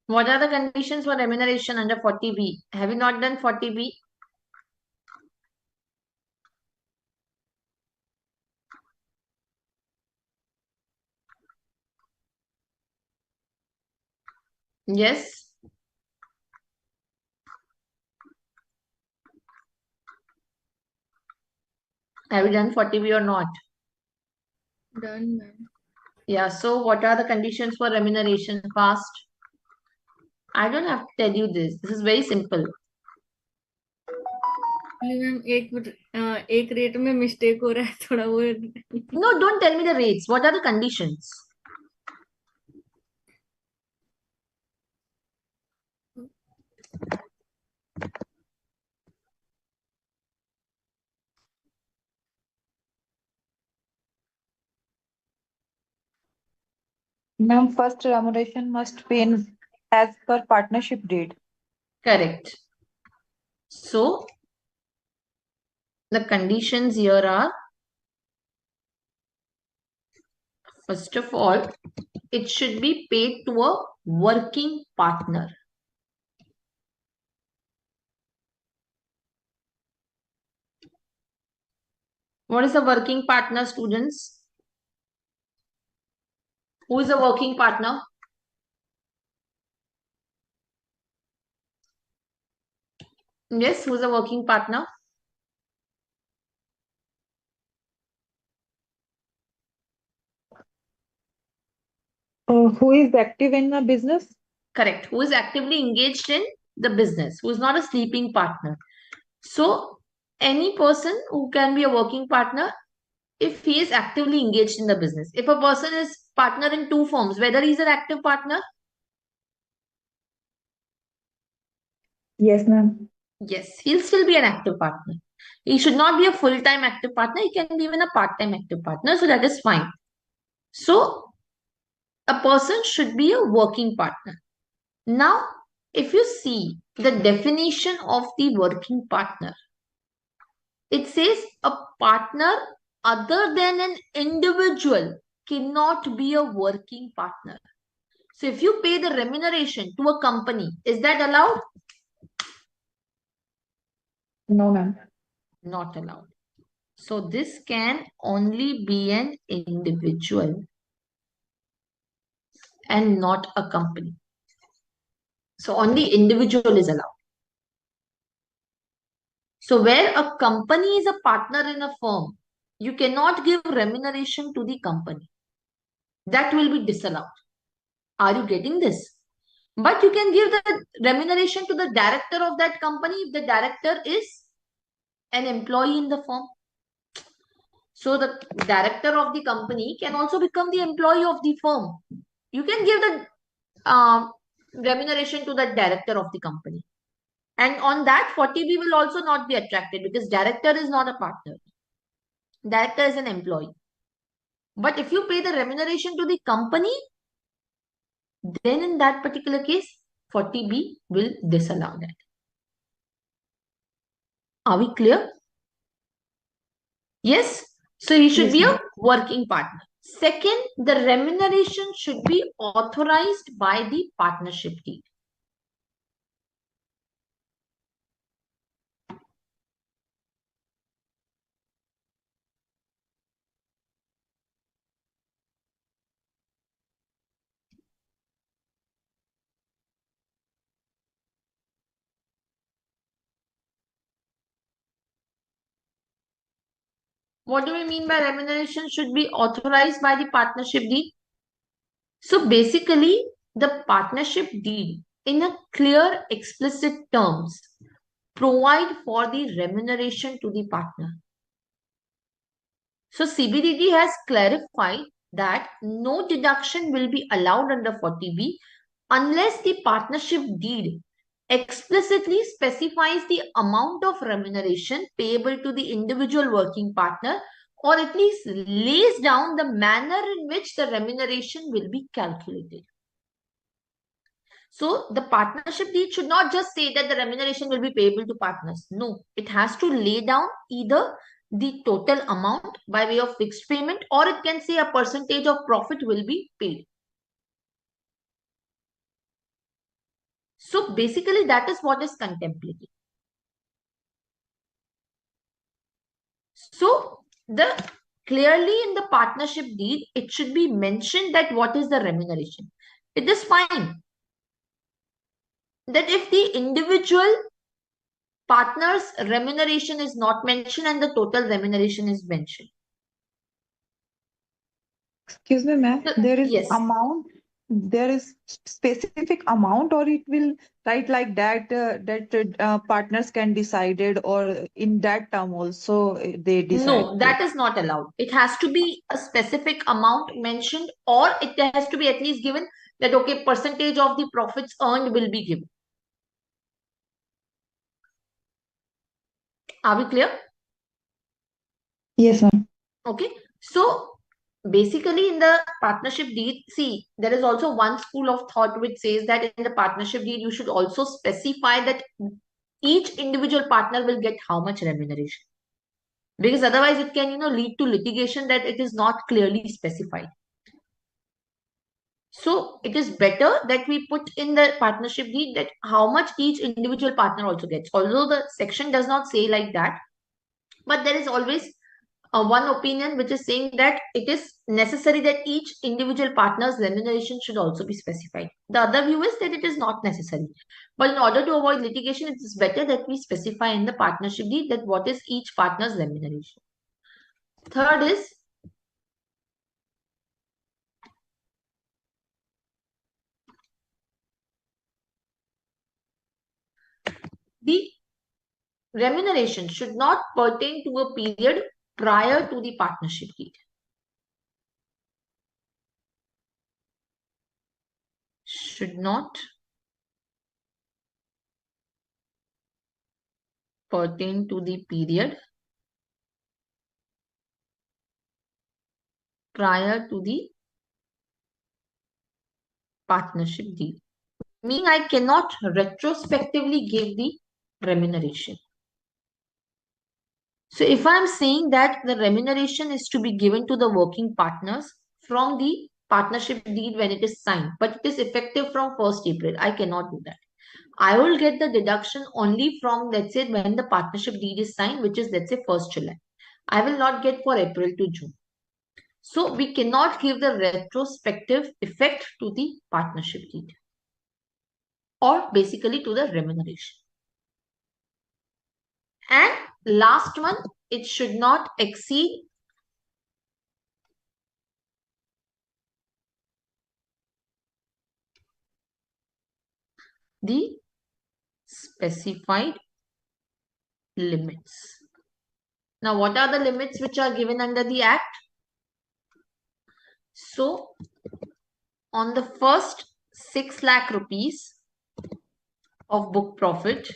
Speaker 1: What are the conditions for remuneration under 40B? Have you not done 40B? Yes. Have you done 40B or not?
Speaker 2: Done, ma'am.
Speaker 1: Yeah, so what are the conditions for remuneration? Fast. I don't have to tell you this. This is very simple.
Speaker 2: Ma'am एक rate में mistake हो रहा है थोड़ा वो.
Speaker 1: No, don't tell me the rates. What are the conditions?
Speaker 3: Ma'am, first remuneration must be in as per partnership deed.
Speaker 1: Correct. So, the conditions here are, first of all, it should be paid to a working partner. What is a working partner, students? Who is a working partner? Yes, who is a working partner?
Speaker 3: Who is active in the business?
Speaker 1: Correct. Who is actively engaged in the business, who is not a sleeping partner. So, any person who can be a working partner if he is actively engaged in the business. If a person is partner in two firms, whether he is an active partner,
Speaker 3: Yes, ma'am.
Speaker 1: yes, he'll still be an active partner. He should not be a full-time active partner. He can be even a part-time active partner. So that is fine. So a person should be a working partner. Now, if you see the definition of the working partner, it says a partner other than an individual cannot be a working partner. So if you pay the remuneration to a company, is that allowed?
Speaker 3: No, ma'am.
Speaker 1: Not allowed. So this can only be an individual and not a company. So only individual is allowed. So where a company is a partner in a firm, you cannot give remuneration to the company. That will be disallowed. Are you getting this? But you can give the remuneration to the director of that company if the director is an employee in the firm. So the director of the company can also become the employee of the firm. You can give the remuneration to the director of the company. And on that, 40B will also not be attracted because director is not a partner. Director is an employee. But if you pay the remuneration to the company, then in that particular case, 40B will disallow that. Are we clear? Yes. So he should
Speaker 3: Yes,
Speaker 1: be a
Speaker 3: ma'am.
Speaker 1: working partner. Second, the remuneration should be authorized by the partnership deed. What do we mean by remuneration should be authorized by the partnership deed? So basically, the partnership deed in a clear, explicit terms provide for the remuneration to the partner. So CBDT has clarified that no deduction will be allowed under 40B unless the partnership deed explicitly specifies the amount of remuneration payable to the individual working partner, or at least lays down the manner in which the remuneration will be calculated. So the partnership deed should not just say that the remuneration will be payable to partners. No, it has to lay down either the total amount by way of fixed payment, or it can say a percentage of profit will be paid. So basically that is what is contemplated. So clearly in the partnership deed, it should be mentioned that what is the remuneration. It is fine that if the individual partner's remuneration is not mentioned and the total remuneration is mentioned.
Speaker 3: Excuse me, ma'am. There is
Speaker 1: Yes.
Speaker 3: amount. There is specific amount, or it will write like that partners can decide it, or in that term also they decide.
Speaker 1: No, that is not allowed. It has to be a specific amount mentioned, or it has to be at least given that, okay, percentage of the profits earned will be given. Are we clear?
Speaker 3: Yes, ma'am.
Speaker 1: Okay. So basically in the partnership deed, see, there is also one school of thought which says that in the partnership deed, you should also specify that each individual partner will get how much remuneration. Because otherwise it can, lead to litigation that it is not clearly specified. So it is better that we put in the partnership deed that how much each individual partner also gets. Although the section does not say like that, but there is always one opinion which is saying that it is necessary that each individual partner's remuneration should also be specified. The other view is that it is not necessary. But in order to avoid litigation, it is better that we specify in the partnership deed that what is each partner's remuneration. Third is the remuneration should not pertain to a period prior to the partnership deed. Should not pertain to the period prior to the partnership deed. Meaning I cannot retrospectively give the remuneration. So if I'm saying that the remuneration is to be given to the working partners from the partnership deed when it is signed, but it is effective from 1st April, I cannot do that. I will get the deduction only from, let's say, when the partnership deed is signed, which is, let's say, 1st July. I will not get for April to June. So we cannot give the retrospective effect to the partnership deed, or basically to the remuneration. And last one, it should not exceed the specified limits. Now, what are the limits which are given under the Act? So, on the first 6 lakh rupees of book profit,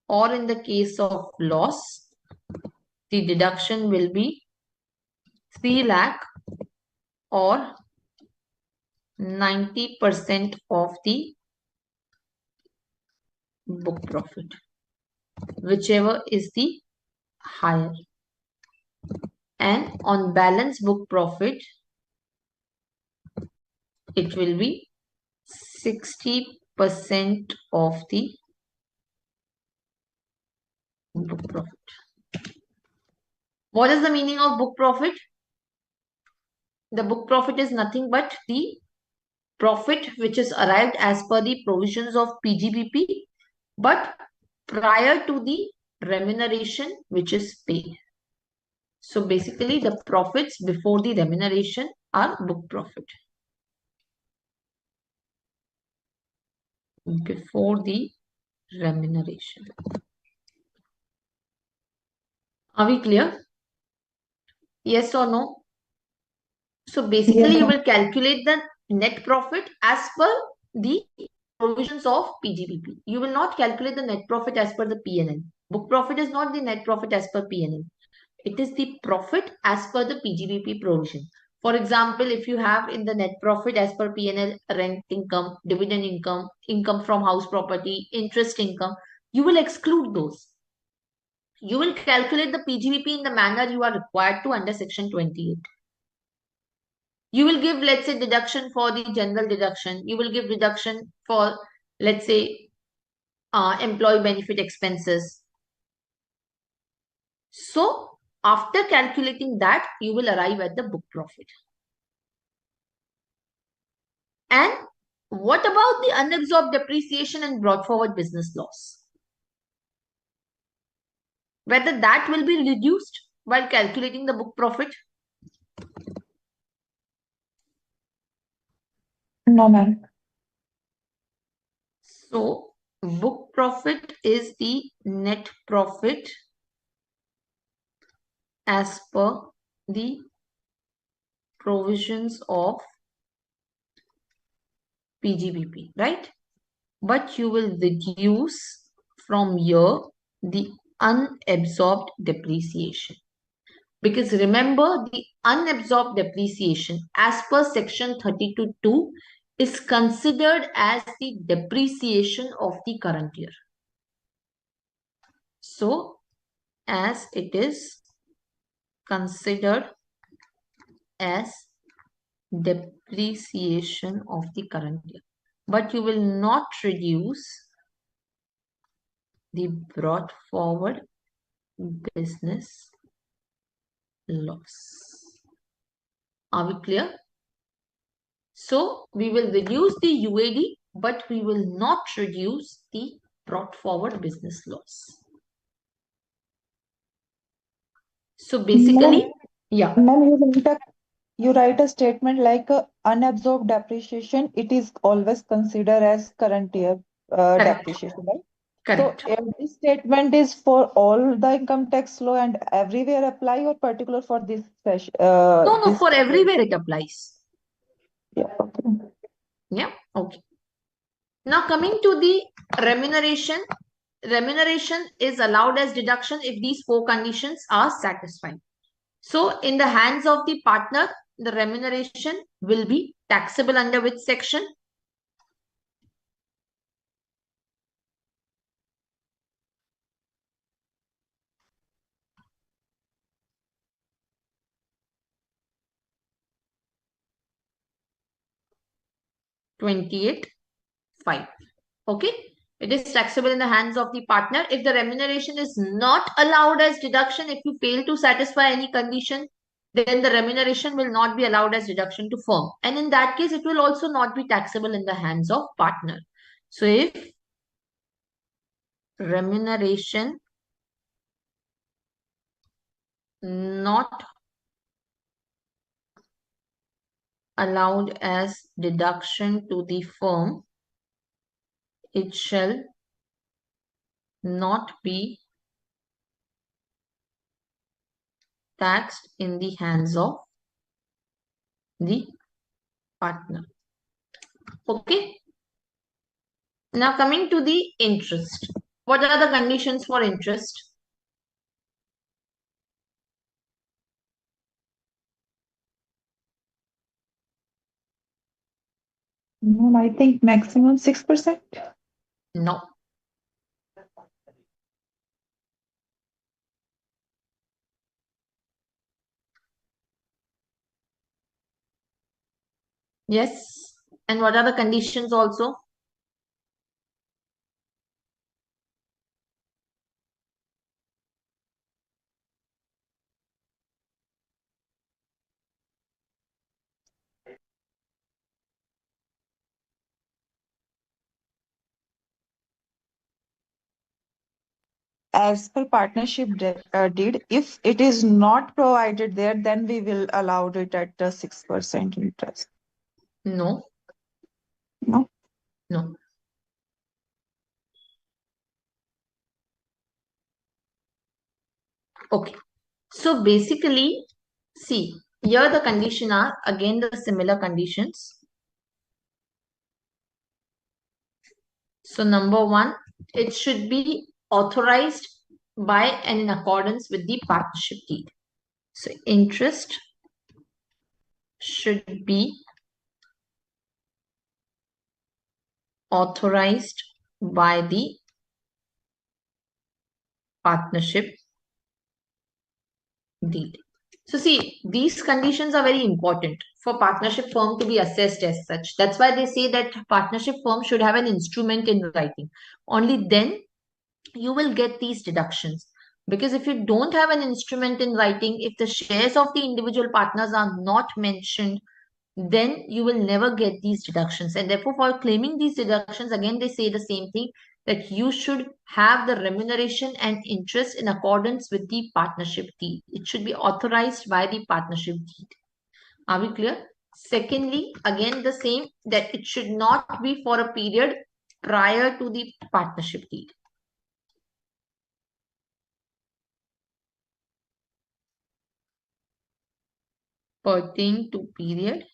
Speaker 1: or in the case of loss, the deduction will be 3 lakh or 90% of the book profit, whichever is the higher. And on balance book profit, it will be 60% of the book profit. What is the meaning of book profit? The book profit is nothing but the profit which is arrived as per the provisions of PGBP, but prior to the remuneration which is paid. So basically the profits before the remuneration are book profit. Before the remuneration. Are we clear? Yes or no? So basically you will calculate the net profit as per the provisions of PGBP. You will not calculate the net profit as per the PNL. Book profit is not the net profit as per PNL. It is the profit as per the PGBP provision. For example, if you have in the net profit as per P&L rent income, dividend income, income from house property, interest income, you will exclude those. You will calculate the PGBP in the manner you are required to under Section 28. You will give, let's say, deduction for the general deduction. You will give deduction for, let's say, employee benefit expenses. So, after calculating that, you will arrive at the book profit. And what about the unabsorbed depreciation and brought forward business loss? Whether that will be reduced while calculating the book profit?
Speaker 3: No, ma'am.
Speaker 1: So, book profit is the net profit as per the provisions of PGBP, right? But you will reduce from here the unabsorbed depreciation. Because remember, the unabsorbed depreciation as per section 32(2) is considered as the depreciation of the current year. So, as it is considered as depreciation of the current year. But you will not reduce the brought forward business loss. Are we clear? So we will reduce the UAD, but we will not reduce the brought forward business loss. So basically, yeah.
Speaker 3: Ma'am, you write a statement like unabsorbed depreciation. It is always considered as current year
Speaker 1: Correct.
Speaker 3: depreciation, right?
Speaker 1: Correct.
Speaker 3: So this statement is for all the income tax law and everywhere apply or particular for this session?
Speaker 1: No, for everywhere it applies.
Speaker 3: Yeah, okay.
Speaker 1: Yeah, okay. Now coming to the remuneration. Remuneration is allowed as deduction if these four conditions are satisfied. So in the hands of the partner, the remuneration will be taxable under which section? (28)(5). Okay. It is taxable in the hands of the partner. If the remuneration is not allowed as deduction, if you fail to satisfy any condition, then the remuneration will not be allowed as deduction to firm. And in that case, it will also not be taxable in the hands of partner. So if remuneration not allowed as deduction to the firm, it shall not be taxed in the hands of the partner. Okay. Now coming to the interest. What are the conditions for interest?
Speaker 3: No, I think maximum 6%.
Speaker 1: No. Yes. And what are the conditions also?
Speaker 3: As per partnership deed, if it is not provided there, then we will allow it at the 6% interest.
Speaker 1: No.
Speaker 3: No?
Speaker 1: No. Okay. So basically, see, here the condition are again the similar conditions. So number one, it should be authorized by and in accordance with the partnership deed. So interest should be authorized by the partnership deed. So see, these conditions are very important for partnership firm to be assessed as such. That's why they say that partnership firm should have an instrument in writing. Only then you will get these deductions. Because if you don't have an instrument in writing, if the shares of the individual partners are not mentioned, then you will never get these deductions. And therefore, for claiming these deductions, again, they say the same thing, that you should have the remuneration and interest in accordance with the partnership deed. It should be authorized by the partnership deed. Are we clear? Secondly, again, the same, that it should not be for a period prior to the partnership deed. Pertain to period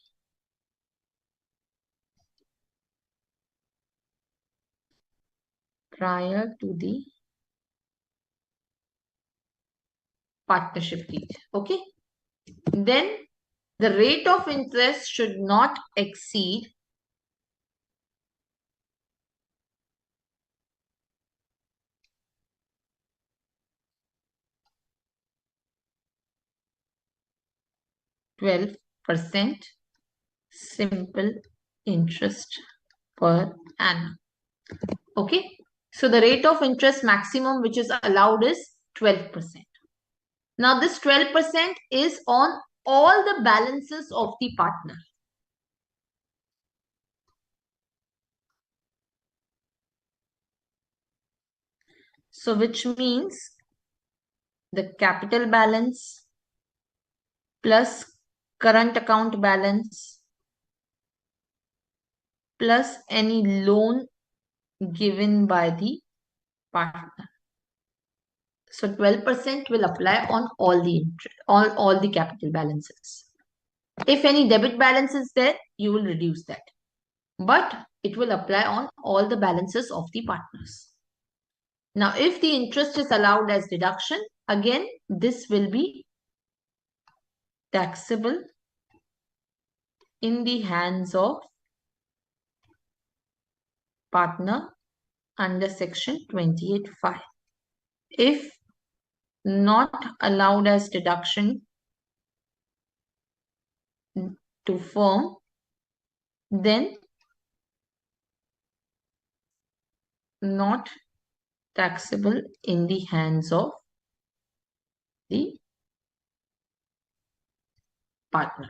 Speaker 1: prior to the partnership deed. Okay. Then the rate of interest should not exceed 12% simple interest per annum. Okay. So the rate of interest maximum which is allowed is 12%. Now this 12% is on all the balances of the partner. So which means the capital balance plus current account balance plus any loan given by the partner. So 12% will apply on all the interest, all the capital balances. If any debit balance is there, you will reduce that. But it will apply on all the balances of the partners. Now, if the interest is allowed as deduction, again, this will be taxable in the hands of partner under section 28(5). If not allowed as deduction to firm, then not taxable in the hands of the partner.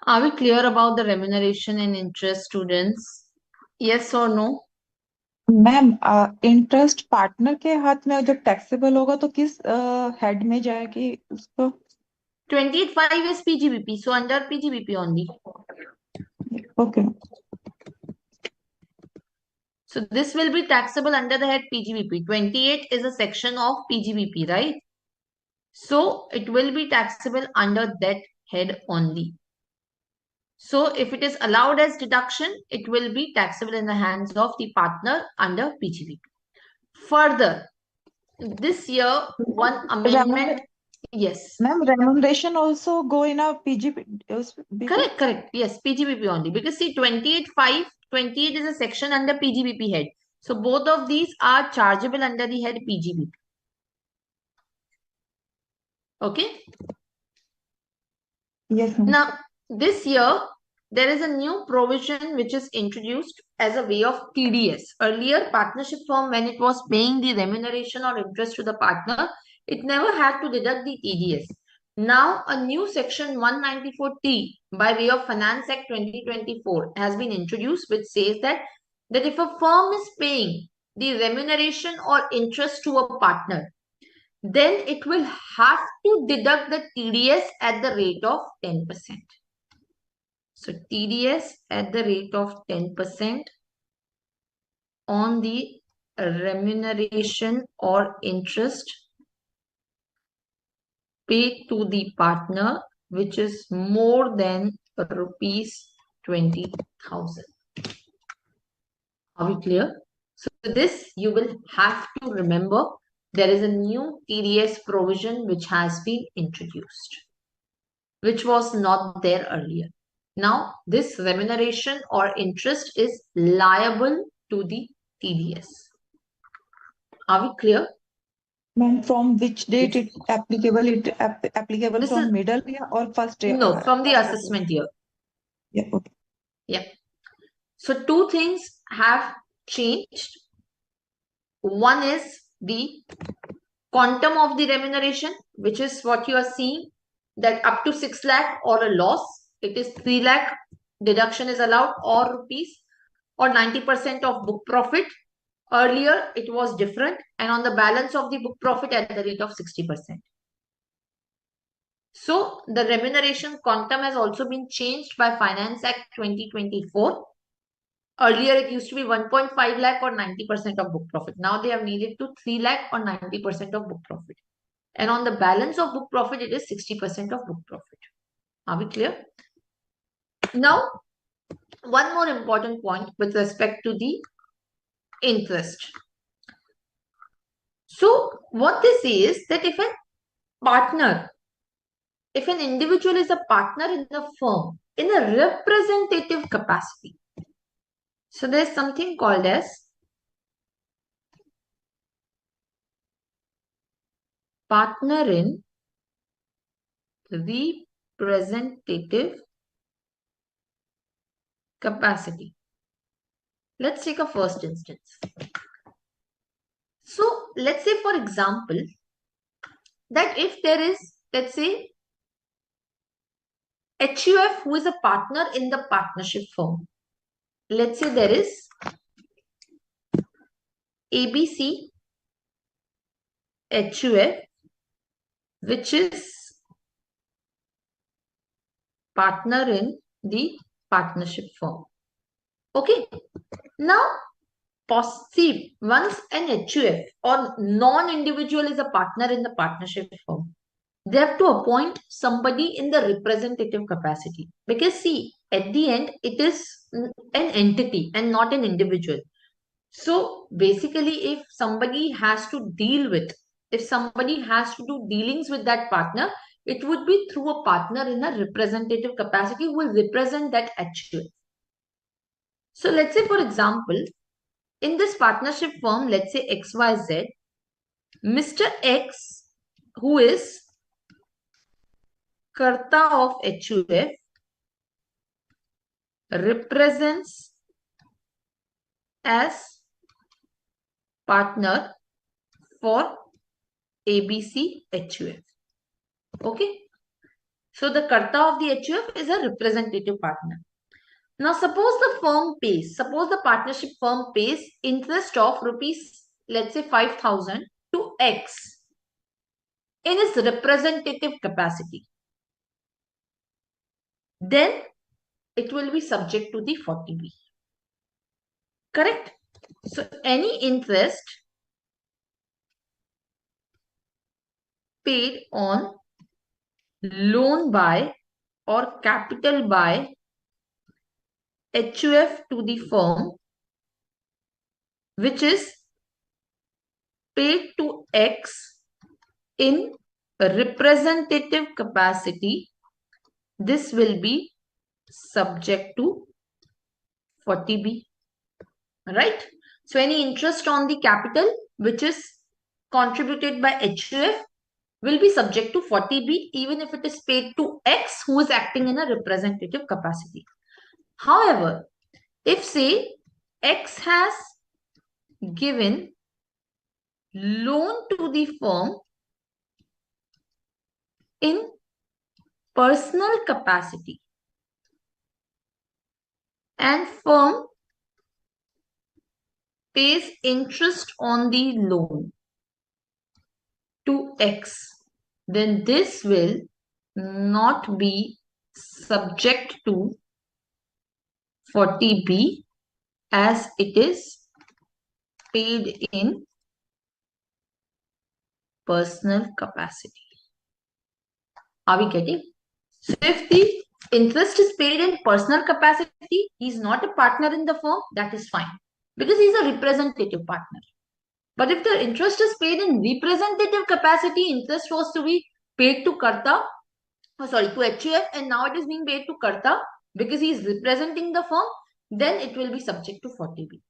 Speaker 1: Are we clear about the remuneration and interest, students? Yes or no?
Speaker 3: Ma'am interest partner के हाथ में जब taxable होगा तो किस head में जाएगी उसको
Speaker 1: 28(5) is PGBP, so under PGBP only.
Speaker 3: Okay.
Speaker 1: So this will be taxable under the head PGBP. 28 is a section of PGBP, right? So it will be taxable under that head only. So if it is allowed as deduction, it will be taxable in the hands of the partner under PGBP. Further, this year, one amendment. Yes.
Speaker 3: Ma'am, remuneration also go in a PGP.
Speaker 1: Correct. Yes, PGBP only. Because see, 28(5), 28 is a section under PGBP head. So both of these are chargeable under the head PGBP. Okay.
Speaker 3: Yes, ma'am.
Speaker 1: Now, this year, there is a new provision which is introduced as a way of TDS. Earlier, partnership firm, when it was paying the remuneration or interest to the partner, it never had to deduct the TDS. Now, a new section 194T by way of Finance Act 2024 has been introduced, which says that if a firm is paying the remuneration or interest to a partner, then it will have to deduct the TDS at the rate of 10%. So TDS at the rate of 10% on the remuneration or interest paid to the partner, which is more than rupees 20,000. Are we clear? So this you will have to remember. There is a new TDS provision which has been introduced. which was not there earlier. Now, this remuneration or interest is liable to the TDS. Are we clear?
Speaker 3: Ma'am, from which date
Speaker 1: Yes.
Speaker 3: it applicable? Applicable
Speaker 1: This
Speaker 3: from
Speaker 1: is-
Speaker 3: middle year or first year?
Speaker 1: No, from the
Speaker 3: first
Speaker 1: assessment year.
Speaker 3: Yeah, okay.
Speaker 1: Yeah. So two things have changed. One is the quantum of the remuneration, which is what you are seeing, that up to 6 lakh or a loss, it is 3 lakh deduction is allowed, or rupees, or 90% of book profit. Earlier, it was different, and on the balance of the book profit at the rate of 60%. So, the remuneration quantum has also been changed by Finance Act 2024. Earlier, it used to be 1.5 lakh or 90% of book profit. Now, they have made it to 3 lakh or 90% of book profit. And on the balance of book profit, it is 60% of book profit. Are we clear? Now, one more important point with respect to the interest. So, what they say is that if an individual is a partner in the firm in a representative capacity, so there's something called as partner in representative capacity. Let's take a first instance. So let's say, for example, that if there is, let's say, HUF who is a partner in the partnership firm. Let's say there is ABC HUF, which is partner in the partnership firm. Okay. Now, see, once an HUF or non-individual is a partner in the partnership firm, they have to appoint somebody in the representative capacity. Because see, at the end, it is an entity and not an individual. So basically, if somebody has to do dealings with that partner, it would be through a partner in a representative capacity who will represent that HUF. So let's say, for example, in this partnership firm, let's say XYZ, Mr. X, who is Karta of HUF, represents as partner for ABC HUF. Okay. So the Karta of the HUF is a representative partner. Now suppose the partnership firm pays interest of rupees, let's say 5,000 to X in its representative capacity. Then it will be subject to the 40B. Correct? So any interest paid on loan by or capital by HUF to the firm, which is paid to X in representative capacity, this will be subject to 40B. Right? So any interest on the capital which is contributed by HUF will be subject to 40B even if it is paid to X who is acting in a representative capacity. However, if say X has given loan to the firm in personal capacity and firm pays interest on the loan to X, then this will not be subject to 40B as it is paid in personal capacity. Are we getting? So if the interest is paid in personal capacity, he is not a partner in the firm, that is fine because he is a representative partner. But if the interest is paid in representative capacity, interest was to be paid to Karta sorry, to HUF, and now it is being paid to Karta because he is representing the firm, then it will be subject to 40B.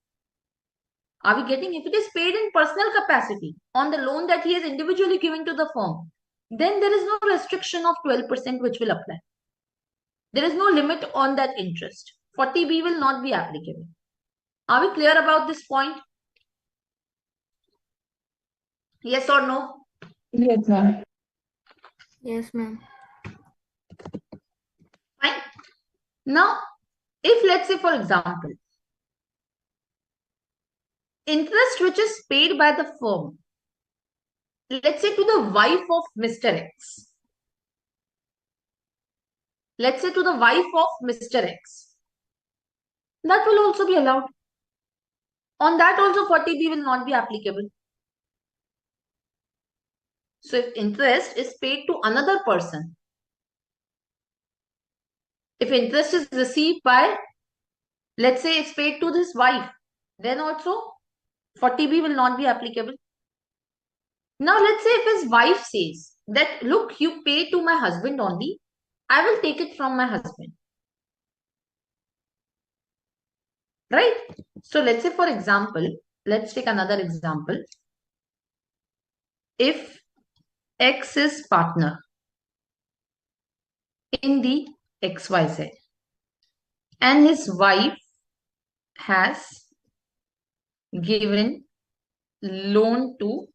Speaker 1: Are we getting? If it is paid in personal capacity on the loan that he has individually given to the firm, then there is no restriction of 12% which will apply. There is no limit on that interest. 40B will not be applicable. Are we clear about this point? Yes or no?
Speaker 3: Yes, ma'am.
Speaker 2: Yes, ma'am.
Speaker 1: Fine. Now, if let's say, for example, interest which is paid by the firm, let's say to the wife of Mr. X. Let's say to the wife of Mr. X. That will also be allowed. On that also 40B will not be applicable. So if interest is paid to another person, if interest is received by, let's say it's paid to this wife, then also 40B will not be applicable. Now let's say if his wife says that, look, you pay to my husband only, I will take it from my husband. Right? So let's say, for example, let's take another example. If X is partner in the XYZ and his wife has given loan to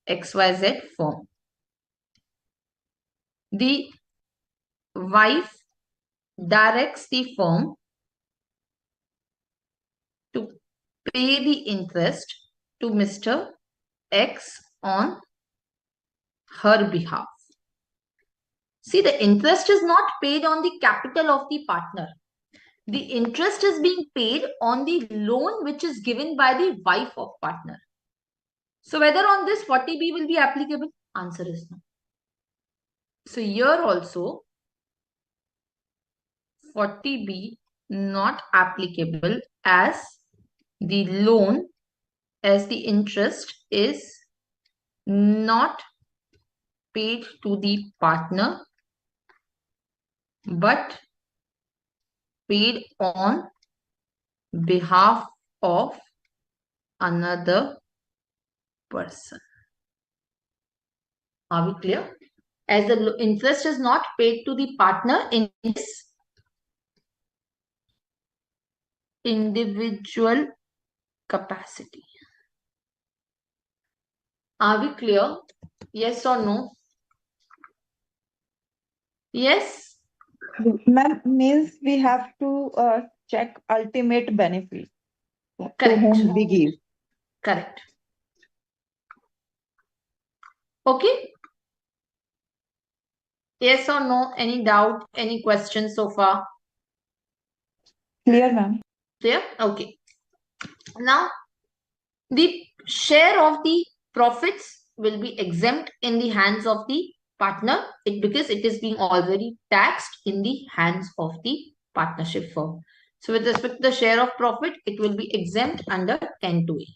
Speaker 1: XYZ firm, the wife directs the firm to pay the interest to Mr. X on her behalf. See, the interest is not paid on the capital of the partner. The interest is being paid on the loan which is given by the wife of partner. So whether on this 40B will be applicable? Answer is no. So here also 40B not applicable as the loan, as the interest is not paid to the partner but paid on behalf of another person. Are we clear? As the interest is not paid to the partner in this individual capacity. Are we clear? Yes or no? Yes?
Speaker 3: Ma'am, means we have to check ultimate benefit to
Speaker 1: Correct.
Speaker 3: whom we give.
Speaker 1: Correct. Okay? Yes or no? Any doubt? Any questions so far?
Speaker 3: Clear, ma'am?
Speaker 1: Clear? Okay. Now, the share of the profits will be exempt in the hands of the partner because it is being already taxed in the hands of the partnership firm. So with respect to the share of profit, it will be exempt under 10(2)(a).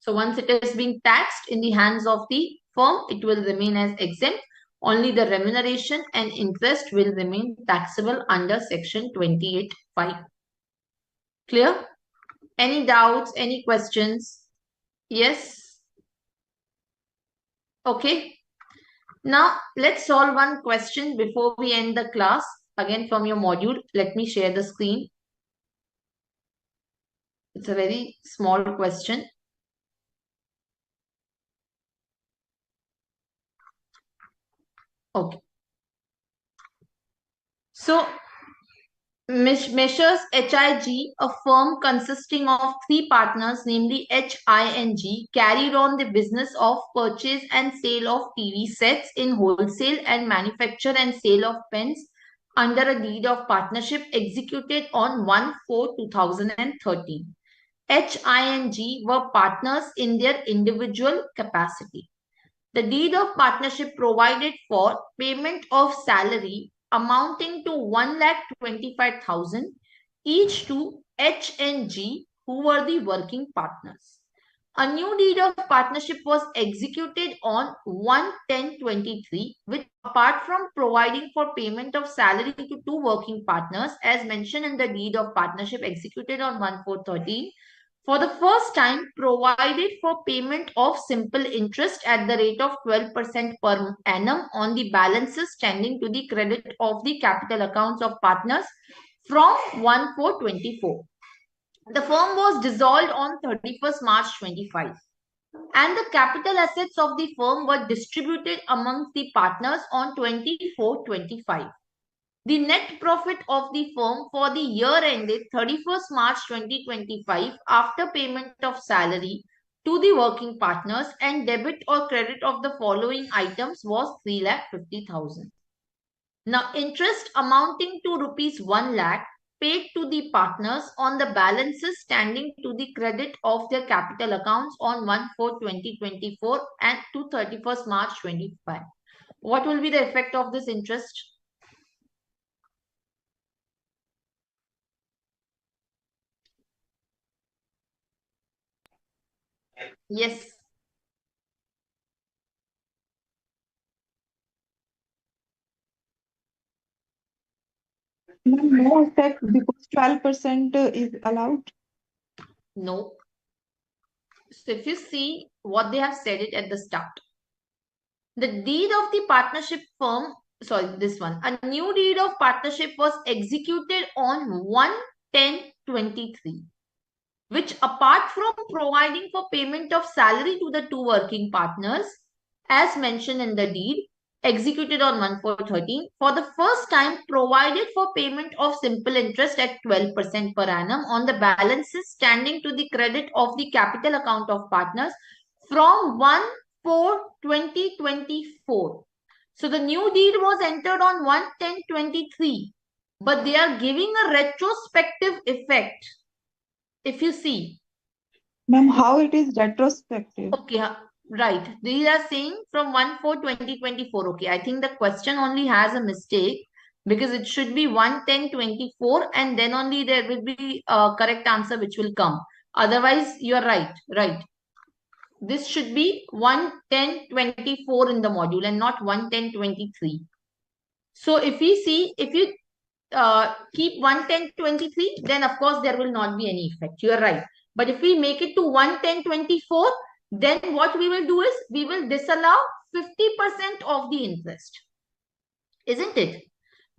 Speaker 1: So once it is being taxed in the hands of the firm, it will remain as exempt. Only the remuneration and interest will remain taxable under section 28(5). Clear? Any doubts? Any questions? Yes? Okay. Now, let's solve one question before we end the class. Again, from your module, let me share the screen. It's a very small question. Okay. So, measures HIG, a firm consisting of 3 partners, namely H, I, and G, carried on the business of purchase and sale of TV sets in wholesale and manufacture and sale of pens under a deed of partnership executed on 1/4/2013. H, I, and G were partners in their individual capacity. The deed of partnership provided for payment of salary amounting to 1,25,000 each to H and G, who were the working partners. A new deed of partnership was executed on 1/10/23, which, apart from providing for payment of salary to two working partners, as mentioned in the deed of partnership executed on 1/4/13, for the first time provided for payment of simple interest at the rate of 12% per annum on the balances standing to the credit of the capital accounts of partners from 1/4/24. The firm was dissolved on 31st March 25, and the capital assets of the firm were distributed amongst the partners on 24/25. The net profit of the firm for the year ended 31st March 2025 after payment of salary to the working partners and debit or credit of the following items was 3,50,000. Now, interest amounting to rupees 1 lakh paid to the partners on the balances standing to the credit of their capital accounts on 1/4/2024 and to 31st March 25. What will be the effect of this interest? Yes.
Speaker 3: No effect because 12% is allowed.
Speaker 1: No. So if you see what they have said it at the start, the deed of the partnership firm, sorry, this one, a new deed of partnership was executed on 1/10/23, which, apart from providing for payment of salary to the two working partners, as mentioned in the deed, executed on 1/4/13, for the first time provided for payment of simple interest at 12% per annum on the balances standing to the credit of the capital account of partners from 1/4/2024. So the new deed was entered on 1/10/23, but they are giving a retrospective effect. If you see,
Speaker 3: Ma'am, how it is retrospective?
Speaker 1: okay, right. These are saying from 1/4/2024. Okay, I think the question only has a mistake because it should be 1/10/24 and then only there will be a correct answer which will come. Otherwise, you're right. Right. This should be 1/10/24 in the module and not 1/10/23. So if we see, if you keep 1/10/23, then of course there will not be any effect. You are right. But if we make it to 1/10/24, then what we will do is we will disallow 50% of the interest. Isn't it?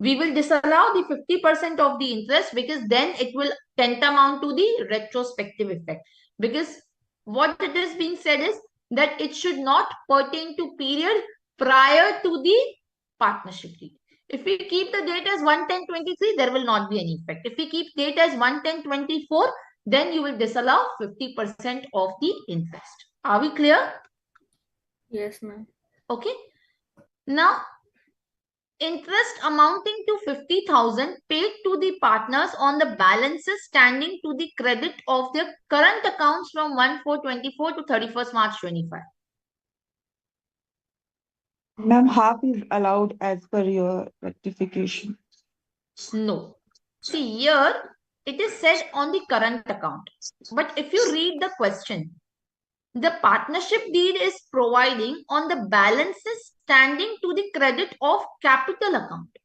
Speaker 1: We will disallow the 50% of the interest because then it will tantamount to the retrospective effect. Because what it is being said is that it should not pertain to period prior to the partnership deed. If we keep the date as 1/10/23, there will not be any effect. If we keep date as 1/10/24, then you will disallow 50% of the interest. Are we clear?
Speaker 2: Yes, ma'am.
Speaker 1: Okay. Now, interest amounting to 50,000 paid to the partners on the balances standing to the credit of their current accounts from 1/4/24 to 31st March 25.
Speaker 3: Ma'am, half is allowed as per your rectification.
Speaker 1: No. See, here it is said on the current account. But if you read the question, the partnership deed is providing on the balances standing to the credit of capital account.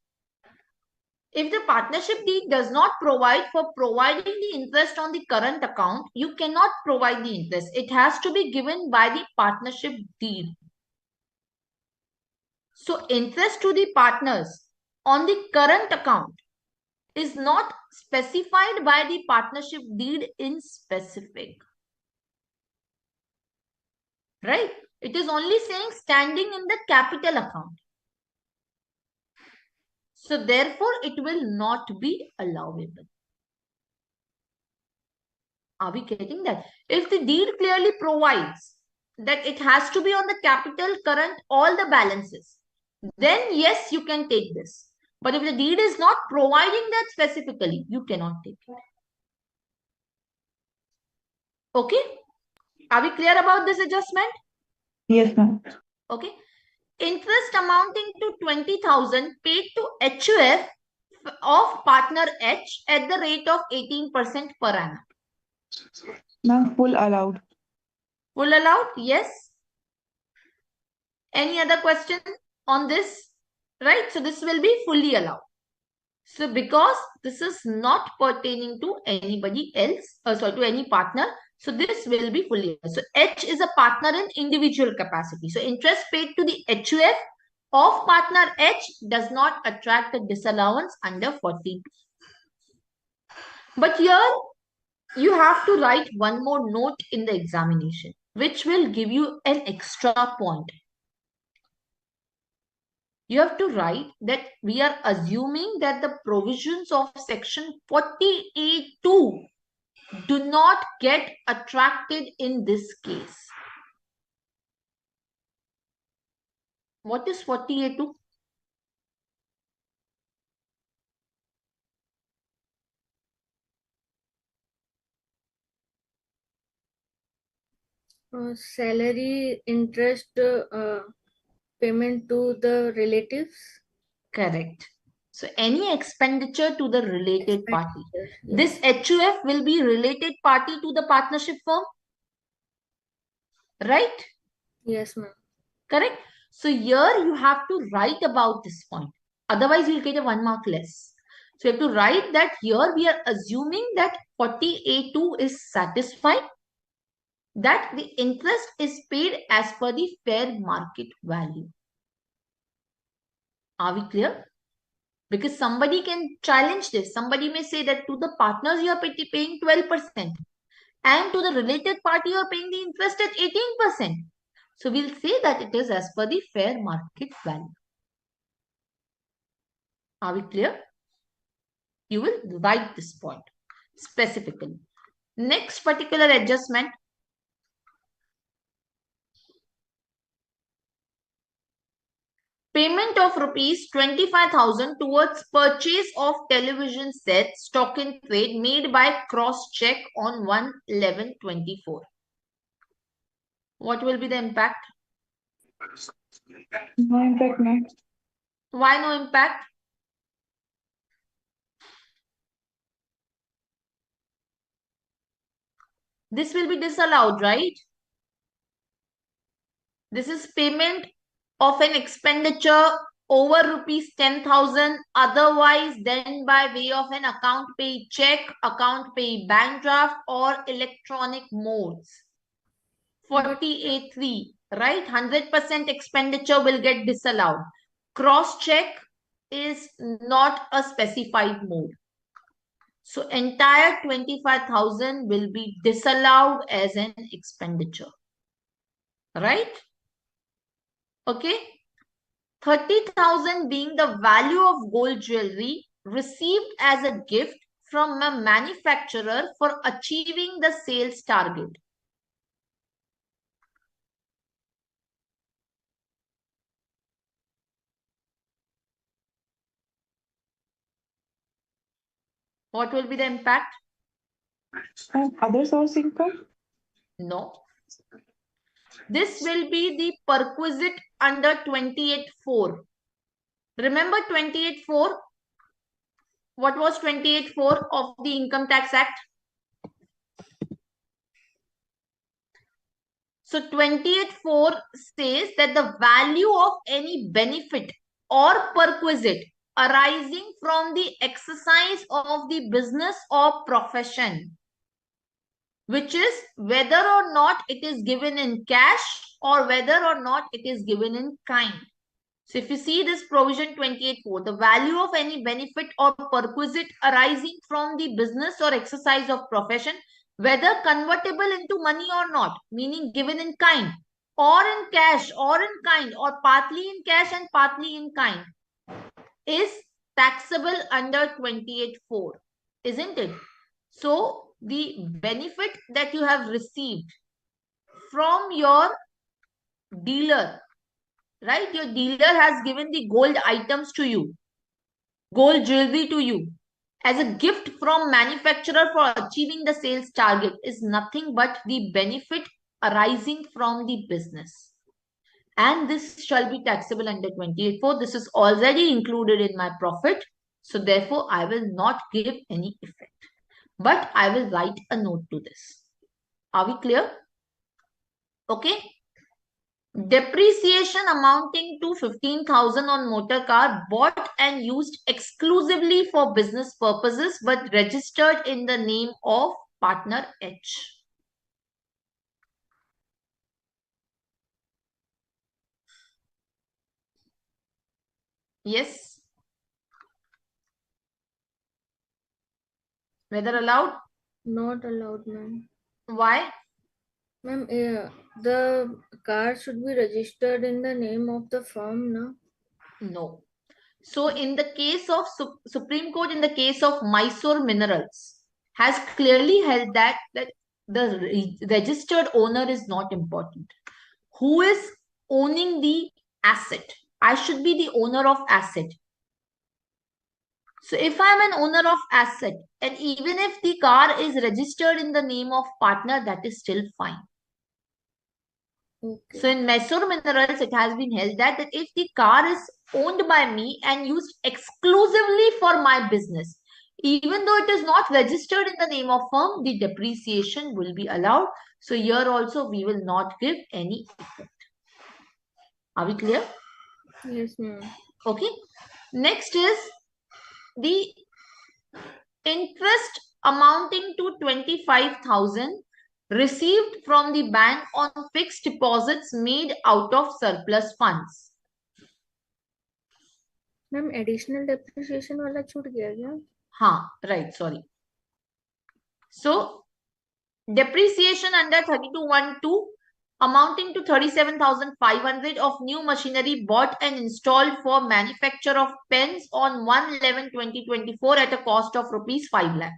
Speaker 1: If the partnership deed does not provide for providing the interest on the current account, you cannot provide the interest. It has to be given by the partnership deed. So interest to the partners on the current account is not specified by the partnership deed in specific. Right? It is only saying standing in the capital account. So therefore, it will not be allowable. Are we getting that? If the deed clearly provides that it has to be on the capital, current, all the balances, then yes, you can take this. But if the deed is not providing that specifically, you cannot take it. Okay? Are we clear about this adjustment?
Speaker 3: Yes, ma'am.
Speaker 1: Okay. Interest amounting to 20,000 paid to HUF of partner H at the rate of 18% per annum.
Speaker 3: Ma'am, full allowed.
Speaker 1: Full allowed? Yes. Any other question on this? Right? So this will be fully allowed. So because this is not pertaining to anybody else, to any partner, so this will be fully allowed. So H is a partner in individual capacity. So interest paid to the HUF of partner H does not attract the disallowance under 42. But here you have to write one more note in the examination, which will give you an extra point. You have to write that we are assuming that the provisions of section 48(2) do not get attracted in this case. What is 48(2)?
Speaker 2: Salary interest payment to the relatives.
Speaker 1: Correct. So any expenditure to the related party.
Speaker 2: Yes.
Speaker 1: This HUF will be related party to the partnership firm. Right?
Speaker 2: Yes, ma'am.
Speaker 1: Correct. So here you have to write about this point. Otherwise, you'll get a 1 mark less. So you have to write that here we are assuming that 40(a)(2) is satisfied, that the interest is paid as per the fair market value. Are we clear? Because somebody can challenge this. Somebody may say that to the partners you are paying 12% and to the related party you are paying the interest at 18%. So we'll say that it is as per the fair market value. Are we clear? You will write this point specifically. Next particular adjustment. Payment of rupees 25,000 towards purchase of television sets stock in trade made by cross-check on 1/11/24. What will be the impact?
Speaker 3: No impact, ma'am.
Speaker 1: Why no impact? This will be disallowed, right? This is payment of an expenditure over rupees 10,000 otherwise than by way of an account pay check, account pay bank draft or electronic modes. 48(3), right? 100% expenditure will get disallowed. Cross check is not a specified mode. So entire 25,000 will be disallowed as an expenditure. Right? Okay. 30,000 being the value of gold jewelry received as a gift from a manufacturer for achieving the sales target. What will be the impact?
Speaker 3: Other source income?
Speaker 1: No. This will be the perquisite under 28(4). Remember 28(4)? What was 28(4) of the Income Tax Act? So 28(4) says that the value of any benefit or perquisite arising from the exercise of the business or profession, which is whether or not it is given in cash or whether or not it is given in kind. So if you see this provision 28(4), the value of any benefit or perquisite arising from the business or exercise of profession, whether convertible into money or not, meaning given in kind or in cash or in kind or partly in cash and partly in kind, is taxable under 28(4), isn't it? So the benefit that you have received from your dealer, right? Your dealer has given the gold items to you, gold jewelry to you as a gift from manufacturer for achieving the sales target is nothing but the benefit arising from the business. and this shall be taxable under 28(4). This is already included in my profit. So therefore, I will not give any effect. But I will write a note to this. Are we clear? Okay. Depreciation amounting to 15,000 on motor car bought and used exclusively for business purposes but registered in the name of partner H. Yes. Whether allowed?
Speaker 2: Not allowed, ma'am.
Speaker 1: Why?
Speaker 2: Ma'am, the car should be registered in the name of the firm, no?
Speaker 1: No. So in the case of Supreme Court, in the case of Mysore Minerals, has clearly held that the registered owner is not important. Who is owning the asset? I should be the owner of asset. So if I'm an owner of asset, and even if the car is registered in the name of partner, that is still fine.
Speaker 2: Okay.
Speaker 1: So in Mysore Minerals, it has been held that if the car is owned by me and used exclusively for my business, even though it is not registered in the name of firm, the depreciation will be allowed. So here also we will not give any effect. Are we clear?
Speaker 2: Yes, ma'am.
Speaker 1: Okay. Next is the interest amounting to 25,000 received from the bank on fixed deposits made out of surplus funds.
Speaker 2: Ma'am, additional depreciation वाला छूट गया क्या?
Speaker 1: हाँ, right, sorry. So, depreciation under 32(1)(2) amounting to 37,500 of new machinery bought and installed for manufacture of pens on 1/11/2024 at a cost of rupees 5 lakh.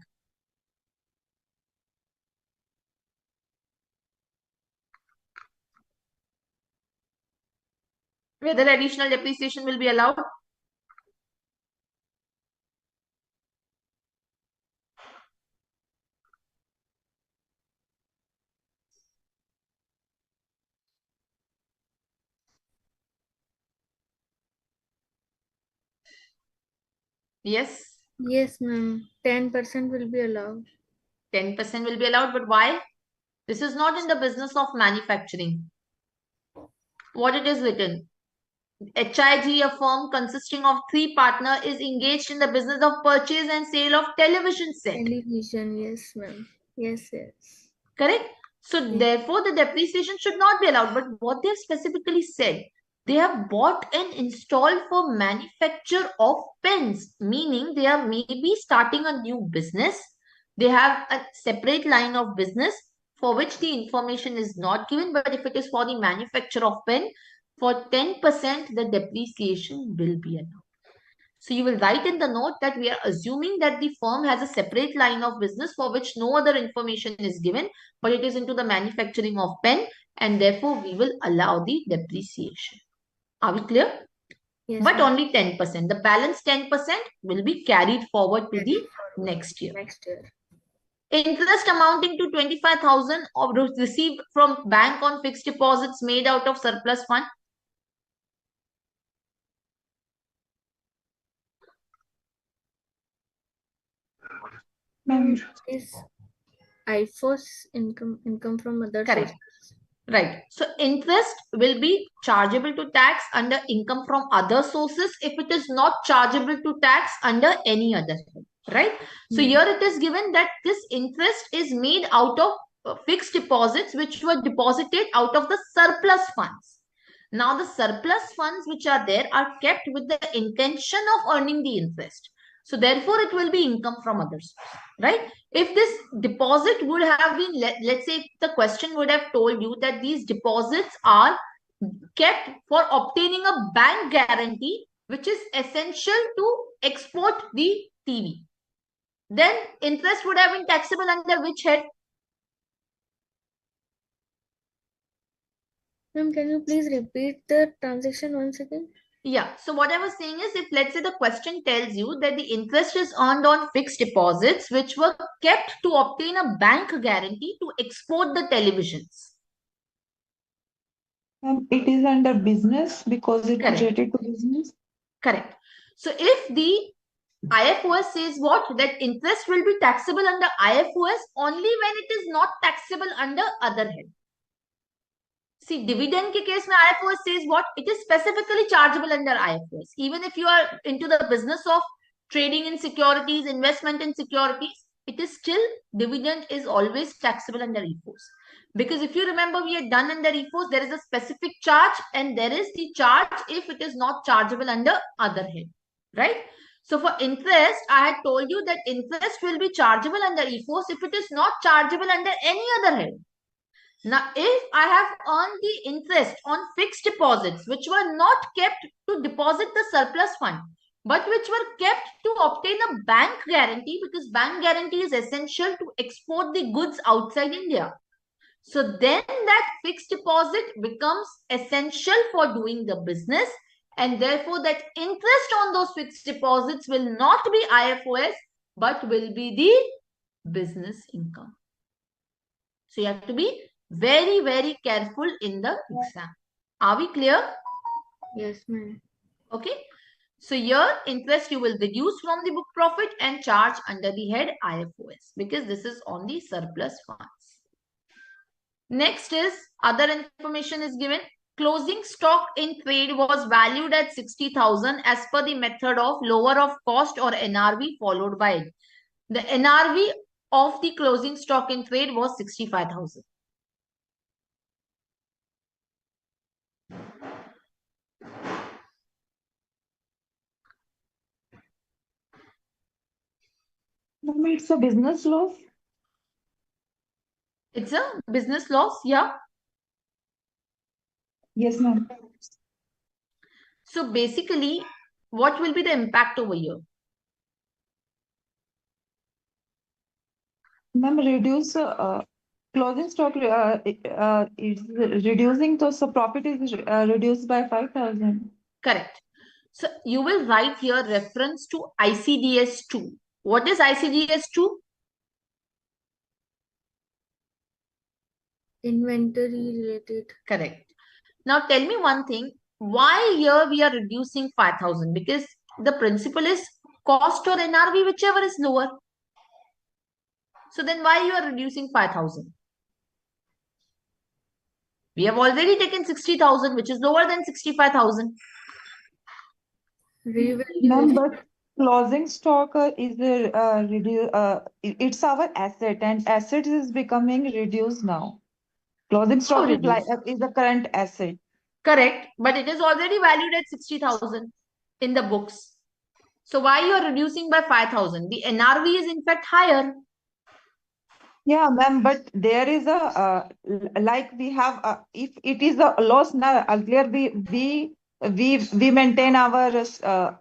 Speaker 1: Whether additional depreciation will be allowed? Yes.
Speaker 2: Yes, ma'am. 10% will be allowed.
Speaker 1: 10% will be allowed, but why? This is not in the business of manufacturing. What it is written? HIG, a firm consisting of 3 partners, is engaged in the business of purchase and sale of television set.
Speaker 2: Television, yes, ma'am. Yes, yes.
Speaker 1: Correct? So
Speaker 2: Yes.
Speaker 1: therefore, the depreciation should not be allowed. But what they have specifically said, they have bought and installed for manufacture of pens, meaning they are maybe starting a new business. They have a separate line of business for which the information is not given. But if it is for the manufacture of pen, for 10%, the depreciation will be allowed. So you will write in the note that we are assuming that the firm has a separate line of business for which no other information is given, but it is into the manufacturing of pen, and therefore we will allow the depreciation. Are we clear?
Speaker 2: Yes,
Speaker 1: but
Speaker 2: ma'am.
Speaker 1: only 10%. The balance 10% will be carried forward to the next year.
Speaker 2: Next year.
Speaker 1: Interest amounting to 25,000 received from bank on fixed deposits made out of surplus fund.
Speaker 3: Ma'am,
Speaker 2: Is IFOS income from other
Speaker 1: Correct.
Speaker 2: sources.
Speaker 1: Right. So interest will be chargeable to tax under income from other sources if it is not chargeable to tax under any other head. Right. So here it is given that this interest is made out of fixed deposits which were deposited out of the surplus funds. Now the surplus funds which are there are kept with the intention of earning the interest. So therefore it will be income from others, right? If this deposit would have been, let's say the question would have told you that these deposits are kept for obtaining a bank guarantee, which is essential to export the TV. Then interest would have been taxable under which head?
Speaker 2: Ma'am, can you please repeat the transaction once again?
Speaker 1: Yeah. So what I was saying is, if let's say the question tells you that the interest is earned on fixed deposits, which were kept to obtain a bank guarantee to export the televisions.
Speaker 3: It is under business because it is
Speaker 1: Correct.
Speaker 3: related to business.
Speaker 1: Correct. So if the IFOS says what? That interest will be taxable under IFOS only when it is not taxable under other head. See, dividend ke case mein IFOS says what? It is specifically chargeable under IFOS. Even if you are into the business of trading in securities, investment in securities, it is still, dividend is always taxable under EFOS. Because if you remember, we had done under EFOS, there is a specific charge and there is the charge if it is not chargeable under other head, right? So for interest, I had told you that interest will be chargeable under EFOS if it is not chargeable under any other head. Now, if I have earned the interest on fixed deposits, which were not kept to deposit the surplus fund, but which were kept to obtain a bank guarantee, because bank guarantee is essential to export the goods outside India. So then that fixed deposit becomes essential for doing the business, and therefore that interest on those fixed deposits will not be IFOS, but will be the business income. So you have to be very, very careful in the exam. Are we clear?
Speaker 2: Yes, ma'am.
Speaker 1: Okay. So here interest you will reduce from the book profit and charge under the head IFOS, because this is on the surplus funds. Next is other information is given. Closing stock in trade was valued at 60,000 as per the method of lower of cost or NRV followed by it. The NRV of the closing stock in trade was 65,000.
Speaker 3: Ma'am, it's a business loss.
Speaker 1: It's a business loss, yeah.
Speaker 3: Yes, ma'am.
Speaker 1: So basically, what will be the impact over here?
Speaker 3: Ma'am, reduce closing stock is reducing, so profit is reduced by 5,000.
Speaker 1: Correct. So you will write here reference to ICDS 2. What is ICDS 2?
Speaker 2: Inventory related.
Speaker 1: Correct. Now tell me one thing. Why here we are reducing 5,000? Because the principle is cost or NRV, whichever is lower. So then why you are reducing 5,000? We have already taken 60,000, which is lower than 65,000.
Speaker 3: Ma'am,
Speaker 2: Revaluation.
Speaker 3: but closing stock is it's our asset, and asset is becoming reduced now. Closing
Speaker 1: How
Speaker 3: stock is like
Speaker 1: reduced?
Speaker 3: is the current asset.
Speaker 1: Correct. But it is already valued at 60,000 in the books. So why you are reducing by 5,000? The NRV is in fact higher.
Speaker 3: Yeah, ma'am, but there is a like we have if it is a loss now, earlier we maintain our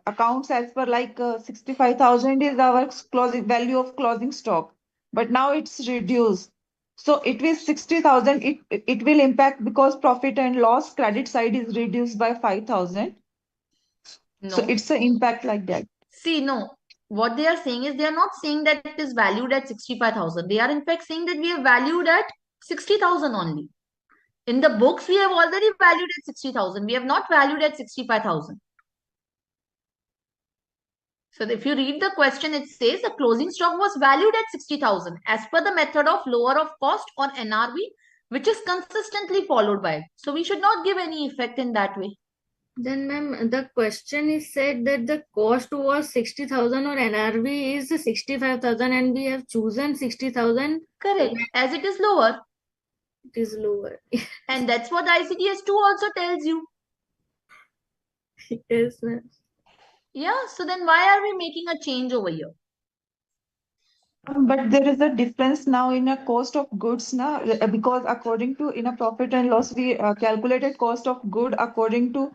Speaker 3: accounts as per like 65,000 is our closing value of closing stock, but now it's reduced. So it was 60,000. It will impact because profit and loss credit side is reduced by 5,000. So
Speaker 1: No.
Speaker 3: it's an impact like that.
Speaker 1: See, no. What they are saying is they are not saying that it is valued at 65,000. They are in fact saying that we have valued at 60,000 only. In the books, we have already valued at 60,000. We have not valued at 65,000. So if you read the question, it says the closing stock was valued at 60,000 as per the method of lower of cost or NRV, which is consistently followed by it. So we should not give any effect in that way.
Speaker 2: Then, ma'am, the question is said that the cost was 60,000 or NRV is 65,000 and we have chosen 60,000.
Speaker 1: Correct. As it is lower.
Speaker 2: It is lower.
Speaker 1: And that's what ICDS 2 also tells you.
Speaker 2: Yes, ma'am.
Speaker 1: Yeah, so then why are we making a change over here?
Speaker 3: But there is a difference now in a cost of goods now, because according to in a profit and loss, we calculated cost of good according to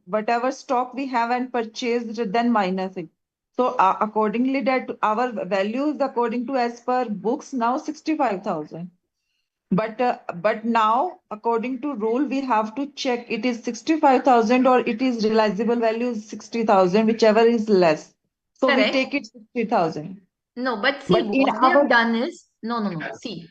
Speaker 3: whatever stock we have and purchased, then minus it. So accordingly, that our value is according to as per books now 65,000. But now according to rule, we have to check it is 65,000 or it is realizable value is 60,000, whichever is less. So we
Speaker 1: Correct.
Speaker 3: take it 60,000.
Speaker 1: No, but see,
Speaker 3: But in
Speaker 1: what they
Speaker 3: our
Speaker 1: have done is, no. See,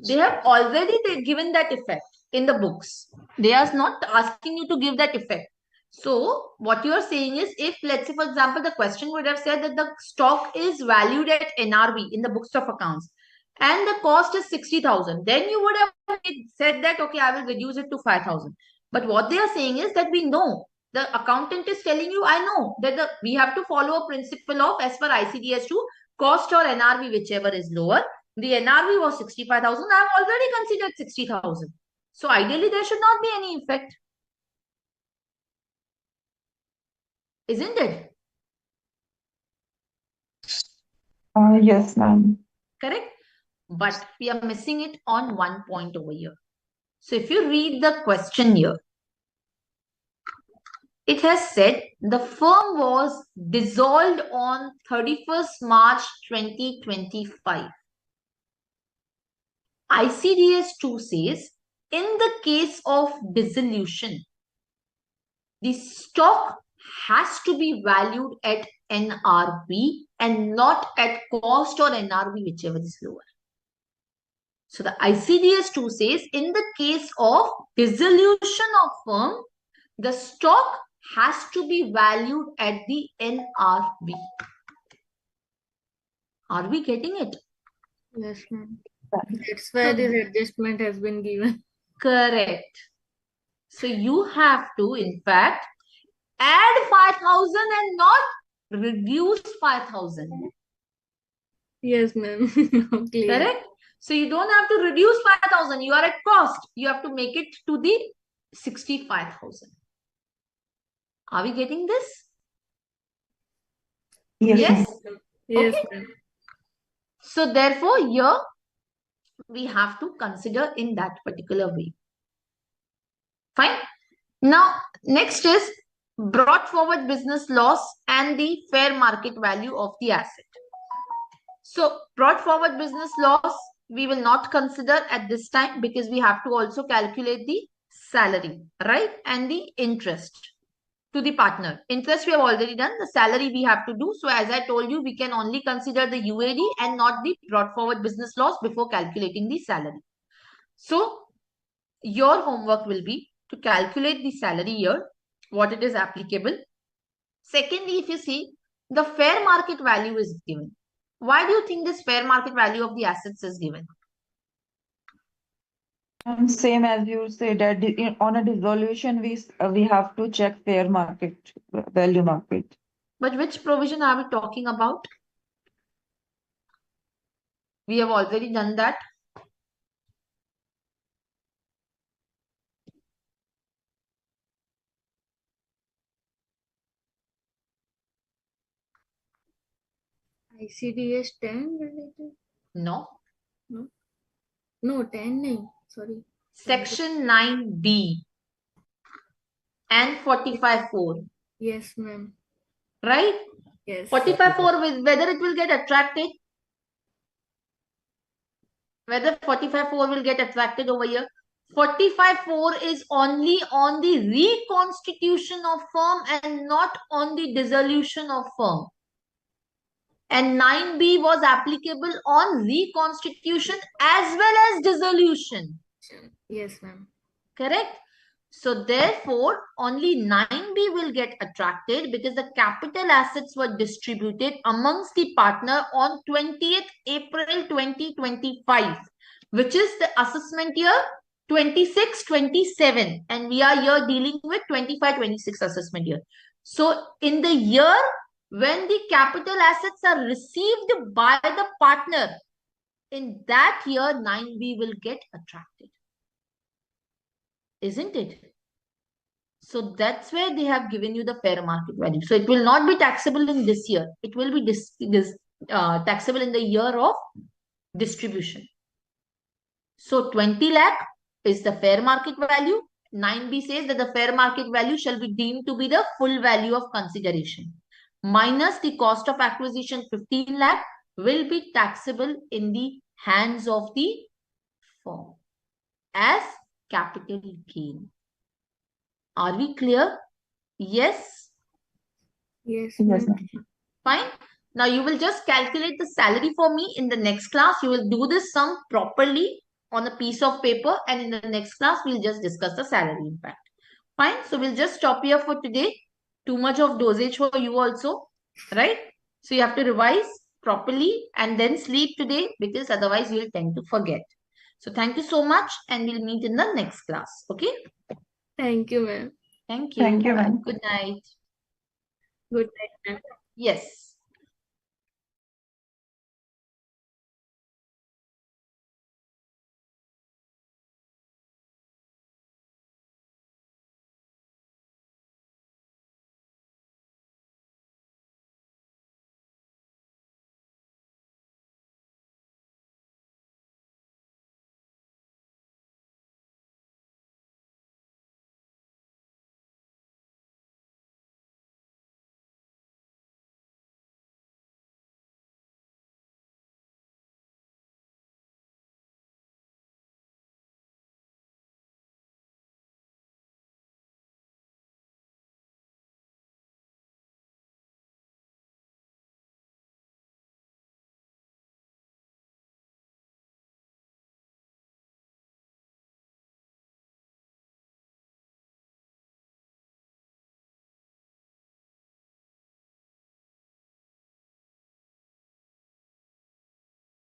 Speaker 1: they have already given that effect. in the books. They are not asking you to give that effect. So what you are saying is, if let's say, for example, the question would have said that the stock is valued at NRV in the books of accounts and the cost is 60,000, then you would have said that, okay, I will reduce it to 5,000. But what they are saying is that we know, the accountant is telling you, I know that we have to follow a principle of, as per ICDS 2, cost or NRV, whichever is lower. The NRV was 65,000. I have already considered 60,000. So ideally, there should not be any effect. Isn't it?
Speaker 3: Yes, ma'am.
Speaker 1: Correct? But we are missing it on one point over here. So if you read the question here, it has said the firm was dissolved on 31st March 2025. ICDS 2 says, in the case of dissolution, the stock has to be valued at NRV and not at cost or NRV, whichever is lower. So the ICDS 2 says, in the case of dissolution of firm, the stock has to be valued at the NRV. Are we getting it?
Speaker 2: Yes, ma'am. That's why this adjustment has been given.
Speaker 1: Correct. So you have to, in fact, add 5,000 and not reduce 5,000.
Speaker 2: Yes, ma'am. Clear.
Speaker 1: Correct? So you don't have to reduce 5,000. You are at cost. You have to make it to the 65,000. Are we getting this?
Speaker 3: Yes.
Speaker 2: Yes,
Speaker 1: Okay.
Speaker 2: ma'am.
Speaker 1: So therefore, here we have to consider in that particular way. Fine. Now, next is brought forward business loss and the fair market value of the asset. So, brought forward business loss, we will not consider at this time because we have to also calculate the salary, right? And the interest to the partner. Interest we have already done. The salary we have to do. So, as I told you, we can only consider the UAD and not the brought forward business loss before calculating the salary. So, your homework will be to calculate the salary here, what it is applicable. Secondly, if you see, the fair market value is given. Why do you think this fair market value of the assets is given?
Speaker 3: And same as you say that on a dissolution, we have to check fair market value market.
Speaker 1: But which provision are we talking about? We have already done that.
Speaker 2: ICDS 10 related?
Speaker 1: No.
Speaker 2: No, 10 nahi. Sorry.
Speaker 1: Section 9B and 45.4.
Speaker 2: Yes, ma'am.
Speaker 1: Right?
Speaker 2: Yes.
Speaker 1: 45.4, whether it will get attracted. Whether 45.4 will get attracted over here. 45.4 is only on the reconstitution of firm and not on the dissolution of firm. And 9B was applicable on reconstitution as well as dissolution.
Speaker 2: Yes, ma'am.
Speaker 1: Correct? So therefore, only 9B will get attracted because the capital assets were distributed amongst the partner on 20th April 2025, which is the assessment year 26-27. And we are here dealing with 25-26 assessment year. So in the year when the capital assets are received by the partner, in that year 9B will get attracted. Isn't it? So that's where they have given you the fair market value. So it will not be taxable in this year. It will be taxable in the year of distribution. So 20 lakh is the fair market value. 9B says that the fair market value shall be deemed to be the full value of consideration. Minus the cost of acquisition 15 lakh will be taxable in the hands of the firm as capital gain. Are we clear? Yes?
Speaker 2: Yes,
Speaker 3: Yes,
Speaker 2: ma'am.
Speaker 3: ma'am.
Speaker 1: Fine. Now you will just calculate the salary for me in the next class. You will do this sum properly on a piece of paper, and in the next class, we'll just discuss the salary impact. Fine. So we'll just stop here for today. Too much of dosage for you also, right? So you have to revise properly and then sleep today, because otherwise you'll tend to forget. So thank you so much, and we'll meet in the next class. Okay?
Speaker 2: Thank you, ma'am.
Speaker 1: Thank you.
Speaker 3: Thank you, ma'am.
Speaker 1: Good night.
Speaker 2: Good night, ma'am.
Speaker 1: Yes.